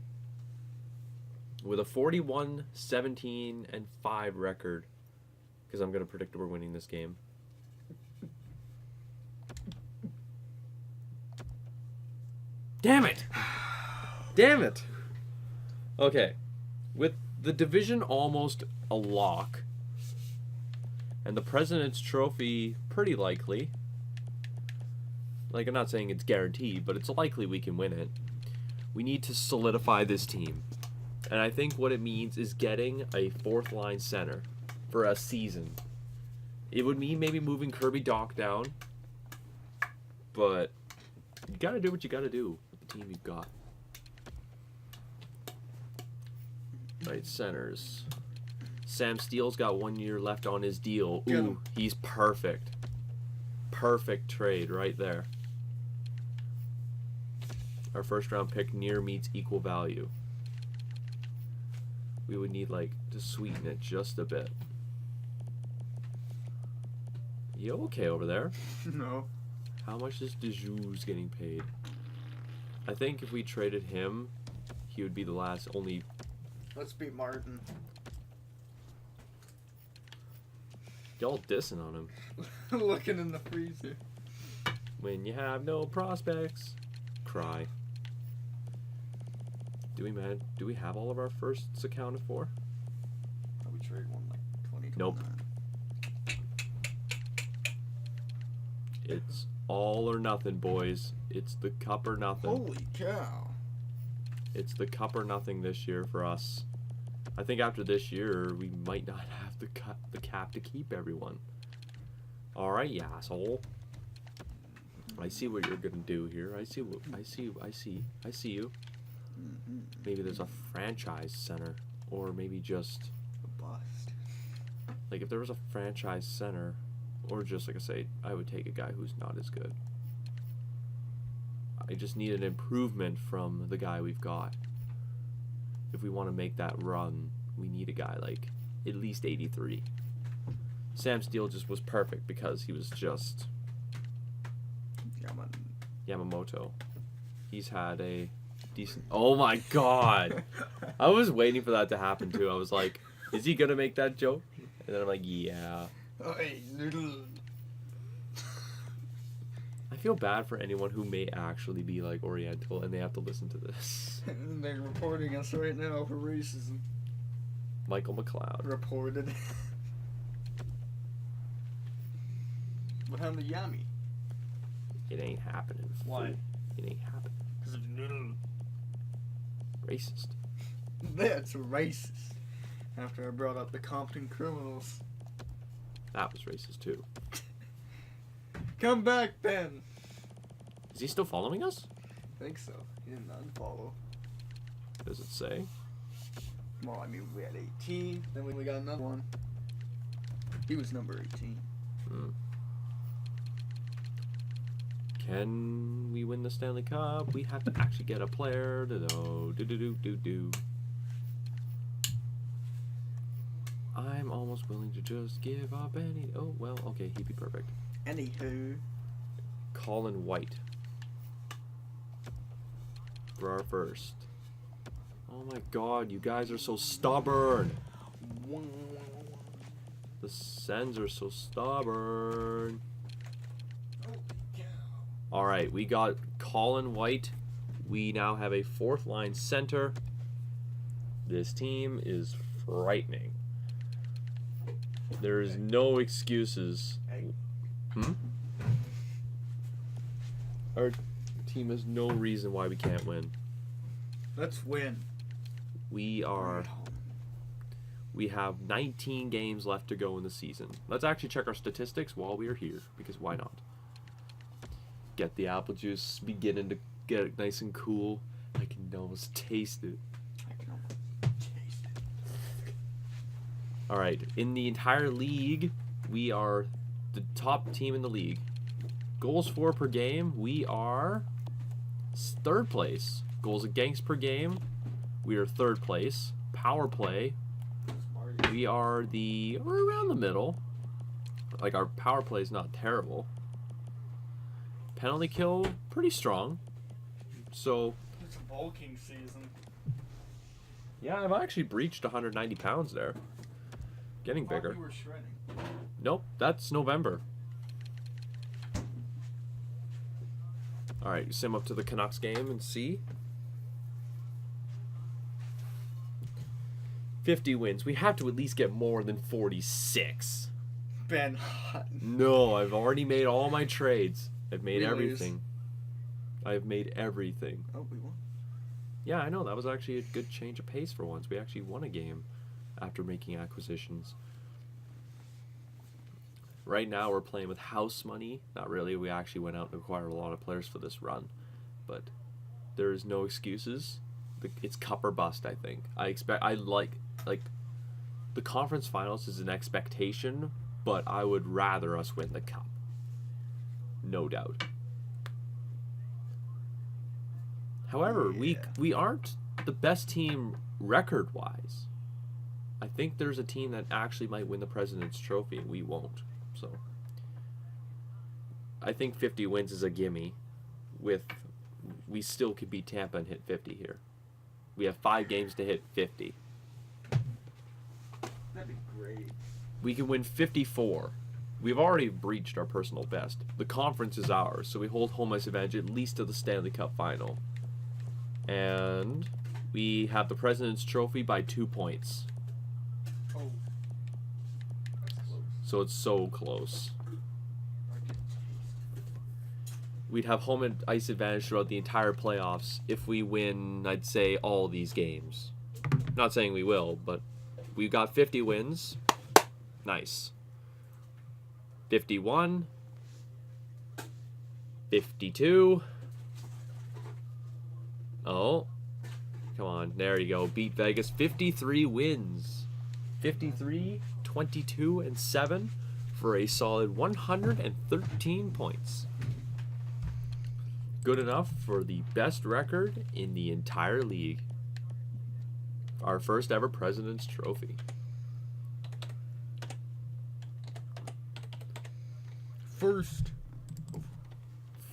With a 41, 17, and 5 record, because I'm gonna predict we're winning this game. Damn it! Damn it! Okay, with the division almost a lock, and the President's Trophy pretty likely. Like, I'm not saying it's guaranteed, but it's likely we can win it. We need to solidify this team. And I think what it means is getting a 4th line center for a season. It would mean maybe moving Kirby Dach down. But you gotta do what you gotta do with the team you've got. Right, centers. Sam Steele's got 1 year left on his deal. Get Ooh, him. he's perfect. Perfect trade right there. Our first round pick near meets equal value. We would need, like, to sweeten it just a bit. You okay over there? No. How much is Dejoux getting paid? I think if we traded him, he would be the last only. Let's beat Martin. Y'all dissing on him. Looking in the freezer. When you have no prospects, cry. Do we have all of our firsts accounted for? Probably trade one like 20. Nope. It's all or nothing, boys. It's the cup or nothing. Holy cow. It's the cup or nothing this year for us. I think after this year, we might not have the cap to keep everyone. All right, you asshole. I see what you're gonna do here. I see you. Mm-hmm. Maybe there's a franchise center, or maybe just A bust. like if there was a franchise center, Or just, like I say, I would take a guy who's not as good. I just need an improvement from the guy we've got. If we want to make that run, we need a guy like at least 83. Sam Steele just was perfect because he was just Yamamoto. He's had a decent... Oh my god! I was waiting for that to happen too. I was like, is he gonna make that joke? And then I'm like, yeah. Hey, noodle. I feel bad for anyone who may actually be like Oriental and they have to listen to this. They're reporting us right now for racism. Michael McLeod. Reported. What happened to Yami? It ain't happening. Why? fool. It ain't happening. Because of noodle. Racist. That's racist. After I brought up the Compton criminals. That was racist too. Come back, Ben. Is he still following us? I think so. He didn't unfollow. Does it say? Well, I mean, we had 18. Then we got another one. He was number 18. Hmm. Can we win the Stanley Cup? We have to actually get a player. Do. I'm almost willing to just give up any. Oh well, okay, he'd be perfect. Anywho. Colin White for our first. Oh my god, you guys are so stubborn. The Sens are so stubborn. Alright, we got Colin White. We now have a fourth line center. This team is frightening. There is no excuses. Hmm? Our team has no reason why we can't win. Let's win. We have 19 games left to go in the season. Let's actually check our statistics while we are here, because why not? Get the apple juice beginning to get nice and cool. I can almost taste it. I can almost taste it. Alright, in the entire league, we are the top team in the league. Goals for per game, we are third place. Goals against per game, we are third place. Power play, we're around the middle. Like, our power play is not terrible. Penalty kill, pretty strong. So, It's bulking season. yeah, I've actually breached 190 pounds there. Getting bigger. You were shredding. Nope, that's November. Alright, sim up to the Canucks game and see. 50 wins. We have to at least get more than 46. Ben Hutton. No, I've already made all my trades. I've made We lose. everything. I've made everything. Oh, we won. Yeah, I know. That was actually a good change of pace for once. We actually won a game after making acquisitions. Right now, we're playing with house money. Not really. We actually went out and acquired a lot of players for this run. But there's no excuses. It's cup or bust, I think. I like the conference finals is an expectation, but I would rather us win the cup. No doubt. However, Yeah. we aren't the best team record-wise. I think there's a team that actually might win the President's Trophy, and we won't. So, I think 50 wins is a gimme. We still could beat Tampa and hit 50 here. We have 5 games to hit 50. That'd be great. We can win 54. We've already breached our personal best. The conference is ours, so we hold home ice advantage at least to the Stanley Cup final. And we have the President's Trophy by 2 points. Oh. That's close. So it's so close. I can taste it. We'd have home and ice advantage throughout the entire playoffs if we win, I'd say, all these games. Not saying we will, but we've got 50 wins. Nice. 51. 52. Oh. Come on. There you go. Beat Vegas. 53 wins. 53, 22, and 7. for a solid 113 points. Good enough for the best record in the entire league. Our first ever President's Trophy. First.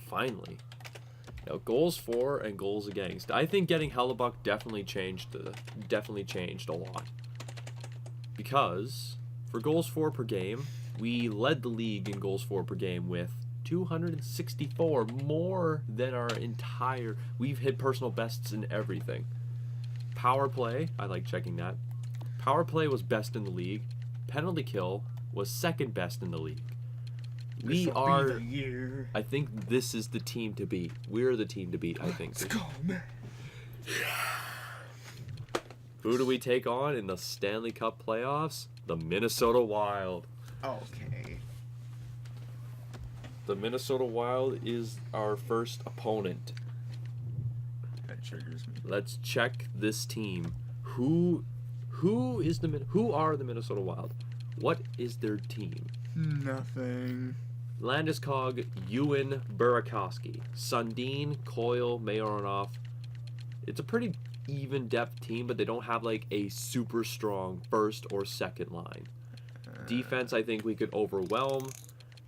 Finally. Now, goals for and goals against. I think getting Hellebuck definitely changed a lot. Because for goals for per game, we led the league in goals for per game with 264, more than our entire. We've hit personal bests in everything. Power play, I like checking that. Power play was best in the league. Penalty kill was second best in the league. We This'll are. be the year. I think this is the team to beat. We're the team to beat, I think. Let's go, man. Who do we take on in the Stanley Cup playoffs? The Minnesota Wild. Okay. The Minnesota Wild is our first opponent. That triggers me. Let's check this team. Who are the Minnesota Wild? What is their team? Nothing. Landeskog, Ewan, Burakovsky, Sundin, Coyle, Mayoronov. It's a pretty even depth team, but they don't have like a super strong first or second line. Defense, I think we could overwhelm,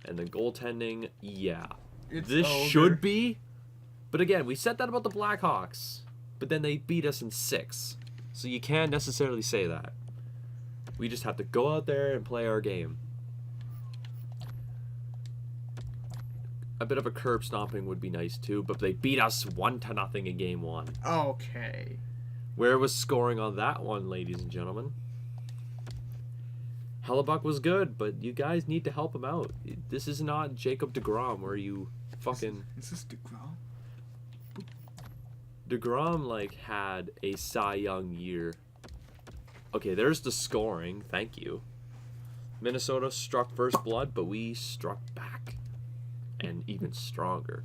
and then goaltending, yeah, this over. should be. But again, we said that about the Blackhawks, but then they beat us in 6, so you can't necessarily say that. We just have to go out there and play our game. A bit of a curb stomping would be nice too, but they beat us 1-0 in game 1. Okay. Where was scoring on that one, ladies and gentlemen? Hellebuck was good, but you guys need to help him out. This is not Jacob deGrom where you fucking... Is this DeGrom? deGrom, like, had a Cy Young year. Okay, there's the scoring. Thank you. Minnesota struck first blood, but we struck back. And even stronger.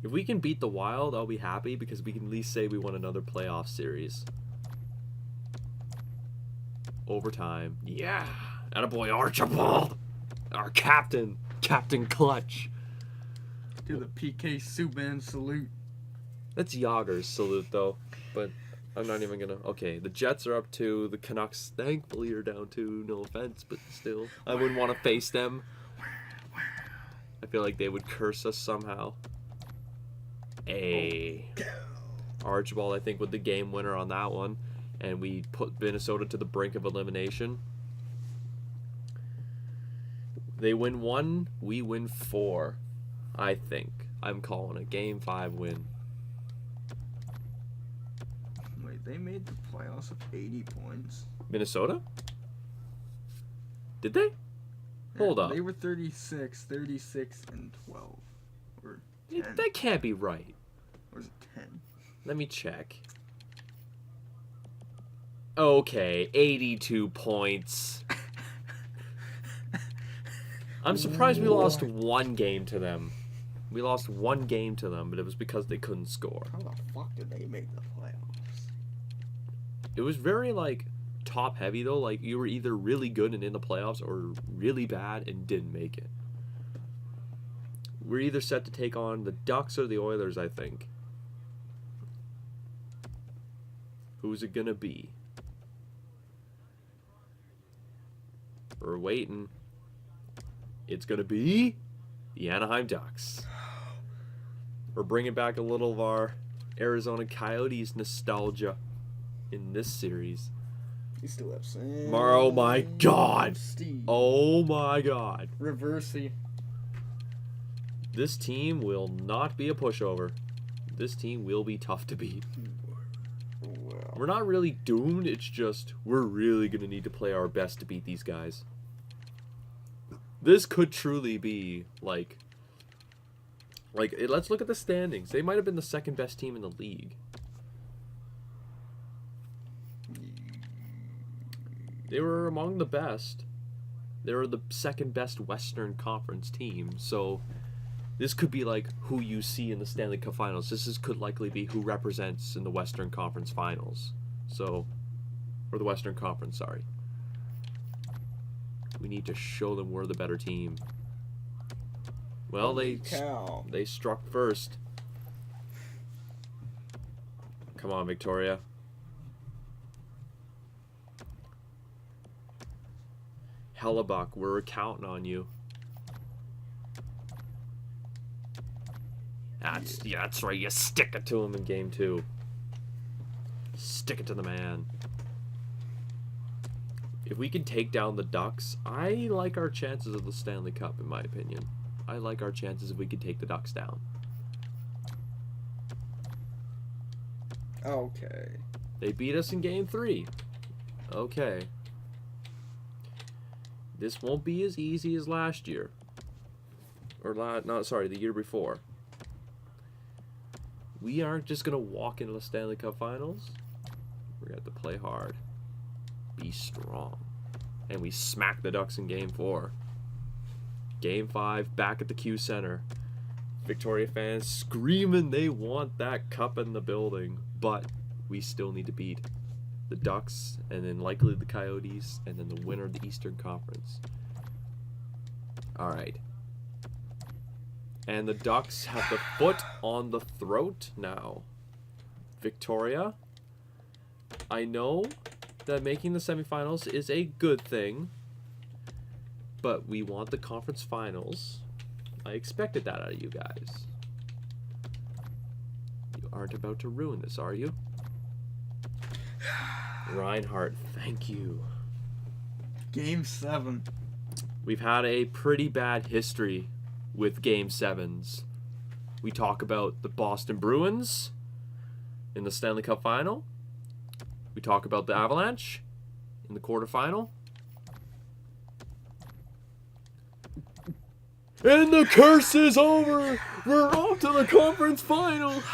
If we can beat the Wild, I'll be happy because we can at least say we won another playoff series. Overtime. Yeah. Attaboy Archibald. Our captain. Captain Clutch. Do the PK Subban salute. That's Yager's salute, though. But I'm not even gonna... Okay, the Jets are up 2. The Canucks, thankfully, are down 2. No offense, but still. I wouldn't want to face them. I feel like they would curse us somehow. Archibald, I think, with the game winner on that one. And we put Minnesota to the brink of elimination. They win 1, we win 4. I think. I'm calling a Game 5 win. Wait, they made the playoffs with 80 points. Minnesota? Did they? Hold up. They were 36, 36, and 12. Or 10. That can't be right. Or is it 10? Let me check. Okay, 82 points. I'm surprised we lost 1 game to them. We lost 1 game to them, but it was because they couldn't score. How the fuck did they make the playoffs? It was very, like, top heavy, though. Like, you were either really good and in the playoffs or really bad and didn't make it. We're either set to take on the Ducks or the Oilers, I think. Who's it gonna be? We're waiting. It's gonna be the Anaheim Ducks. We're bringing back a little of our Arizona Coyotes nostalgia in this series. You still have Sam. Oh my God! Steve. Oh my God! Reversey. This team will not be a pushover. This team will be tough to beat. Wow. We're not really doomed, it's just we're really going to need to play our best to beat these guys. This could truly be, like, let's look at the standings. They might have been the second best team in the league. They were among the best. They were the second best Western Conference team, so this could be like who you see in the Stanley Cup Finals. Could likely be who represents in the Western Conference Finals. So, or the Western Conference, sorry. We need to show them we're the better team. Well, Cow. they struck first. Come on, Victoria. Hellebuck, we're counting on you. That's right. You stick it to him in game 2. Stick it to the man. If we can take down the Ducks, I like our chances of the Stanley Cup, in my opinion. I like our chances if we can take the Ducks down. Okay. They beat us in game 3. Okay. This won't be as easy as last year. The year before. We aren't just going to walk into the Stanley Cup Finals. We're going to have to play hard. Be strong. And we smack the Ducks in game 4. Game 5, back at the Q Center. Victoria fans screaming they want that cup in the building. But we still need to beat the Ducks, and then likely the Coyotes, and then the winner of the Eastern Conference. Alright. And the Ducks have the foot on the throat now. Victoria, I know that making the semifinals is a good thing, but we want the conference finals. I expected that out of you guys. You aren't about to ruin this, are you? Reinhardt, thank you. Game 7. We've had a pretty bad history with Game 7s. We talk about the Boston Bruins in the Stanley Cup Final. We talk about the Avalanche in the quarterfinal. And the curse is over! We're off to the conference final!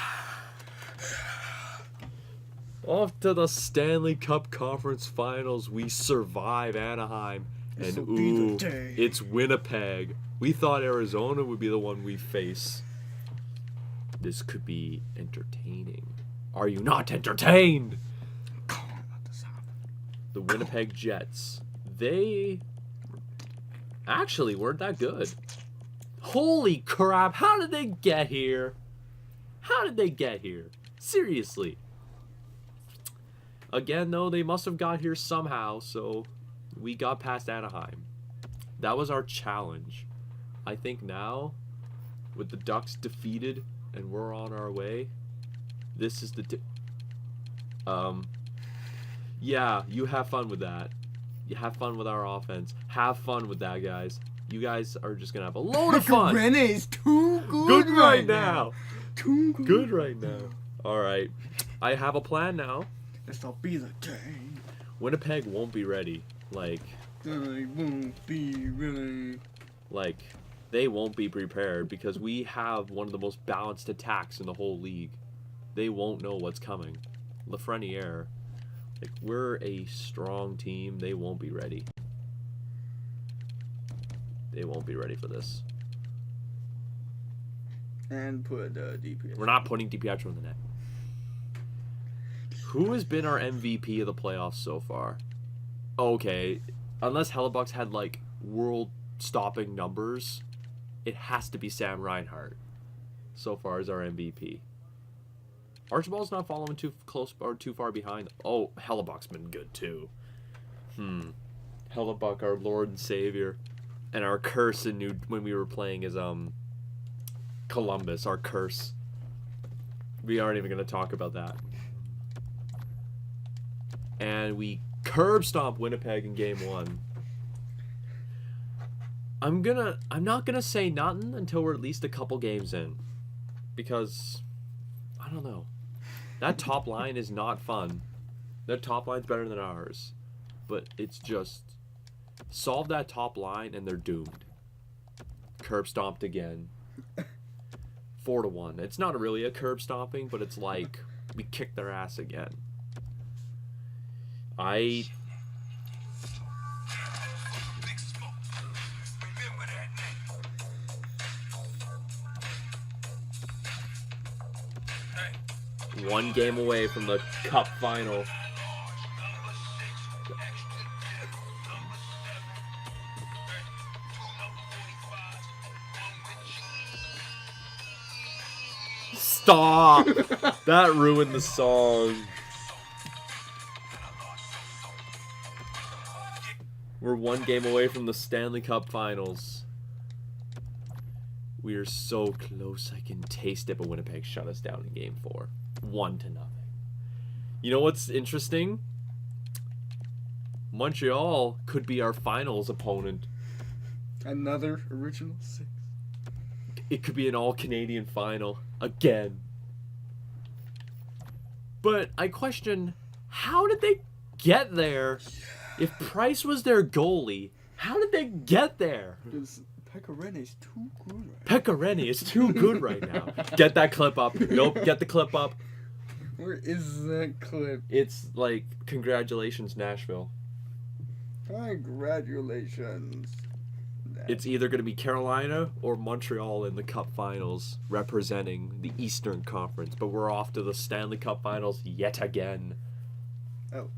Off to the Stanley Cup Conference Finals. We survive Anaheim. And This'll be the ooh, day. it's Winnipeg. We thought Arizona would be the one we face. This could be entertaining. Are you not entertained? Come on, let this happen. The Winnipeg Jets. They actually weren't that good. Holy crap, how did they get here? How did they get here? Seriously. Again, though, they must have got here somehow, so we got past Anaheim. That was our challenge. I think now, with the Ducks defeated and we're on our way, this is the... yeah, you have fun with that. You have fun with our offense. Have fun with that, guys. You guys are just going to have a load of fun. Rene is too Good right now. Too good. Good right now. All right. I have a plan now. This'll be the day. Winnipeg won't be ready. Like, I won't be ready. they won't be prepared because we have one of the most balanced attacks in the whole league. They won't know what's coming. Lafreniere, we're a strong team. They won't be ready. They won't be ready for this. And put DP. We're not putting DiPietro in the net. Who has been our MVP of the playoffs so far? Okay, unless Hellebuck's had world-stopping numbers, it has to be Sam Reinhart. So far as our MVP. Archibald's not following too close or too far behind. Oh, Hellebuck's been good too. Hellebuck, our Lord and Savior, and our curse when we were playing as Columbus. Our curse. We aren't even going to talk about that. And we curb stomp Winnipeg in game 1. I'm not gonna say nothing until we're at least a couple games in, because I don't know. That top line is not fun. That top line's better than ours, but it's just solve that top line and they're doomed. Curb stomped again. 4-1. It's not really a curb stomping, but it's like we kicked their ass again. Big Smoke. Remember that name. Hey. One game away from the Cup final. Stop! That ruined the song. We're one game away from the Stanley Cup Finals. We are so close, I can taste it, but Winnipeg shut us down in Game 4. 1-0. You know what's interesting? Montreal could be our finals opponent. Another original six. It could be an all-Canadian final again. But I question, how did they get there? If Price was their goalie, how did they get there? Because Pekka too good right Pekka Rinne is too good right now. Get that clip up. Nope, get the clip up. now. Where is that clip? It's like, congratulations, Nashville. Congratulations. It's either going to be Carolina or Montreal in the Cup Finals, representing the Eastern Conference. But we're off to the Stanley Cup Finals yet again. Oh.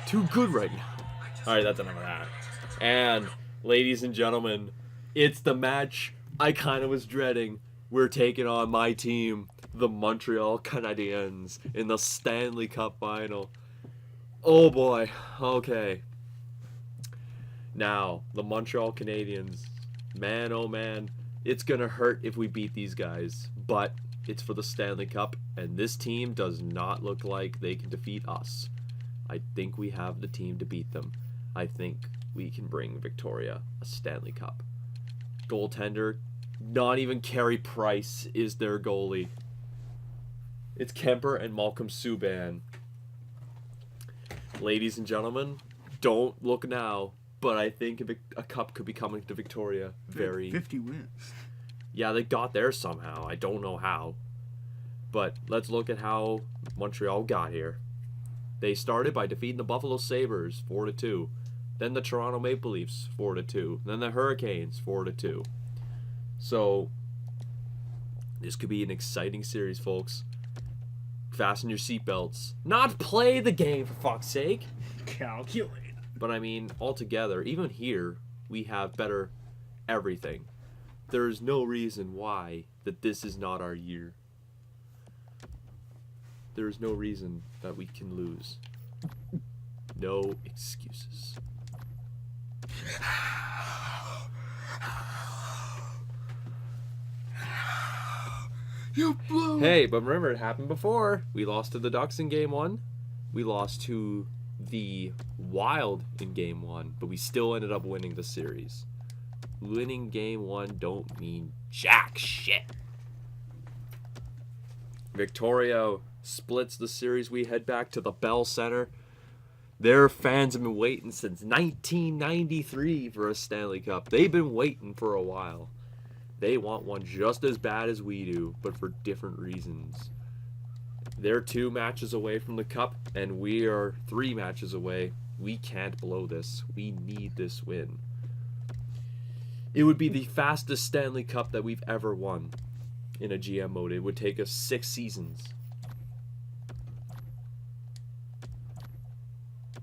Too good right now. Alright, that's enough of that. And, ladies and gentlemen, it's the match I kind of was dreading. We're taking on my team, the Montreal Canadiens, in the Stanley Cup Final. Oh boy, okay. Now, the Montreal Canadiens, man oh man, it's gonna hurt if we beat these guys, but it's for the Stanley Cup, and this team does not look like they can defeat us. I think we have the team to beat them. I think we can bring Victoria a Stanley Cup. Goaltender, not even Carey Price is their goalie. It's Kemper and Malcolm Subban. Ladies and gentlemen, don't look now, but I think a cup could be coming to Victoria very... 50 wins. Yeah, they got there somehow. I don't know how. But let's look at how Montreal got here. They started by defeating the Buffalo Sabres 4-2. Then the Toronto Maple Leafs 4-2. Then the Hurricanes 4-2. So this could be an exciting series, folks. Fasten your seatbelts. Not play the game, for fuck's sake. Calculate. But I mean, altogether, even here, we have better everything. There's no reason why that this is not our year. There is no reason that we can lose. No excuses. You blew. Hey, but remember, it happened before. We lost to the Ducks in Game 1. We lost to the Wild in Game 1. But we still ended up winning the series. Winning Game 1 don't mean jack shit. Victoria splits the series. We head back to the Bell Center. Their fans have been waiting since 1993 for a Stanley Cup. They've been waiting for a while. They want one just as bad as we do, but for different reasons. They're 2 matches away from the Cup, and we are 3 matches away. We can't blow this. We need this win. It would be the fastest Stanley Cup that we've ever won in a GM mode. It would take us 6 seasons.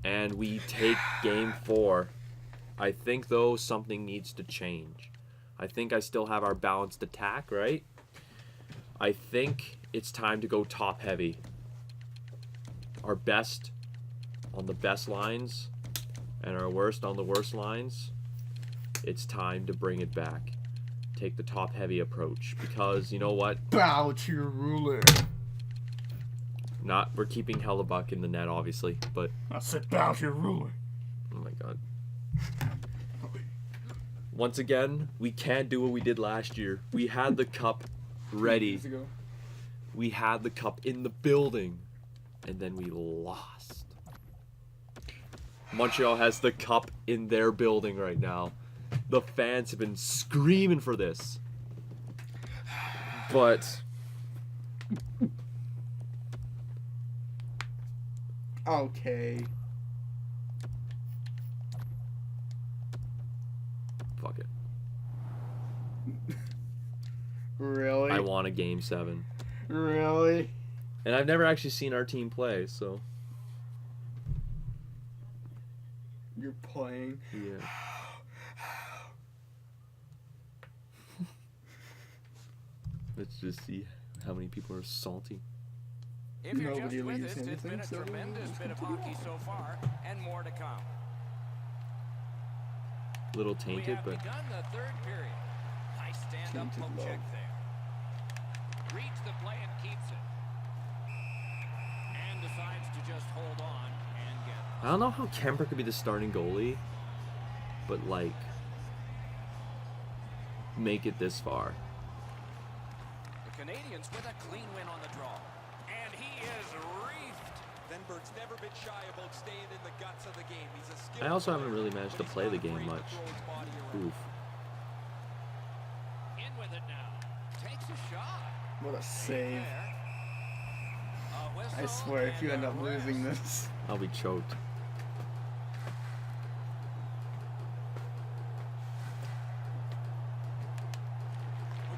And we take Game 4. I think, though, something needs to change. I think I still have our balanced attack, right? I think it's time to go top heavy. Our best on the best lines and our worst on the worst lines. It's time to bring it back. Take the top heavy approach, because you know what? Bow to your ruler. We're keeping Hellebuck in the net, obviously, but I said bow to your ruler. oh my god. Once again, we can't do what we did last year. We had the cup ready. Years ago. We had the cup in the building, and then we lost. Montreal has the cup in their building right now. The fans have been screaming for this. But Okay. fuck it. Really? I want a game 7. Really? And I've never actually seen our team play, so You're playing. yeah. Let's just see how many people are salty. If you're Nobody just with leaves us, it's been anything, a so tremendous let's bit of continue hockey on. so far, and more to come. Little We tainted, have but begun the third period. Nice stand-up Tainted poke love. check there. Reads the play and keeps it. And decides to just hold on and get. I don't know how Kemper could be the starting goalie, but like make it this far. The Canadians with a clean win on the draw. And he is reefed. Venberg's never been shy about staying in the guts of the game. He's a skilled I also player, haven't really managed to but he's play not the game afraid to much. throw his body around. Oof. In with it now. Takes a shot. What a save. There. A I whistle swear, if you and end up a losing rest. this. I'll be choked.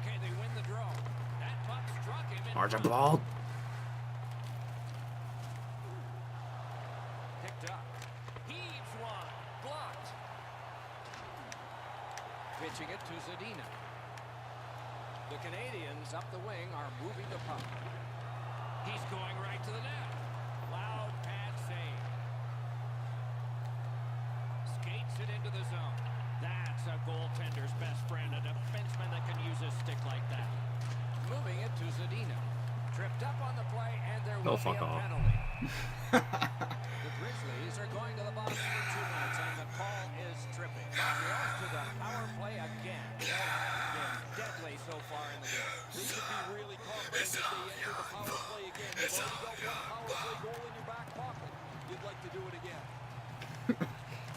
Okay, they win the draw. That puck struck him in Archibald. picked up. Heaves one. Blocked. Pitching it to Zadina. The Canadians up the wing are moving the puck. He's going right to the net. Loud pad save. Skates it into the zone. That's a goaltender's best friend, a defenseman that can use his stick like that. Moving it to Zadina. Tripped up on the play, and there will be fuck a off. penalty. The Grizzlies are going to the box for 2 minutes, and the call is tripping. Montreal's to the power play again. They have been deadly so far in the game. They should be really confident if they enter the power play again. You've already got one power play goal in your back pocket. You'd like to do it again.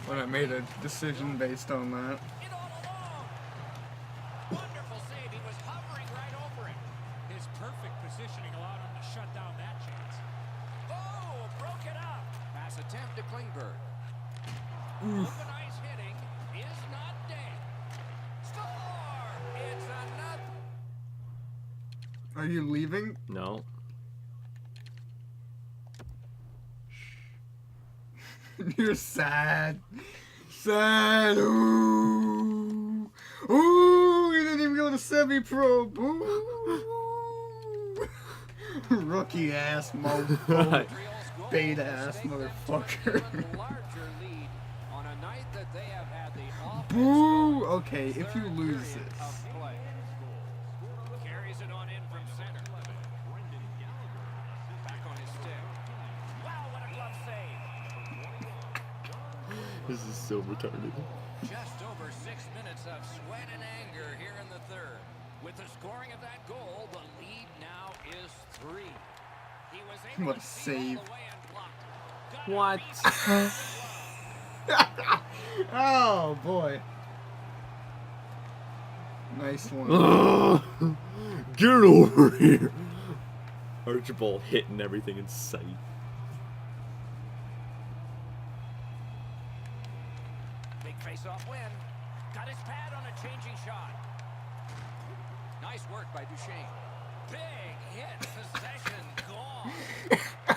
When I made a decision based on that. It all along. Wonderful save. He was hovering right over it. His perfect positioning allowed him to shut down that chance. Oh, broke it up. Pass attempt to Klingberg. Open ice hitting is not dead. Score! It's another. Are you leaving? No. You're sad. Sad. Ooh. Ooh, you didn't even go to semi-pro. Boo. Rookie ass motherfucker. Montreal's goal Beta will ass stake them to an motherfucker. even larger lead on a night that they have had the offense Boo. going. Okay, if you Third lose period this. of play. Carries it on in from center. Back on his stick. Wow, what a glove save. This is so retarded. Just over 6 minutes of sweat and anger here in the third. With the scoring of that goal, the lead now is 3. He was able What a to see all save. the way and blocked. Got a What? rebound. Oh boy. Nice one. Get over here. Archibald hitting everything in sight. Big face-off win. Got his pad on a changing shot. Nice work by Duchesne. Big hit. Possession gone. A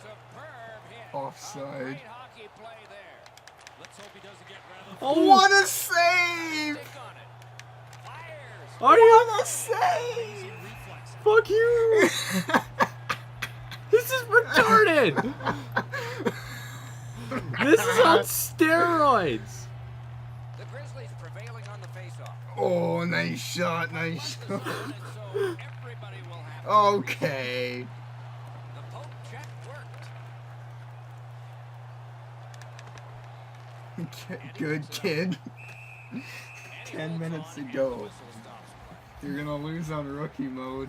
superb hit. Offside. A great hockey play there. Let's hope he doesn't get rattled. Oh, What a save! Stick on it. Fires. are you? What a save! Reflex. Fuck you! This is retarded! This is on steroids! The Grizzlies prevailing on the face-off. Oh, nice shot, nice The shot. zone, and so everybody will have to Okay. The poke check worked. Good kid. And he 10 holds minutes on, to and go. the whistle stops play. You're gonna lose on rookie mode.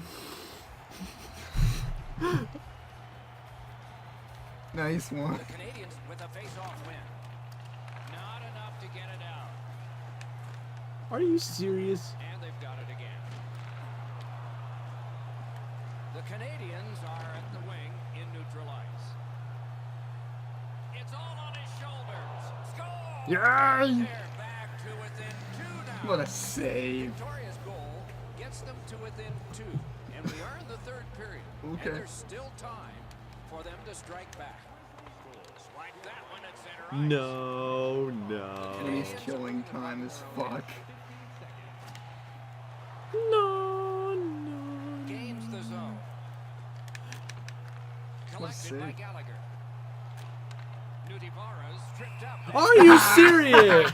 Nice one. The Canadians Canadians with a face-off win. Not enough to get it out. Are you serious? And they've got it again. The Canadians are at the wing in neutral ice. It's all on his shoulders. Score! Yay! They're back to within 2 now. What a save. Victoria's goal gets them to within 2, and we are in the third period. Okay. And there's still time for them to strike back. Swipe that one at center ice. No, no. Enemy's killing time is fuck. No, no. Gains the zone. Collected by save. Gallagher. Nudivara's tripped up. Are you serious?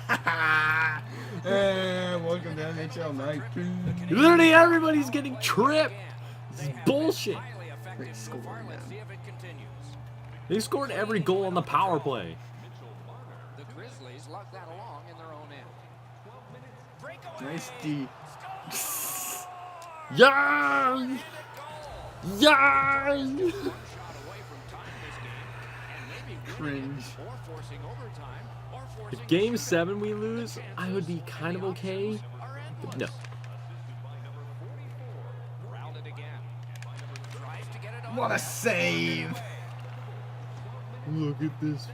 Welcome to NHL 19. Literally everybody's getting tripped. This is bullshit. Highly effective Great so score, far. Let's man. see if it continues. They scored every goal on the power play. The Grizzlies lug that along in their own end. Breakaway. Nice D. Yeah! Yeah! One shot away from tying this game, and maybe winning Cringe. it, or forcing overtime, or forcing If game a 7 we lose, I would be kind of okay. But no. Rounded again. Tries to get it on. What a save. Look at this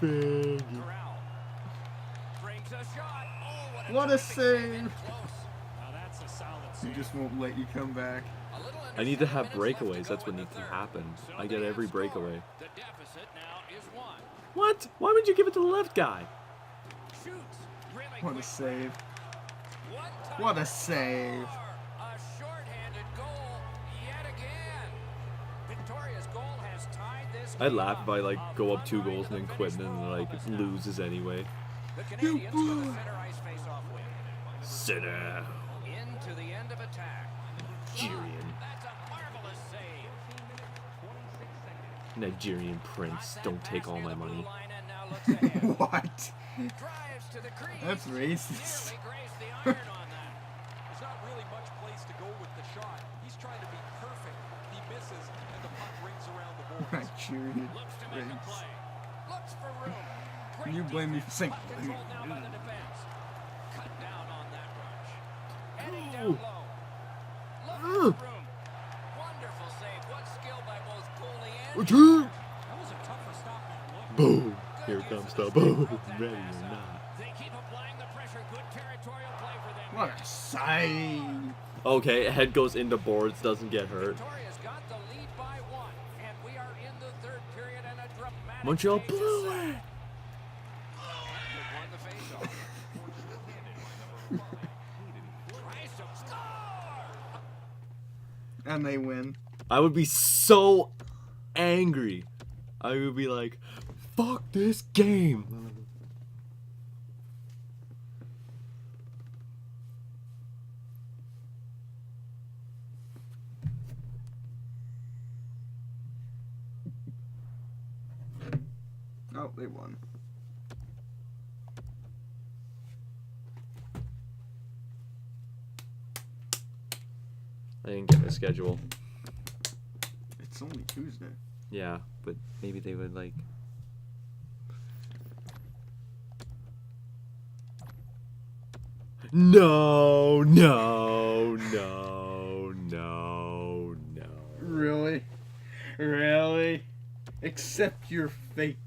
faggot. Corral brings a shot. Oh, What a terrific save. Close. Now that's a solid He save. just won't let you come back. A little under I need to 7 have minutes left breakaways. go That's what in the needs to third. happen. So I they get have every scored. breakaway. The deficit now is 1. What? Why would you give it to the left guy? Shoots. Really What a quick. save. One What a time save. score. A shorthanded goal yet again. Victoria's goal has tied this I'd game laugh up. if I like A go up fun 2 ride goals to and then the quit finish and for then all like of us now. loses anyway. The Canadians with a center ice face-off win. Sit down. Into the end of attack. Nigerian. That's a marvelous save. Nigerian prince. Don't take all my money. What? Drives to the crease. That's racist. Nearly grazed the iron on that. There's not really much place to go with the shot. He's trying to be perfect. He misses, and the puck rings around the boards. Nigerian Looks to make a prince. play. Looks for room. Can you blame me for saying? Puck controlled now by the defense. Cut down on that rush. Heading Oh. down low. Looking for room. Wonderful save. What skill by both goalie and That was a tougher stop than it looked. Boom. Good Here use comes of the his boom. stick. Broke that Ready pass or out. not. They keep applying the pressure. Good territorial play for them. What here. a save. Okay, head goes into boards, doesn't get hurt. Victoria's got the lead by 1, and we are in the third period and a dramatic Montreal stage is blew set. it. And they've won the faceoff. Tries to score. And they win. I would be so angry. I would be like, fuck this game. Oh, they won. I didn't get the schedule. It's only Tuesday. Yeah, but maybe they would like. No, no, no, no, no. Really? Really? Accept your fate.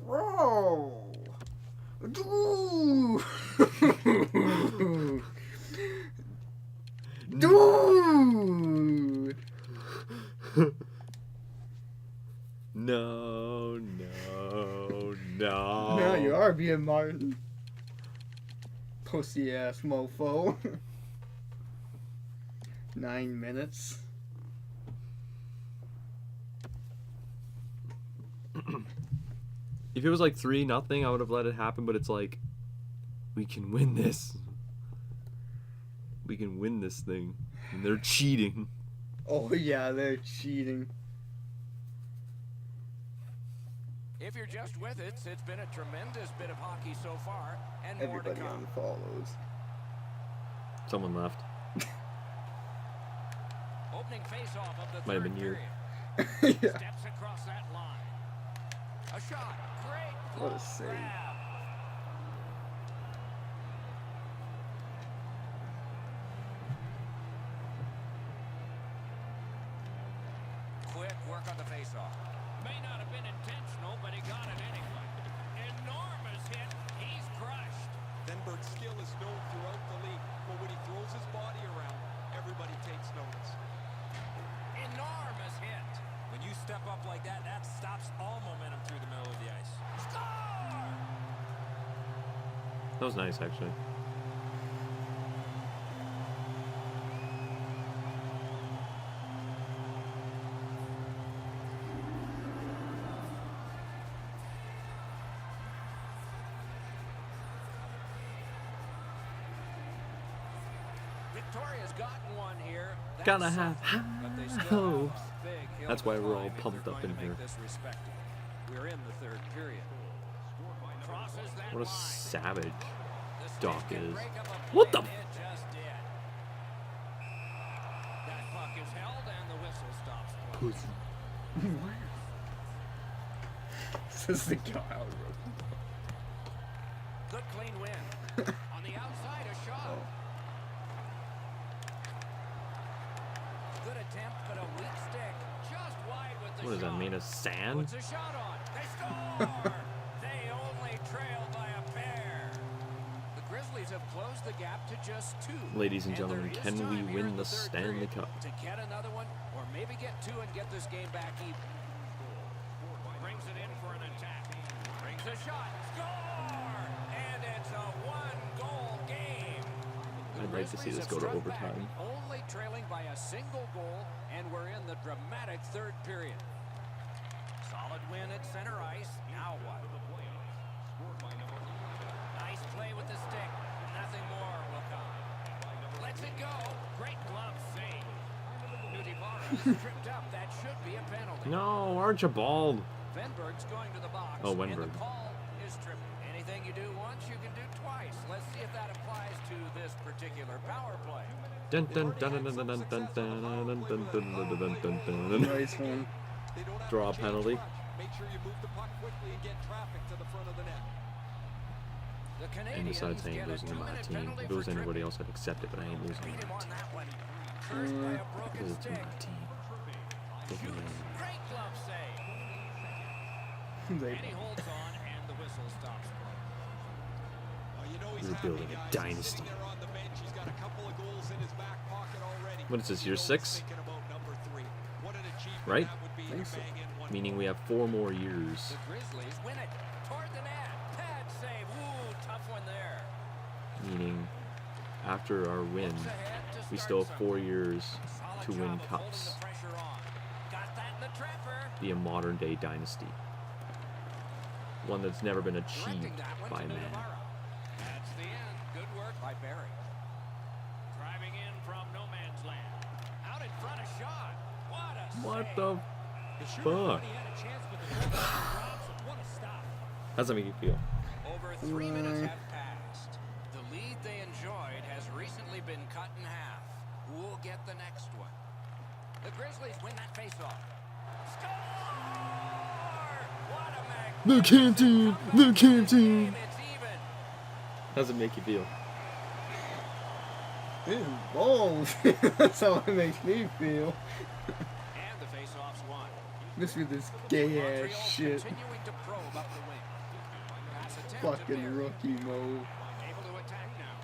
Bro! Dude! Dude! No, no, no. Now you are being Martin. Pussy ass mofo. 9 minutes. If it was like 3-0, I would have let it happen, but it's like, we can win this. We can win this thing. And they're cheating. Oh yeah, they're cheating. If you're just with it, it's been a tremendous bit of hockey so far, and more to Everybody come. unfollows. Someone left. Open opening face-off of the Might have third been you. period. Yeah. Steps across that line. A shot. Great What a glove save. grab. Quick work on the face-off. May not have been intentional, but he got it anyway. Enormous hit. He's crushed. Venberg's skill is known throughout the league, but when he throws his body around, everybody takes notice. Enormous hit. When you step up like that, that stops all momentum through the middle of the ice. Score! That was nice, actually. Victoria's gotten one here. That Gotta sucks, have but they still have hopes. a big hill That's to why we're all climb if pumped they're up going in to here. make this respectable. We're in the third period. Crosses that What a line. savage The stick Doc can is. break up a What play, the and it just did. That puck is held and the whistle stops play. pussy. This is the guy. Good clean win. On the outside, a shot. Oh. Good attempt, but a weak stick. Just wide with the What is that, shot. made of sand? Puts a shot on. They score! They only trail by a pair. The Grizzlies have closed the gap to just 2. Ladies and there gentlemen, is can time we here win in the third Stanley period Cup? to get another one, or maybe get 2 and get this game back even. Brings it in for an attack. Brings a shot. Score! And it's a 1-goal game. The I'd like to see Grizzlies this have go to struck back, overtime. only trailing by a single goal, and we're in the dramatic third period. Solid win at center ice. Now what? Nice play with the stick. Nothing more will come. Lets it go. Great glove save. Nutibara is tripped up. That should be a penalty. No, Archibald. Venberg's going to the box. Oh, And Wenberg. the call is tripping. Anything you do once, you can do twice. Let's see if that applies to this particular power play. Dun dun dun dun dun dun dun dun dun dun dun dun dun. Nice one. They don't have Draw to change penalty. much. Make sure you move the puck quickly and get traffic to the front of the net. The And Canadians besides, I ain't get a losing to my 2-minute team. penalty If it was for anybody tripping. else, I'd accept it, but I ain't losing to Beat him my on team. that one. Cursed by a broken Because it's stick. my team. Look at Shoots. him. Great glove save. They- And he holds on, and the whistle stops play. You know he's We're happy, building a guys. dynasty. He's sitting there on the bench. He's got a couple of goals in his back pocket already. What is this, You year know he's 6? thinking about number 3. What an achievement Right? that would be Think to so. bang in one Meaning goal. we have 4 more years. The Grizzlies win it. Toward the net. Pad save. Ooh, tough one there. Meaning, after our win, Looks ahead to we start still have 4 something. years Solid to job win of holding cups. the pressure on. Got that in the trapper. Be a modern day dynasty. One that's never been Directing achieved that one by to man. Nutibara. That's the end. Good work by Barry. Driving in from no man's land. Out in front, a shot. What a What save. the The shooter fuck? thought he had a chance, but the goaltender drops it. What a stop. How's that make you feel? Over 3 minutes have passed. The lead they enjoyed has recently been cut in half. Who will get the next one? The Grizzlies win that faceoff. Score! What a The magnificent canteen! comeback The in this canteen! game. It's even. How's it make you feel? This is bold. That's how it makes me feel. And the faceoff's won. This is this gay ass Montreal's shit. continuing to probe up the wing. Pass attempt to Fucking Barry. rookie mode. Able to attack now.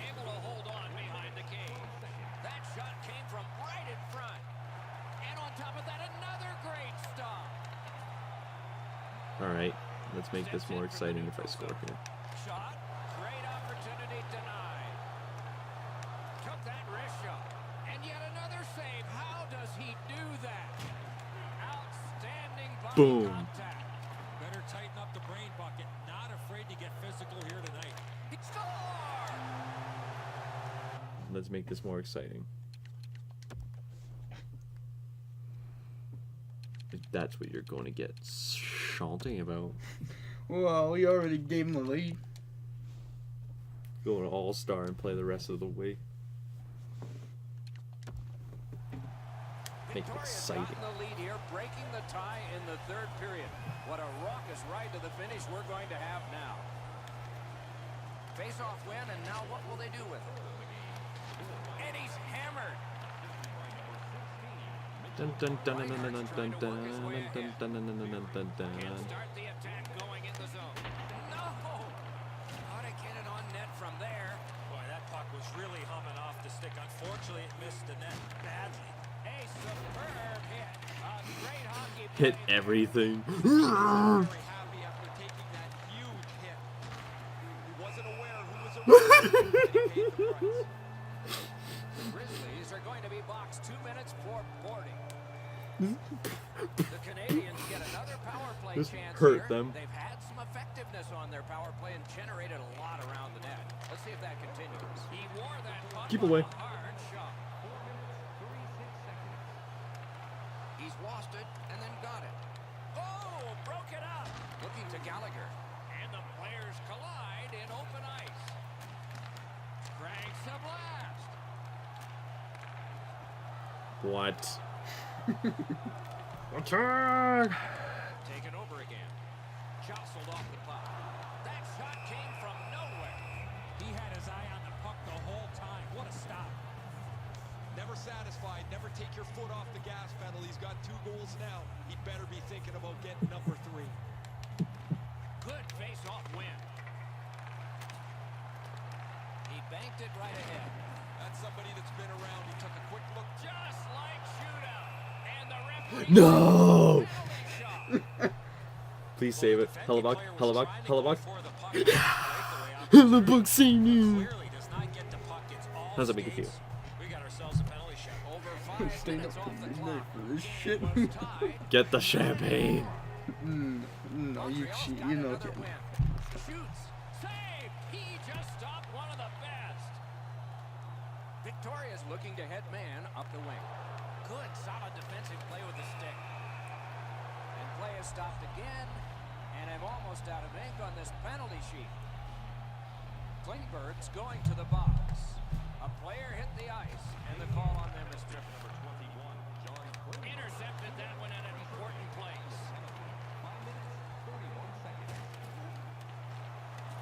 Able to hold on behind the cage. That shot came from right in front. And on top of that, another great stop. Alright, let's make this more exciting if I score here. Shot. Great opportunity denied. Took that wrist shot. And yet another save. How does he do that? Outstanding body Boom. contact. Better tighten up the brain bucket. Not afraid to get physical here tonight. He scored! Let's make this more exciting. If that's what you're going to get shouting about. Well, we already gave him the lead. Go to All-Star and play the rest of the way. Make it Victoria's exciting. gotten the lead here, breaking the tie in the third period. What a raucous ride to the finish we're going to have now. Face-off win, and now what will they do with it? And he's hammered. Dun dun dun dun dun dun dun dun dun dun dun dun dun dun. He'll start the attack going in the zone. No! How to get it on net from there? Boy, that puck was really humming off the stick. Unfortunately, it missed the net badly. A superb hit. A great hockey play. Hit everything. Very happy after taking that huge hit. He wasn't aware who was around him, and he paid the price. The Grizzlies are going to be boxed 2 minutes for boarding. The Canadians get another power play This chance hurt here. them. They've had some effectiveness on their power play and generated a lot around the net. Let's see if that continues. He wore that puck Keep on away. a hard shot. He's lost it and then got it. Oh, broke it up. Looking to Gallagher. And the players collide in open ice. Cranks a blast. What? Taken over again. Jostled off the puck. That shot came from nowhere. He had his eye on the puck the whole time. What a stop. Never satisfied. Never take your foot off the gas pedal. He's got 2 goals now. He better be thinking about getting number 3. Good face-off win. He banked it right ahead. That's somebody that's been around. He took a quick look. Just like shootout. And the referee... No! Penalty shot. Please save it. Hellebuck, Hellebuck, Hellebuck. The Hellebuck senior. clearly does not get the puck. It's all How's that make you feel? skates. We got ourselves a penalty shot. Over 5 Staying minutes up off till the midnight clock. for this shit. It was tied. Get the champagne. No, you Montreal's cheat. got You know another Ken. win. Shoots. Save. He just stopped one of the best. Victoria's looking to head man up the wing. Good, solid defensive play with the stick. And play is stopped again. And I'm almost out of ink on this penalty sheet. Klingberg's going to the box. A player hit the ice, and the call on them is stripped. Intercepted that one at an important place.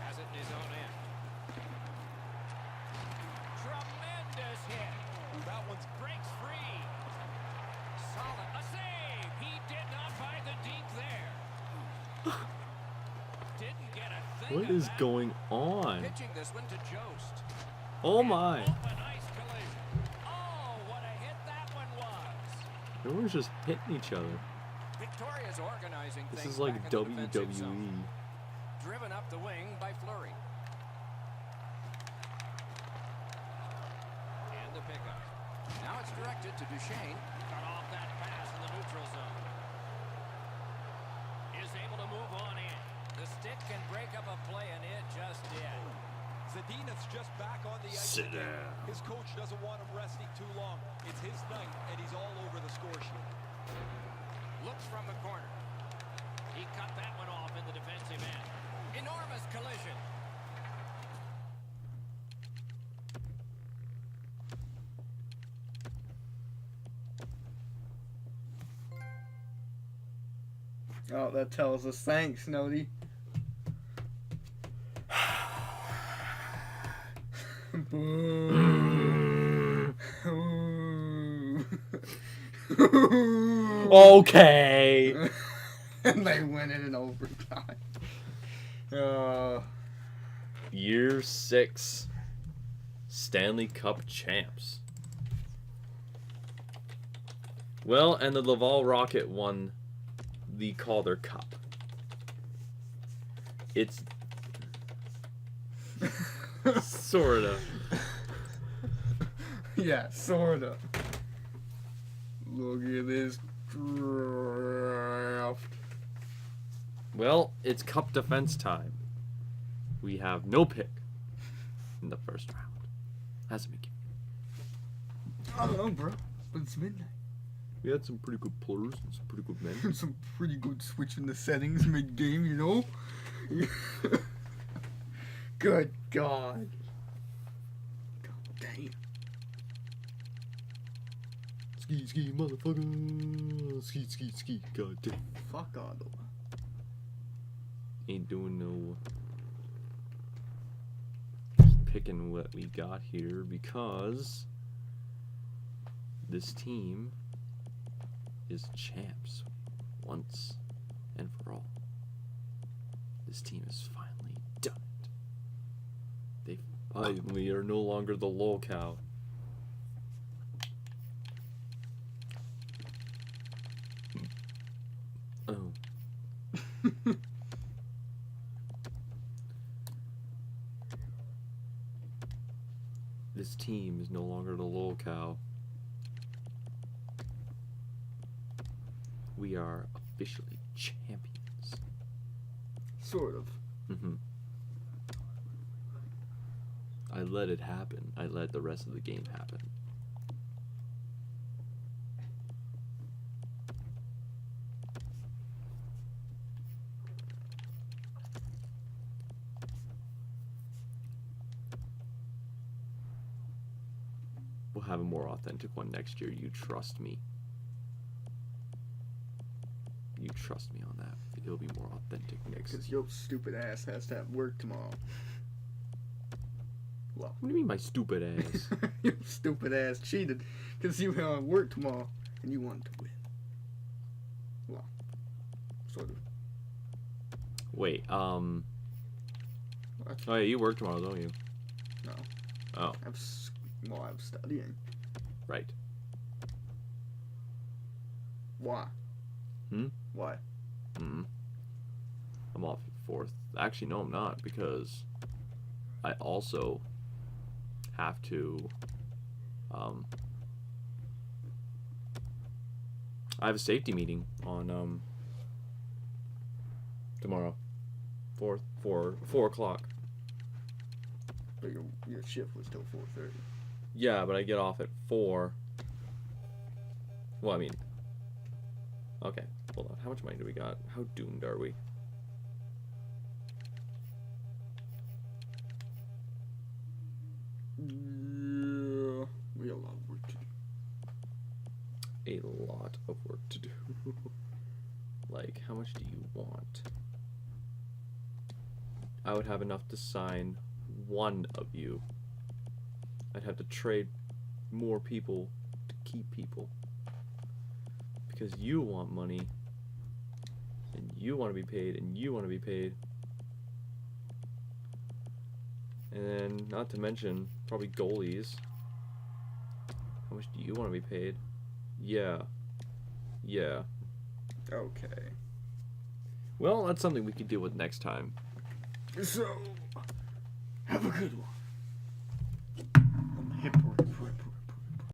Has it in his own end. Tremendous hit. That one's Breaks free. Solid. A save. He did not buy the deke there. Didn't get a thing. What of is that. going on? Pitching this one to Jost. Oh my. Open ice collision. Oh, what a hit that one was. They were just hitting each other. Victoria's organizing This things is like back in the defensive zone. WWE. Driven up the wing by Fleury. And the pickup. Now it's directed to Duchesne. Cut off that pass in the neutral zone. Is able to move on in. The stick can break up a play, and it just did. Zadina's just back on the ice Sit again. down. His coach doesn't want him resting too long. It's his night, and he's all over the score sheet. Looks from the corner. He cut that one off in the defensive end. Enormous collision. Oh, that tells us thanks, Nody. Boo. Okay. And they win it in overtime. Year 6 Stanley Cup champs. Well, and the Laval Rocket won the Calder Cup. It's sorta. Yeah, sorta. Look at this draft. Well, it's Cup defense time. We have no pick in the first round. How's it make you? I don't know, bro. But it's midnight. We had some pretty good players and some pretty good men. Some pretty good switching the settings mid-game, you know? Good God. God damn. Ski, ski, motherfucker. Ski, ski, ski. God damn. Fuck Ottawa. Ain't doing no. Just picking what we got here because this team is champs once and for all. This team has finally done it. They finally are no longer the lolcow. Oh. This team is no longer the lolcow. We are officially champions. Sort of. Mm-hmm. I let it happen. I let the rest of the game happen. We'll have a more authentic one next year. You trust me. You trust me on that. It'll be more authentic next. Because your stupid ass has to have work tomorrow. Well. What do you mean, my stupid ass? Your stupid ass cheated because you had on work tomorrow and you wanted to win. Well, sort of. Wait, What? oh yeah, you work tomorrow, don't you? No. Oh, I'm studying. right. Why? Hmm? Why? Hmm. I'm off at 4th. Actually, no, I'm not, because I also have to, I have a safety meeting on, tomorrow. 4 o'clock. But your shift was till 4:30. Yeah, but I get off at 4. Well, I mean, okay, hold on. How much money do we got? How doomed are we? Yeah, we got a lot of work to do. A lot of work to do. Like, how much do you want? I would have enough to sign one of you. I'd have to trade more people to keep people. Because you want money, and you want to be paid, and you want to be paid. And then, not to mention, probably goalies. How much do you want to be paid? Yeah. Yeah. Okay. Well, that's something we could deal with next time. So, have a good one.